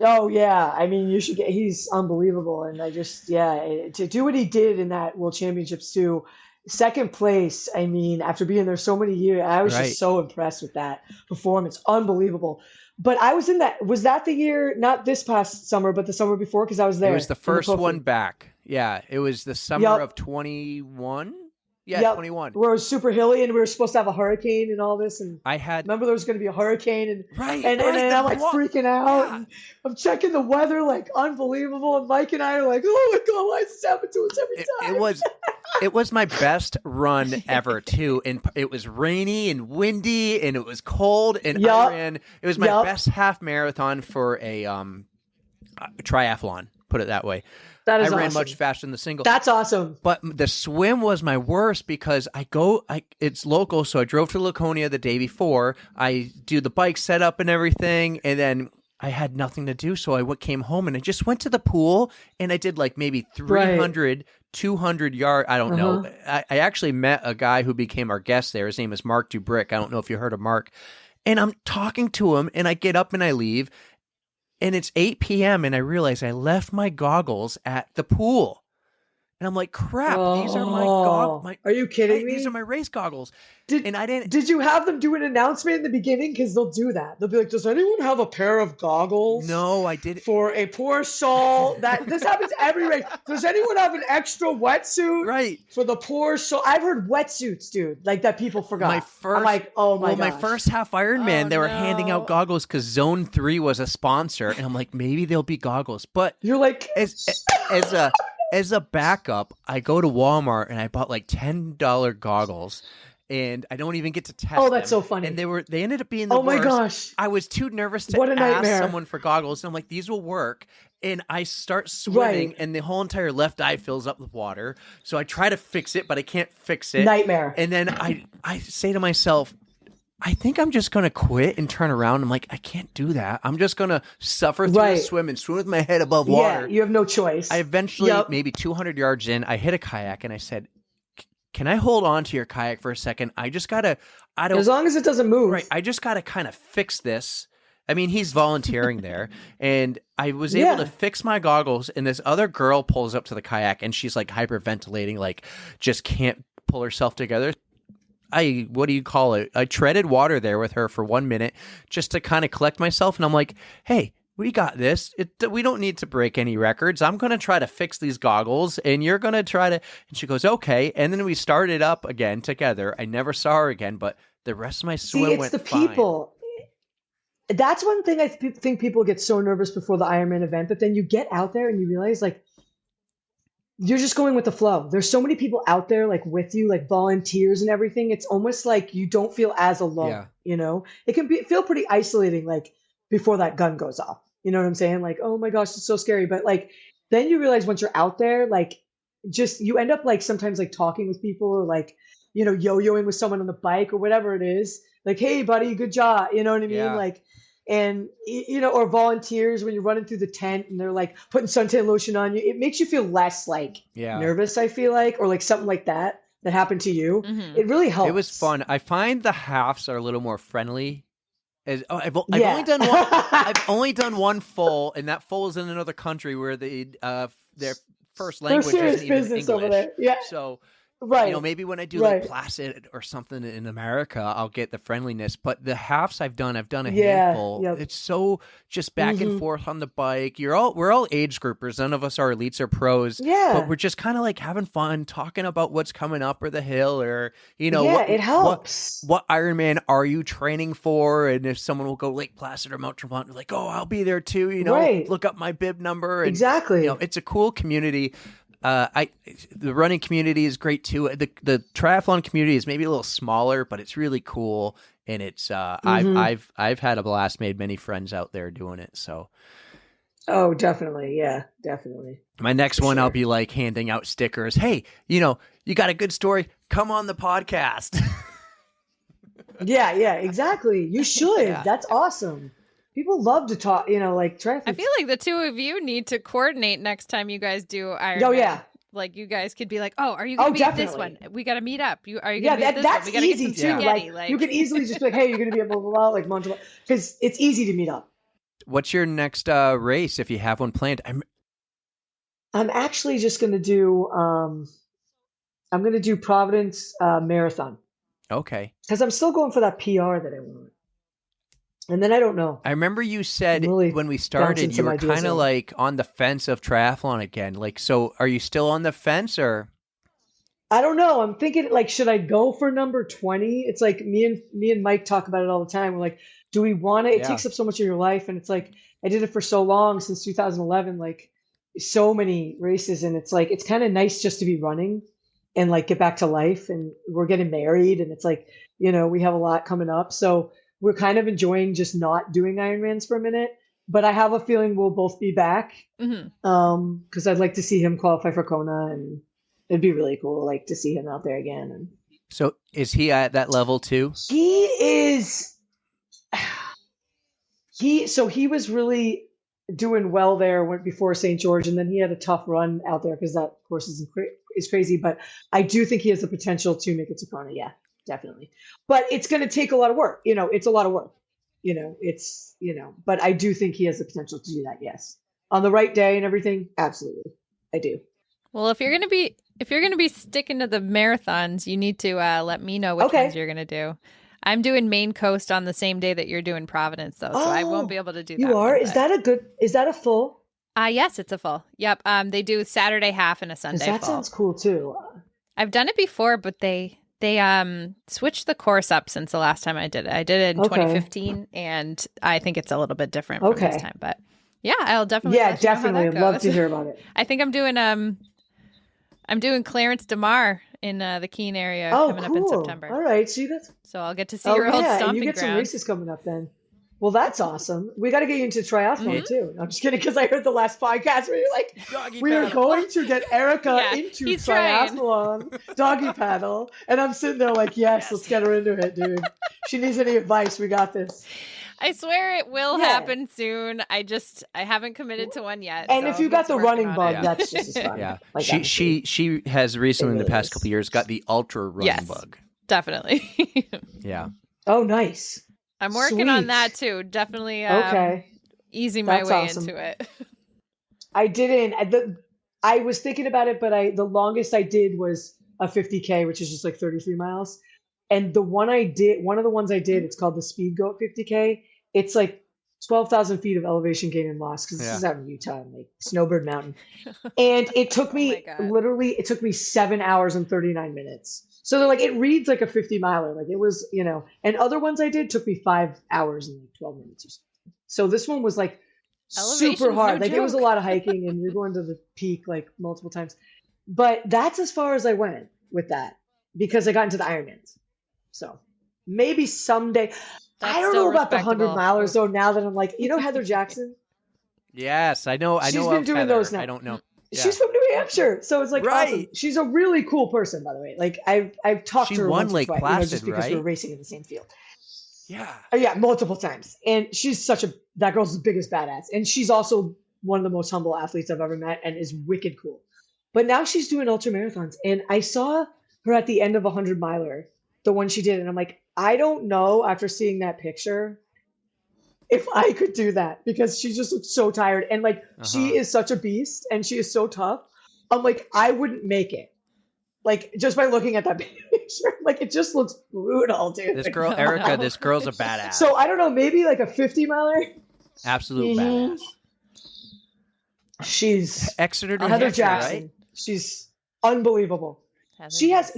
Speaker 1: Oh, yeah. I mean, he's unbelievable. And I just, to do what he did in that World Championships too, second place, I mean, after being there so many years, I was just so impressed with that performance. Unbelievable. But I was was that the year, not this past summer, but the summer before? Because I was there.
Speaker 2: It was the first one back. Yeah, it was the summer of 21. Yeah, 21.
Speaker 1: Where it was super hilly, and we were supposed to have a hurricane and all this. And remember there was going to be a hurricane, and and I'm like freaking out. And I'm checking the weather, like unbelievable. And Mike and I are like, oh my god, why does this happen to us every time?
Speaker 2: It was my best run ever too, and it was rainy and windy, and it was cold, and it was my best half marathon for a triathlon. Put it that way.
Speaker 1: That is
Speaker 2: I ran
Speaker 1: awesome.
Speaker 2: much faster than the single.
Speaker 1: That's awesome.
Speaker 2: But the swim was my worst because it's local, so I drove to Laconia the day before. I do the bike setup and everything, and then I had nothing to do, so I came home and I just went to the pool, and I did like maybe 300, 200 yards. I don't know. I actually met a guy who became our guest there. His name is Mark Dubrick. I don't know if you heard of Mark. And I'm talking to him, and I get up and I leave. And it's 8 p.m. and I realize I left my goggles at the pool. And I'm like, crap, these are my goggles.
Speaker 1: Are you kidding me?
Speaker 2: These are my race goggles.
Speaker 1: Did you have them do an announcement in the beginning? Because they'll do that. They'll be like, does anyone have a pair of goggles?
Speaker 2: No, I didn't.
Speaker 1: For a poor soul. This happens every race. Does anyone have an extra wetsuit?
Speaker 2: Right.
Speaker 1: For the poor soul. I've heard wetsuits, dude, like that people forgot. I'm like, oh my gosh.
Speaker 2: My first half Ironman, they were handing out goggles because Zone 3 was a sponsor. And I'm like, maybe they'll be goggles. But
Speaker 1: you're like,
Speaker 2: as a backup, I go to Walmart and I bought like $10 goggles, and I don't even get to test them.
Speaker 1: Oh, that's so funny.
Speaker 2: And they ended up being the worst.
Speaker 1: Oh my gosh.
Speaker 2: I was too nervous to ask someone for goggles. And I'm like, these will work. And I start swimming, and the whole entire left eye fills up with water. So I try to fix it, but I can't fix it.
Speaker 1: Nightmare.
Speaker 2: And then I say to myself, I think I'm just going to quit and turn around. I'm like, I can't do that. I'm just going to suffer through the swim and swim with my head above water.
Speaker 1: Yeah, you have no choice.
Speaker 2: I eventually, maybe 200 yards in, I hit a kayak and I said, can I hold on to your kayak for a second? I just got to,
Speaker 1: as long as it doesn't move.
Speaker 2: Right. I just got to kind of fix this. I mean, he's volunteering there, and I was able to fix my goggles, and this other girl pulls up to the kayak, and she's like hyperventilating, like just can't pull herself together. What do you call it? I treaded water there with her for 1 minute just to kind of collect myself. And I'm like, hey, we got this. We don't need to break any records. I'm going to try to fix these goggles, and you're going to try to. And she goes, okay. And then we started up again together. I never saw her again, but the rest of my swim went fine.
Speaker 1: It's the people. That's one thing I think people get so nervous before the Ironman event, but then you get out there and you realize, like, you're just going with the flow. There's so many people out there, like, with you, like volunteers and everything. It's almost like you don't feel as alone, you know? It can feel pretty isolating, like, before that gun goes off. You know what I'm saying? Like, oh my gosh, it's so scary. But, like, then you realize once you're out there, like, just, you end up, like, sometimes, like, talking with people or, like, you know, yo-yoing with someone on the bike or whatever it is. Like, hey, buddy, good job. You know what I mean? Like, and, you know, or volunteers when you're running through the tent and they're like putting suntan lotion on you, it makes you feel less like nervous, I feel like, or like something like that happened to you. Mm-hmm. It really helps.
Speaker 2: It was fun. I find the halves are a little more friendly. I've only done one. I've only done one full, and that full is in another country where they're first
Speaker 1: They're
Speaker 2: language
Speaker 1: serious
Speaker 2: isn't even
Speaker 1: business
Speaker 2: English.
Speaker 1: over there. Yeah.
Speaker 2: So
Speaker 1: Right.
Speaker 2: maybe when I do
Speaker 1: Right.
Speaker 2: like Placid or something in America, I'll get the friendliness. But the halves I've done a
Speaker 1: Yeah.
Speaker 2: handful.
Speaker 1: Yep.
Speaker 2: It's so just back and
Speaker 1: Mhm.
Speaker 2: forth on the bike. We're all age groupers. None of us are elites or pros.
Speaker 1: Yeah.
Speaker 2: But we're just kind of like having fun, talking about what's coming up or the hill, or
Speaker 1: Yeah,
Speaker 2: what
Speaker 1: it helps.
Speaker 2: what Ironman are you training for? And if someone will go Lake Placid or Mount Tremblant, we're like, oh, I'll be there too.
Speaker 1: Right.
Speaker 2: Look up my bib number. And,
Speaker 1: Exactly.
Speaker 2: it's a cool community. The running community is great too. The triathlon community is maybe a little smaller, but it's really cool. And it's I've had a blast, made many friends out there doing it. So
Speaker 1: Oh, definitely. Yeah, definitely.
Speaker 2: my next one, I'll be like handing out stickers. Hey, you got a good story? Come on the podcast.
Speaker 1: Yeah, exactly. You should.
Speaker 2: Yeah.
Speaker 1: That's awesome. People love to talk, like triathletes.
Speaker 4: I feel like the two of you need to coordinate next time you guys do Ironman.
Speaker 1: Oh, yeah.
Speaker 4: Like you guys could be like, oh, are you going to be at this one?
Speaker 1: definitely.
Speaker 4: We got to meet up. Are you
Speaker 1: Yeah,
Speaker 4: going to be at this one?
Speaker 1: that's
Speaker 4: We got to get
Speaker 1: easy
Speaker 4: some
Speaker 1: too.
Speaker 4: spaghetti.
Speaker 1: Like, you could easily just be like, hey, you're going to be at blah, blah, blah, like Montreal. Because it's easy to meet up.
Speaker 2: What's your next race if you have one planned?
Speaker 1: I'm actually just going to do, I'm going to do Providence Marathon.
Speaker 2: Okay.
Speaker 1: Because I'm still going for that PR that I want. And then I don't know.
Speaker 2: I remember you said
Speaker 1: Really
Speaker 2: when we
Speaker 1: bouncing
Speaker 2: started, you
Speaker 1: some
Speaker 2: were
Speaker 1: ideas
Speaker 2: kind of
Speaker 1: off.
Speaker 2: like on the fence of triathlon again. Like, so are you still on the fence or?
Speaker 1: I don't know. I'm thinking like, should I go for number 20? It's like me and Mike talk about it all the time. We're like, do we want it? It
Speaker 2: Yeah.
Speaker 1: takes up so much of your life. And it's like, I did it for so long since 2011, like so many races. And it's like, it's kind of nice just to be running and like get back to life. And we're getting married and it's like, we have a lot coming up. So we're kind of enjoying just not doing Ironmans for a minute, but I have a feeling we'll both be back.
Speaker 4: Mhm.
Speaker 1: Cause I'd like to see him qualify for Kona and it'd be really cool, like to see him out there again. And
Speaker 2: So is he at that level too?
Speaker 1: he is, he was really doing well there before St. George. And then he had a tough run out there because that course is crazy, but I do think he has the potential to make it to Kona. Yeah, definitely. But it's going to take a lot of work. It's a lot of work, but I do think he has the potential to do that. Yes. On the right day and everything. Absolutely. I do.
Speaker 4: Well, if you're going to be sticking to the marathons, you need to let me know which
Speaker 1: Okay.
Speaker 4: ones you're going to do. I'm doing Maine Coast on the same day that you're doing Providence, though, so I won't be able to do that.
Speaker 1: You are?
Speaker 4: one,
Speaker 1: Is
Speaker 4: but-
Speaker 1: that a full?
Speaker 4: Yes, it's a full. Yep. They do Saturday half and a
Speaker 1: 'Cause
Speaker 4: Sunday
Speaker 1: that
Speaker 4: full.
Speaker 1: sounds cool too.
Speaker 4: I've done it before, but they switched the course up since the last time I did it. I did it in
Speaker 1: Okay.
Speaker 4: 2015, and I think it's a little bit different from
Speaker 1: Okay.
Speaker 4: this time. But yeah, I'll definitely.
Speaker 1: Yeah,
Speaker 4: let you know how
Speaker 1: definitely.
Speaker 4: that
Speaker 1: I'd love
Speaker 4: goes.
Speaker 1: to hear about it.
Speaker 4: I think I'm doing Clarence DeMar in the Keene area
Speaker 1: Oh,
Speaker 4: coming
Speaker 1: cool.
Speaker 4: up in September.
Speaker 1: All right. See, that's
Speaker 4: So I'll get to see your old
Speaker 1: and
Speaker 4: stomping
Speaker 1: you get some
Speaker 4: grounds.
Speaker 1: races coming up then. Well, that's awesome. We got to get you into triathlon too. No, I'm just kidding because I heard the last podcast where you're like,
Speaker 2: Doggy
Speaker 1: we are
Speaker 2: paddle.
Speaker 1: going to get Erica
Speaker 4: Yeah,
Speaker 1: into
Speaker 4: he's trying.
Speaker 1: triathlon, doggy paddle. And I'm sitting there like, yes, let's get her into it, dude. She needs any advice. We got this.
Speaker 4: I swear it will
Speaker 1: Yeah.
Speaker 4: happen soon. I haven't committed to one yet.
Speaker 1: And
Speaker 4: so
Speaker 1: if you got
Speaker 4: he's
Speaker 1: the
Speaker 4: working
Speaker 1: running
Speaker 4: on
Speaker 1: bug,
Speaker 4: it.
Speaker 1: that's just as fun.
Speaker 2: Yeah.
Speaker 1: Like,
Speaker 2: She has recently in the
Speaker 1: really
Speaker 2: past
Speaker 1: is.
Speaker 2: couple of years got the ultra running
Speaker 4: Yes.
Speaker 2: bug.
Speaker 4: Definitely.
Speaker 2: Yeah.
Speaker 1: Oh, nice.
Speaker 4: I'm working on
Speaker 1: Sweet.
Speaker 4: that too. Definitely
Speaker 1: Okay.
Speaker 4: easing my
Speaker 1: That's
Speaker 4: way
Speaker 1: awesome.
Speaker 4: into it.
Speaker 1: I didn't. I was thinking about it, but the longest I did was a 50K, which is just like 33 miles. And one of the ones I did, it's called the Speed Goat 50K. It's like 12,000 feet of elevation gain and loss because this
Speaker 2: Yeah.
Speaker 1: is out in Utah, like Snowbird Mountain. And it took me
Speaker 4: God.
Speaker 1: literally, it took me 7 hours and 39 minutes. So they're like, it reads like a 50 miler. Like it was, and other ones I did took me 5 hours and like 12 minutes or something. So this one was like
Speaker 4: Elevation's
Speaker 1: super
Speaker 4: no
Speaker 1: hard. Like it was a
Speaker 4: joke.
Speaker 1: lot of hiking and you're going to the peak like multiple times. But that's as far as I went with that because I got into the Ironmans. So maybe someday.
Speaker 4: That's
Speaker 1: I don't
Speaker 4: still
Speaker 1: know about the 100
Speaker 4: respectable.
Speaker 1: milers though. Now that I'm like, Heather Jackson,
Speaker 2: Yes, I know. I
Speaker 1: She's
Speaker 2: know
Speaker 1: been
Speaker 2: of
Speaker 1: doing
Speaker 2: Heather.
Speaker 1: those now.
Speaker 2: I don't know. Yeah.
Speaker 1: she's from New Hampshire, so it's like
Speaker 2: Right.
Speaker 1: awesome. She's a really cool person, by the way. Like I've talked
Speaker 2: She
Speaker 1: to her
Speaker 2: won
Speaker 1: once or
Speaker 2: Lake
Speaker 1: twice,
Speaker 2: Placid,
Speaker 1: just because we were
Speaker 2: right?
Speaker 1: racing in the same field.
Speaker 2: Yeah.
Speaker 1: Yeah, multiple times, and she's that girl's the biggest badass, and she's also one of the most humble athletes I've ever met, and is wicked cool. But now she's doing ultra marathons, and I saw her at the end of a 100 miler, the one she did, and I'm like, I don't know after seeing that picture if I could do that because she just looks so tired, and like she
Speaker 2: Uh-huh.
Speaker 1: is such a beast, and she is so tough. I'm like, I wouldn't make it. Like, just by looking at that picture, like, it just looks brutal, dude.
Speaker 2: This girl,
Speaker 4: No,
Speaker 2: Erica,
Speaker 4: no.
Speaker 2: this girl's a badass.
Speaker 1: So I don't know, maybe like a 50 miler.
Speaker 2: Absolute
Speaker 1: Mhm.
Speaker 2: badass.
Speaker 1: She's
Speaker 2: Exeter, New
Speaker 1: Heather
Speaker 2: Hampshire,
Speaker 1: Jackson.
Speaker 2: right?
Speaker 1: She's unbelievable. She has,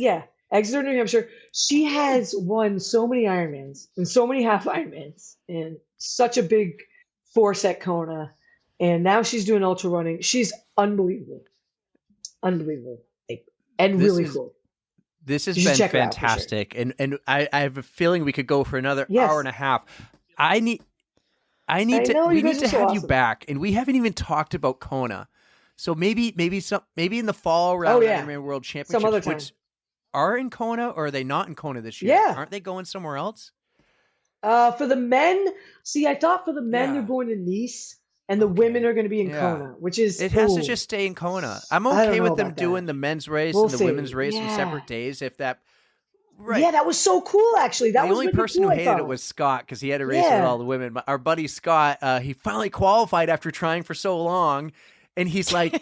Speaker 1: Exeter, New Hampshire. She has won so many Ironmans and so many half Ironmans and such a big 4-set Kona. And now she's doing ultra running. She's unbelievable. Unbelievable. Like, and
Speaker 2: This
Speaker 1: really
Speaker 2: is-
Speaker 1: cool.
Speaker 2: This has
Speaker 1: You should
Speaker 2: been
Speaker 1: check her out for sure.
Speaker 2: fantastic, and I have a feeling we could go for another
Speaker 1: Yes.
Speaker 2: hour and a half. I need
Speaker 1: I
Speaker 2: to.
Speaker 1: know,
Speaker 2: We
Speaker 1: you guys
Speaker 2: need
Speaker 1: are
Speaker 2: to
Speaker 1: so
Speaker 2: have you
Speaker 1: awesome.
Speaker 2: back, and we haven't even talked about Kona. So maybe in the fall around
Speaker 1: Oh, yeah.
Speaker 2: Ironman World
Speaker 1: Some
Speaker 2: Championships,
Speaker 1: other time.
Speaker 2: which are in Kona, or are they not in Kona this year?
Speaker 1: Yeah.
Speaker 2: Aren't they going somewhere else?
Speaker 1: For the men, see, I thought for the men
Speaker 2: Yeah.
Speaker 1: they're going to Nice, and the
Speaker 2: Okay.
Speaker 1: women are going to be in
Speaker 2: Yeah.
Speaker 1: Kona, which is
Speaker 2: It has to
Speaker 1: ooh.
Speaker 2: just stay in Kona. I'm
Speaker 1: I don't
Speaker 2: okay
Speaker 1: know
Speaker 2: with them
Speaker 1: about
Speaker 2: doing
Speaker 1: that.
Speaker 2: the men's race
Speaker 1: We'll
Speaker 2: and the
Speaker 1: see.
Speaker 2: women's race on
Speaker 1: Yeah.
Speaker 2: separate days. If that, right?
Speaker 1: Yeah, that was so cool. Actually, that
Speaker 2: The
Speaker 1: was
Speaker 2: only
Speaker 1: really
Speaker 2: person
Speaker 1: cool,
Speaker 2: who
Speaker 1: I
Speaker 2: hated it
Speaker 1: thought.
Speaker 2: was Scott because he had to race with
Speaker 1: Yeah.
Speaker 2: all the women. But our buddy Scott, he finally qualified after trying for so long, and he's like,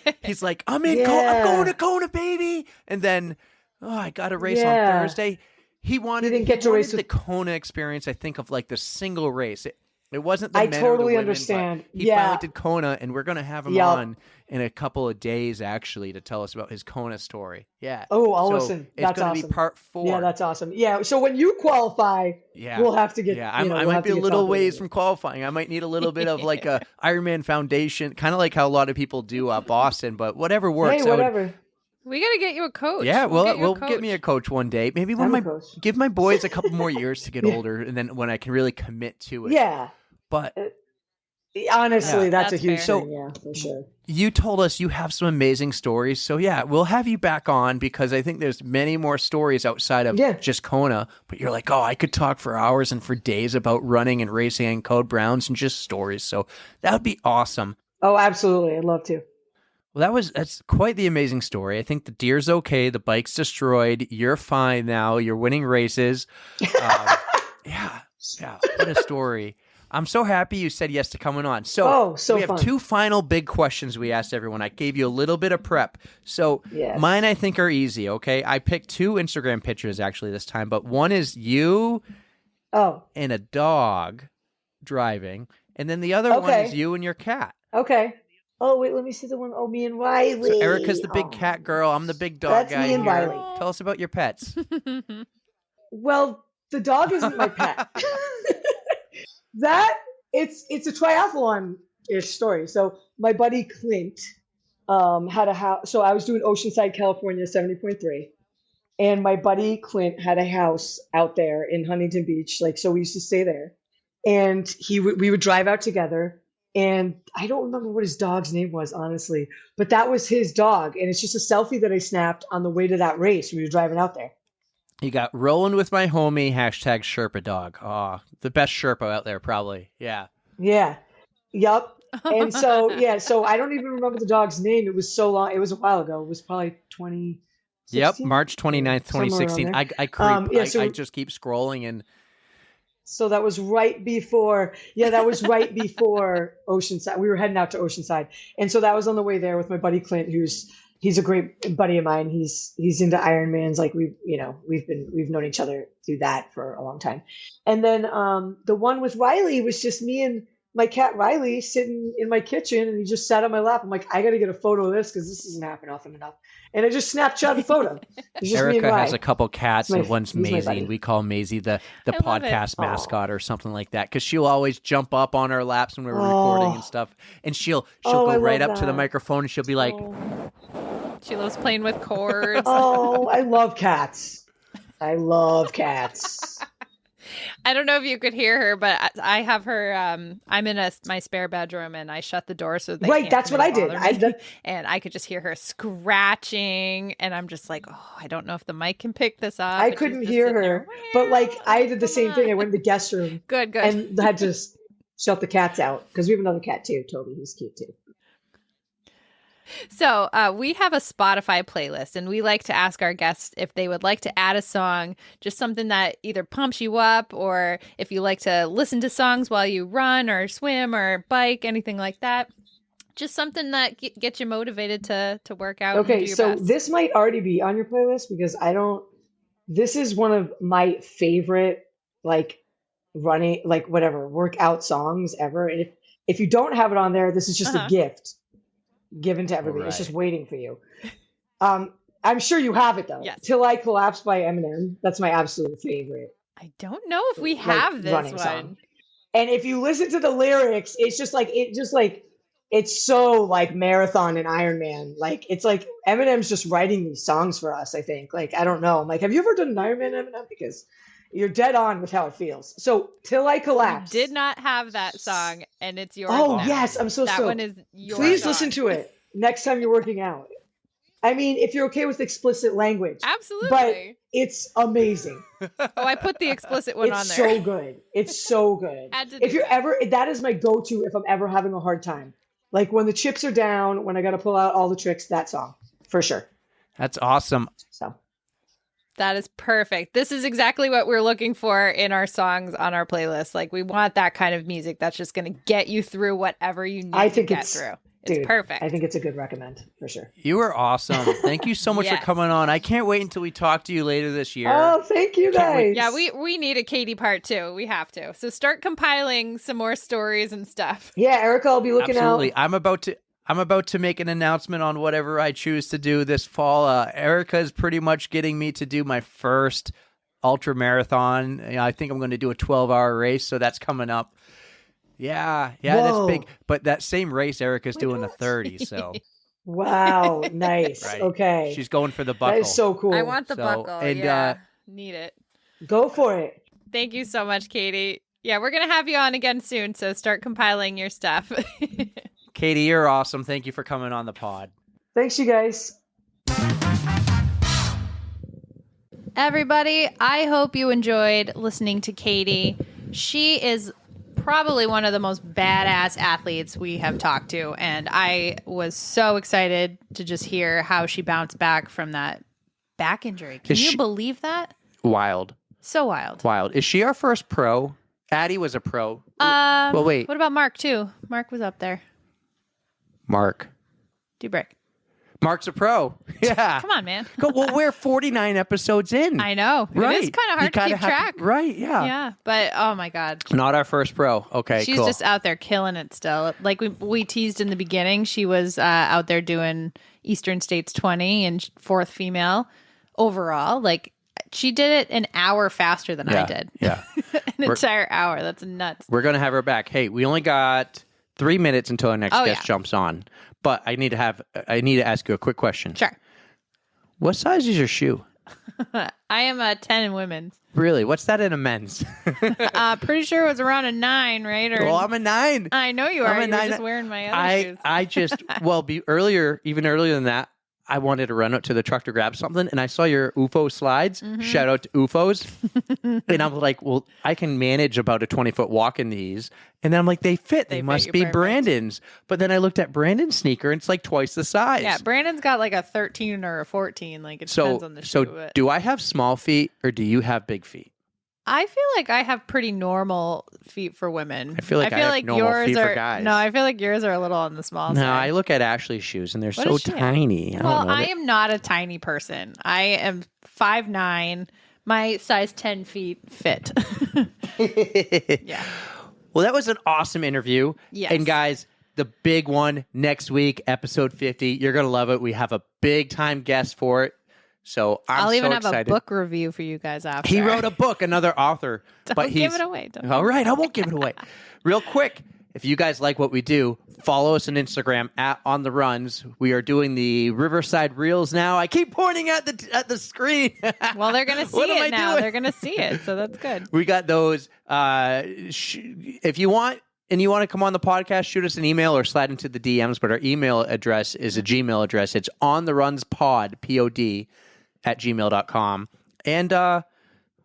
Speaker 2: I'm in, I'm
Speaker 1: Yeah.
Speaker 2: going to Kona, baby. And then, I got a race on
Speaker 1: Yeah.
Speaker 2: Thursday. He wanted,
Speaker 1: didn't get to race
Speaker 2: the
Speaker 1: with-
Speaker 2: Kona experience. I think of like the single race. It wasn't the
Speaker 1: I
Speaker 2: men or
Speaker 1: totally
Speaker 2: the women, but
Speaker 1: understand.
Speaker 2: He
Speaker 1: Yeah.
Speaker 2: finally did Kona, and we're gonna have him
Speaker 1: Yup.
Speaker 2: on in a couple of days actually to tell us about his Kona story. Yeah.
Speaker 1: Oh, I'll
Speaker 2: So
Speaker 1: listen.
Speaker 2: It's
Speaker 1: That's
Speaker 2: gonna
Speaker 1: awesome.
Speaker 2: be part 4.
Speaker 1: Yeah, that's awesome. Yeah, so when you qualify,
Speaker 2: Yeah.
Speaker 1: we'll have to get.
Speaker 2: Yeah,
Speaker 1: you
Speaker 2: I
Speaker 1: know, we'll
Speaker 2: might
Speaker 1: have
Speaker 2: be
Speaker 1: to
Speaker 2: a
Speaker 1: get
Speaker 2: little
Speaker 1: talking
Speaker 2: ways
Speaker 1: about
Speaker 2: from qualifying. I might need a little bit of like a Ironman foundation, kind of like how a lot of people do Boston, but whatever
Speaker 1: it.
Speaker 2: works.
Speaker 1: Hey,
Speaker 2: I would-
Speaker 1: whatever.
Speaker 4: We got to get you a coach.
Speaker 2: yeah,
Speaker 4: we'll
Speaker 2: we'll get me a coach one day. Maybe when
Speaker 1: I'm a coach.
Speaker 2: give my boys a couple more years to get
Speaker 1: Yeah.
Speaker 2: older, and then when I can really commit to it.
Speaker 1: Yeah,
Speaker 2: But
Speaker 1: honestly,
Speaker 2: Yeah.
Speaker 1: that's a
Speaker 4: That's
Speaker 1: huge
Speaker 4: fair.
Speaker 1: thing. Yeah, for sure.
Speaker 2: you told us you have some amazing stories, so yeah, we'll have you back on because I think there's many more stories outside of
Speaker 1: Yeah.
Speaker 2: just Kona. But you're like, I could talk for hours and for days about running and racing and Code Browns and just stories. So that would be awesome.
Speaker 1: Oh, absolutely. I'd love to.
Speaker 2: Well, that's quite the amazing story. I think the deer's okay. The bike's destroyed. You're fine now. You're winning races. Yeah. What a story. I'm so happy you said yes to coming on. So,
Speaker 1: So
Speaker 2: we have
Speaker 1: fun.
Speaker 2: 2 final big questions we asked everyone. I gave you a little bit of prep. So
Speaker 1: Yes.
Speaker 2: mine I think are easy, okay? I picked 2 Instagram pictures actually this time, but one is you
Speaker 1: Oh,
Speaker 2: and a dog driving, and then the other one
Speaker 1: Okay.
Speaker 2: is you and your cat.
Speaker 1: okay. Oh, wait, let me see the one. Oh, me and Riley.
Speaker 2: So Erica's the big
Speaker 1: Oh.
Speaker 2: cat girl. I'm the big dog
Speaker 1: That's
Speaker 2: guy
Speaker 1: me and
Speaker 2: here.
Speaker 1: Riley.
Speaker 2: Tell us about your pets.
Speaker 1: Well, the dog isn't my pet. It's a triathlon-ish story. So my buddy Clint had a house. So I was doing Oceanside, California, 70.3. And my buddy Clint had a house out there in Huntington Beach. So we used to stay there. And we would drive out together. And I don't remember what his dog's name was, honestly. But that was his dog. And it's just a selfie that I snapped on the way to that race. We were driving out there.
Speaker 2: You got rolling with my homie, hashtag Sherpa dog. Oh, the best Sherpa out there, probably. Yeah.
Speaker 1: Yeah. Yup. And so, so I don't even remember the dog's name. It was so long. It was a while ago. It was probably 2016.
Speaker 2: Yep, March 29th,
Speaker 1: Somewhere around
Speaker 2: 2016.
Speaker 1: there.
Speaker 2: I creep.
Speaker 1: yeah, so-
Speaker 2: I just keep scrolling and
Speaker 1: So that was right before, Oceanside. We were heading out to Oceanside. And so that was on the way there with my buddy Clint, he's a great buddy of mine. He's into Ironmans. Like we've known each other through that for a long time. And then the one with Riley was just me and my cat Riley sitting in my kitchen, and he just sat on my lap. I'm like, I got to get a photo of this because this doesn't happen often enough. And I just Snapchat the photo. It's just me and
Speaker 2: Erica has
Speaker 1: Riley.
Speaker 2: a couple cats,
Speaker 1: He's my-
Speaker 2: and one's
Speaker 1: he's my
Speaker 2: Maisie,
Speaker 1: buddy.
Speaker 2: and we call Maisie the
Speaker 4: I love it.
Speaker 2: podcast
Speaker 1: Aw.
Speaker 2: mascot or something like that, because she'll always jump up on our laps when we're
Speaker 1: Oh.
Speaker 2: recording and stuff, and she'll
Speaker 1: Oh,
Speaker 2: go
Speaker 1: I
Speaker 2: right
Speaker 1: love
Speaker 2: up to the
Speaker 1: that.
Speaker 2: microphone and she'll be like,
Speaker 4: She loves playing with cords.
Speaker 1: Oh, I love cats. I love cats.
Speaker 4: I don't know if you could hear her, but I have her. I'm in my spare bedroom, and I shut the door so they
Speaker 1: Right,
Speaker 4: can't
Speaker 1: that's
Speaker 4: come
Speaker 1: what
Speaker 4: and
Speaker 1: I did.
Speaker 4: bother me. And I could just hear her scratching, and I'm just like, I don't know if the mic can pick this up.
Speaker 1: I
Speaker 4: but she's
Speaker 1: couldn't
Speaker 4: just
Speaker 1: hear
Speaker 4: sitting there,
Speaker 1: her, but I did the same thing. I went in the guest room
Speaker 4: Good.
Speaker 1: and had to shut the cats out because we have another cat too, Toby. He's cute too.
Speaker 4: So we have a Spotify playlist, and we like to ask our guests if they would like to add a song, just something that either pumps you up, or if you like to listen to songs while you run or swim or bike, anything like that. Just something that gets you motivated to work out. And
Speaker 1: Okay,
Speaker 4: do your
Speaker 1: so
Speaker 4: best.
Speaker 1: this might already be on your playlist because I don't. This is one of my favorite, like, running, like, whatever, workout songs ever. And if you don't have it on there, this is just a
Speaker 4: Uh-huh.
Speaker 1: gift given to
Speaker 2: All
Speaker 1: everybody. It's just
Speaker 2: right.
Speaker 1: waiting for you. I'm sure you have it though.
Speaker 4: Yes.
Speaker 1: Till I Collapse by Eminem. That's my absolute favorite,
Speaker 4: I don't know if we
Speaker 1: like,
Speaker 4: have this
Speaker 1: running
Speaker 4: one.
Speaker 1: song. And if you listen to the lyrics, it's just like it's so like marathon and Ironman. Like it's like Eminem's just writing these songs for us, I think. Like I don't know. I'm like, have you ever done an Ironman, Eminem? Because you're dead on with how it feels. So Till I
Speaker 4: We
Speaker 1: Collapse.
Speaker 4: did not have that song, and it's yours
Speaker 1: Oh
Speaker 4: now.
Speaker 1: yes, I'm so
Speaker 4: That
Speaker 1: stoked.
Speaker 4: one is your
Speaker 1: Please
Speaker 4: song.
Speaker 1: listen to it next time you're working out. I mean, if you're okay with explicit language.
Speaker 4: Absolutely.
Speaker 1: But it's amazing.
Speaker 4: Oh, I put the explicit one
Speaker 1: It's
Speaker 4: on there.
Speaker 1: so good. It's so good.
Speaker 4: Had to
Speaker 1: If
Speaker 4: do
Speaker 1: you're
Speaker 4: that.
Speaker 1: ever, that is my go-to if I'm ever having a hard time. Like when the chips are down, when I got to pull out all the tricks, that song for sure.
Speaker 2: That's awesome.
Speaker 1: So
Speaker 4: That is perfect. This is exactly what we're looking for in our songs on our playlist. Like we want that kind of music that's just going to get you through whatever you need
Speaker 1: I
Speaker 4: to
Speaker 1: think
Speaker 4: get
Speaker 1: it's
Speaker 4: through. It's
Speaker 1: dude,
Speaker 4: perfect.
Speaker 1: I think it's a good recommend for sure.
Speaker 2: You are awesome. Thank you so much
Speaker 4: Yes.
Speaker 2: for coming on. I can't wait until we talk to you later this year.
Speaker 1: Oh, thank you
Speaker 2: Can't wait.
Speaker 1: guys.
Speaker 4: Yeah, we need a Katy part 2. We have to. So start compiling some more stories and stuff.
Speaker 1: Yeah, Erica, I'll be looking
Speaker 2: Absolutely.
Speaker 1: out.
Speaker 2: I'm about to make an announcement on whatever I choose to do this fall. Erica is pretty much getting me to do my first ultra marathon. I think I'm going to do a 12-hour race, so that's coming up. Yeah, that's
Speaker 1: Whoa.
Speaker 2: big. But that same race, Erica's doing a 30, so
Speaker 1: Wow, nice.
Speaker 2: right.
Speaker 1: Okay.
Speaker 2: She's going for the buckle.
Speaker 1: That is so cool.
Speaker 4: I want the
Speaker 2: So,
Speaker 4: buckle.
Speaker 2: and,
Speaker 4: Yeah, need it.
Speaker 1: Go for it.
Speaker 4: Thank you so much, Katie. Yeah, we're going to have you on again soon, so start compiling your stuff.
Speaker 2: Katie, you're awesome. Thank you for coming on the pod.
Speaker 1: Thanks, you guys.
Speaker 4: Everybody, I hope you enjoyed listening to Katie. She is probably one of the most badass athletes we have talked to, and I was so excited to just hear how she bounced back from that back injury. Can
Speaker 2: Is
Speaker 4: you
Speaker 2: she-
Speaker 4: believe that?
Speaker 2: Wild.
Speaker 4: So wild.
Speaker 2: Is she our first pro? Addie was a pro. Well, wait.
Speaker 4: What about Mark, too? Mark was up there.
Speaker 2: Mark.
Speaker 4: Dubrick.
Speaker 2: Mark's a pro. Yeah.
Speaker 4: Come on, man.
Speaker 2: Well, we're 49 episodes in.
Speaker 4: I know.
Speaker 2: Right.
Speaker 4: It is kind of
Speaker 2: You
Speaker 4: hard to
Speaker 2: kinda
Speaker 4: keep
Speaker 2: have
Speaker 4: track.
Speaker 2: right, yeah.
Speaker 4: Yeah, but oh my God.
Speaker 2: Not our first pro. Okay,
Speaker 4: She's
Speaker 2: cool.
Speaker 4: just out there killing it still. Like we teased in the beginning, she was out there doing Eastern States 20 and fourth female overall. Like she did it an hour faster than I did.
Speaker 2: Yeah.
Speaker 4: An entire hour. That's nuts.
Speaker 2: We're going to have her back. Hey, we only got 3 minutes until our next
Speaker 4: Oh,
Speaker 2: guest
Speaker 4: yeah.
Speaker 2: jumps on. But I need to ask you a quick question.
Speaker 4: Sure.
Speaker 2: What size is your shoe?
Speaker 4: I am a 10 in women's.
Speaker 2: Really? What's that in a men's?
Speaker 4: Pretty sure it was around a 9, right? Or
Speaker 2: Well, I'm a 9.
Speaker 4: I know you are.
Speaker 2: I'm a
Speaker 4: You're
Speaker 2: 9.
Speaker 4: just wearing my other shoes.
Speaker 2: I just even earlier than that, I wanted to run out to the truck to grab something, and I saw your UFO slides.
Speaker 4: Mm-hmm.
Speaker 2: Shout out to UFOs. And I'm like, well, I can manage about a 20-foot walk in these. And then I'm like, they fit. They
Speaker 4: fit
Speaker 2: must
Speaker 4: you
Speaker 2: be
Speaker 4: perfect.
Speaker 2: Brandon's. But then I looked at Brandon's sneaker, and it's like twice the size.
Speaker 4: Yeah, Brandon's got like a 13 or a 14. Like it depends on the shoe.
Speaker 2: So
Speaker 4: but
Speaker 2: do I have small feet, or do you have big feet?
Speaker 4: I feel like I have pretty normal feet for women.
Speaker 2: I feel like I have normal
Speaker 4: yours
Speaker 2: feet for
Speaker 4: are
Speaker 2: guys.
Speaker 4: No, I feel like yours are a little on the small
Speaker 2: No,
Speaker 4: side.
Speaker 2: I look at Ashley's shoes, and they're
Speaker 4: What
Speaker 2: so
Speaker 4: does she have?
Speaker 2: tiny.
Speaker 4: Well, I
Speaker 2: They-
Speaker 4: am not a tiny person. I am 5'9". My size 10 feet fit. Yeah.
Speaker 2: Well, that was an awesome interview.
Speaker 4: Yes.
Speaker 2: And guys, the big one next week, episode 50. You're going to love it. We have a big time guest for it. So
Speaker 4: I'll
Speaker 2: I'm
Speaker 4: even
Speaker 2: so
Speaker 4: have
Speaker 2: excited.
Speaker 4: a book review for you guys after.
Speaker 2: He wrote a book, another author.
Speaker 4: Don't give it away. Don't
Speaker 2: All right, I won't give it away. Real quick, if you guys like what we do, follow us on Instagram at On The Runs. We are doing the Riverside Reels now. I keep pointing at the screen.
Speaker 4: Well, they're going to see
Speaker 2: What am I
Speaker 4: it now.
Speaker 2: doing?
Speaker 4: They're going to see it. So that's good.
Speaker 2: We got those. If you want and you want to come on the podcast, shoot us an email or slide into the DMs. But our email address is a Gmail address. It's ontherunspod, P-O-D, @gmail.com. And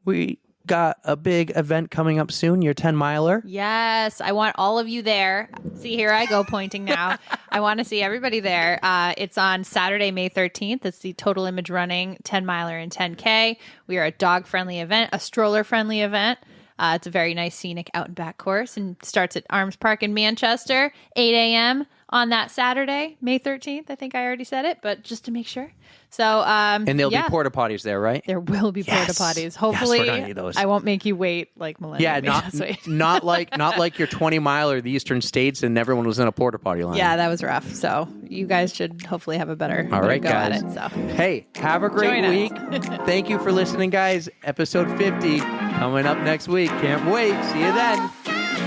Speaker 2: we got a big event coming up soon, your 10-miler.
Speaker 4: Yes, I want all of you there. See, here I go pointing now. I want to see everybody there. It's on Saturday, May 13th. It's the Total Image Running 10-miler and 10K. We are a dog-friendly event, a stroller-friendly event. It's a very nice scenic out and back course and starts at Arms Park in Manchester, 8 a.m. on that Saturday, May 13th. I think I already said it, but just to make sure. So,
Speaker 2: And there'll be porta potties there, right?
Speaker 4: There will be porta potties. Hopefully,
Speaker 2: we're gonna need those.
Speaker 4: I won't make you wait like Melinda.
Speaker 2: Yeah,
Speaker 4: made us wait.
Speaker 2: not like your 20 mile or the Eastern States and everyone was in a porta potty line.
Speaker 4: Yeah, that was rough. So you guys should hopefully have a better
Speaker 2: All right,
Speaker 4: go
Speaker 2: guys.
Speaker 4: at it. So
Speaker 2: Hey, have a great
Speaker 4: Join
Speaker 2: week. Thank you for listening, guys. Episode 50 coming up next week. Can't wait. See you then.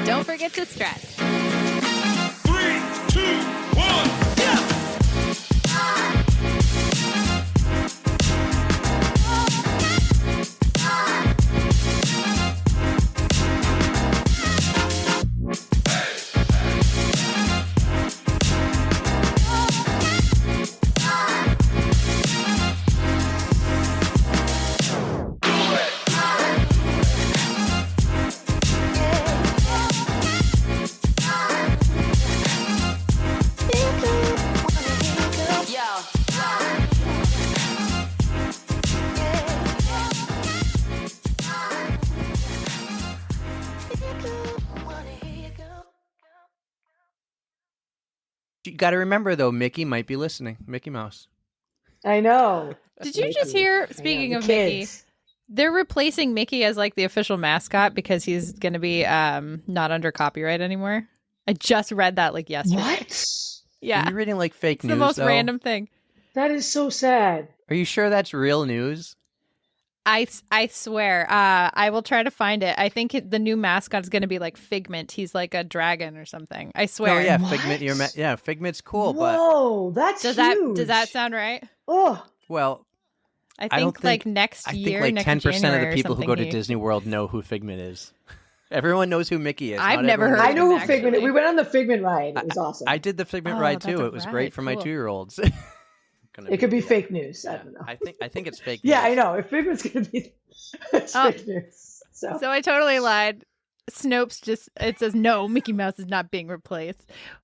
Speaker 4: don't forget to stretch.
Speaker 3: 3, 2, 1, go!
Speaker 2: You got to remember, though, Mickey might be listening. Mickey Mouse.
Speaker 1: I know.
Speaker 4: Did you just hear, speaking
Speaker 1: the
Speaker 4: of Mickey,
Speaker 1: kids.
Speaker 4: they're replacing Mickey as like the official mascot because he's going to be not under copyright anymore? I just read that like yesterday.
Speaker 1: What?
Speaker 4: Yeah.
Speaker 2: Are you reading like fake
Speaker 4: It's
Speaker 2: news,
Speaker 4: the most
Speaker 2: though?
Speaker 4: random thing.
Speaker 1: That is so sad.
Speaker 2: Are you sure that's real news?
Speaker 4: I swear. I will try to find it. I think the new mascot is going to be like Figment. He's like a dragon or something. I swear.
Speaker 2: Oh, yeah.
Speaker 1: What?
Speaker 2: Figment. Figment's cool, but...
Speaker 1: Whoa, that's
Speaker 4: Does
Speaker 1: huge.
Speaker 4: that sound right?
Speaker 1: Oh,
Speaker 2: Well,
Speaker 4: I
Speaker 2: I don't
Speaker 4: think like next
Speaker 2: I
Speaker 4: year,
Speaker 2: think like
Speaker 4: next
Speaker 2: 10% of
Speaker 4: January
Speaker 2: the
Speaker 4: or
Speaker 2: people who go to
Speaker 4: something,
Speaker 2: Disney World know who Figment is. Everyone knows who Mickey is.
Speaker 4: I've
Speaker 2: Not
Speaker 4: never
Speaker 2: everyone
Speaker 4: heard
Speaker 1: I
Speaker 2: knows
Speaker 1: know
Speaker 2: who
Speaker 1: who Figment is.
Speaker 4: actually.
Speaker 1: We went on the Figment ride. It was awesome.
Speaker 2: I did the Figment
Speaker 4: Oh,
Speaker 2: ride
Speaker 4: that's
Speaker 2: too.
Speaker 4: a
Speaker 2: It was
Speaker 4: ride.
Speaker 2: great for my
Speaker 4: Cool.
Speaker 2: 2-year-olds.
Speaker 1: It could be fake news. I don't know.
Speaker 2: I think it's fake
Speaker 1: Yeah,
Speaker 2: news.
Speaker 1: I know. If Figment's going to be it's
Speaker 4: Oh.
Speaker 1: fake news. So.
Speaker 4: So I totally lied. Snopes it says no, Mickey Mouse is not being replaced.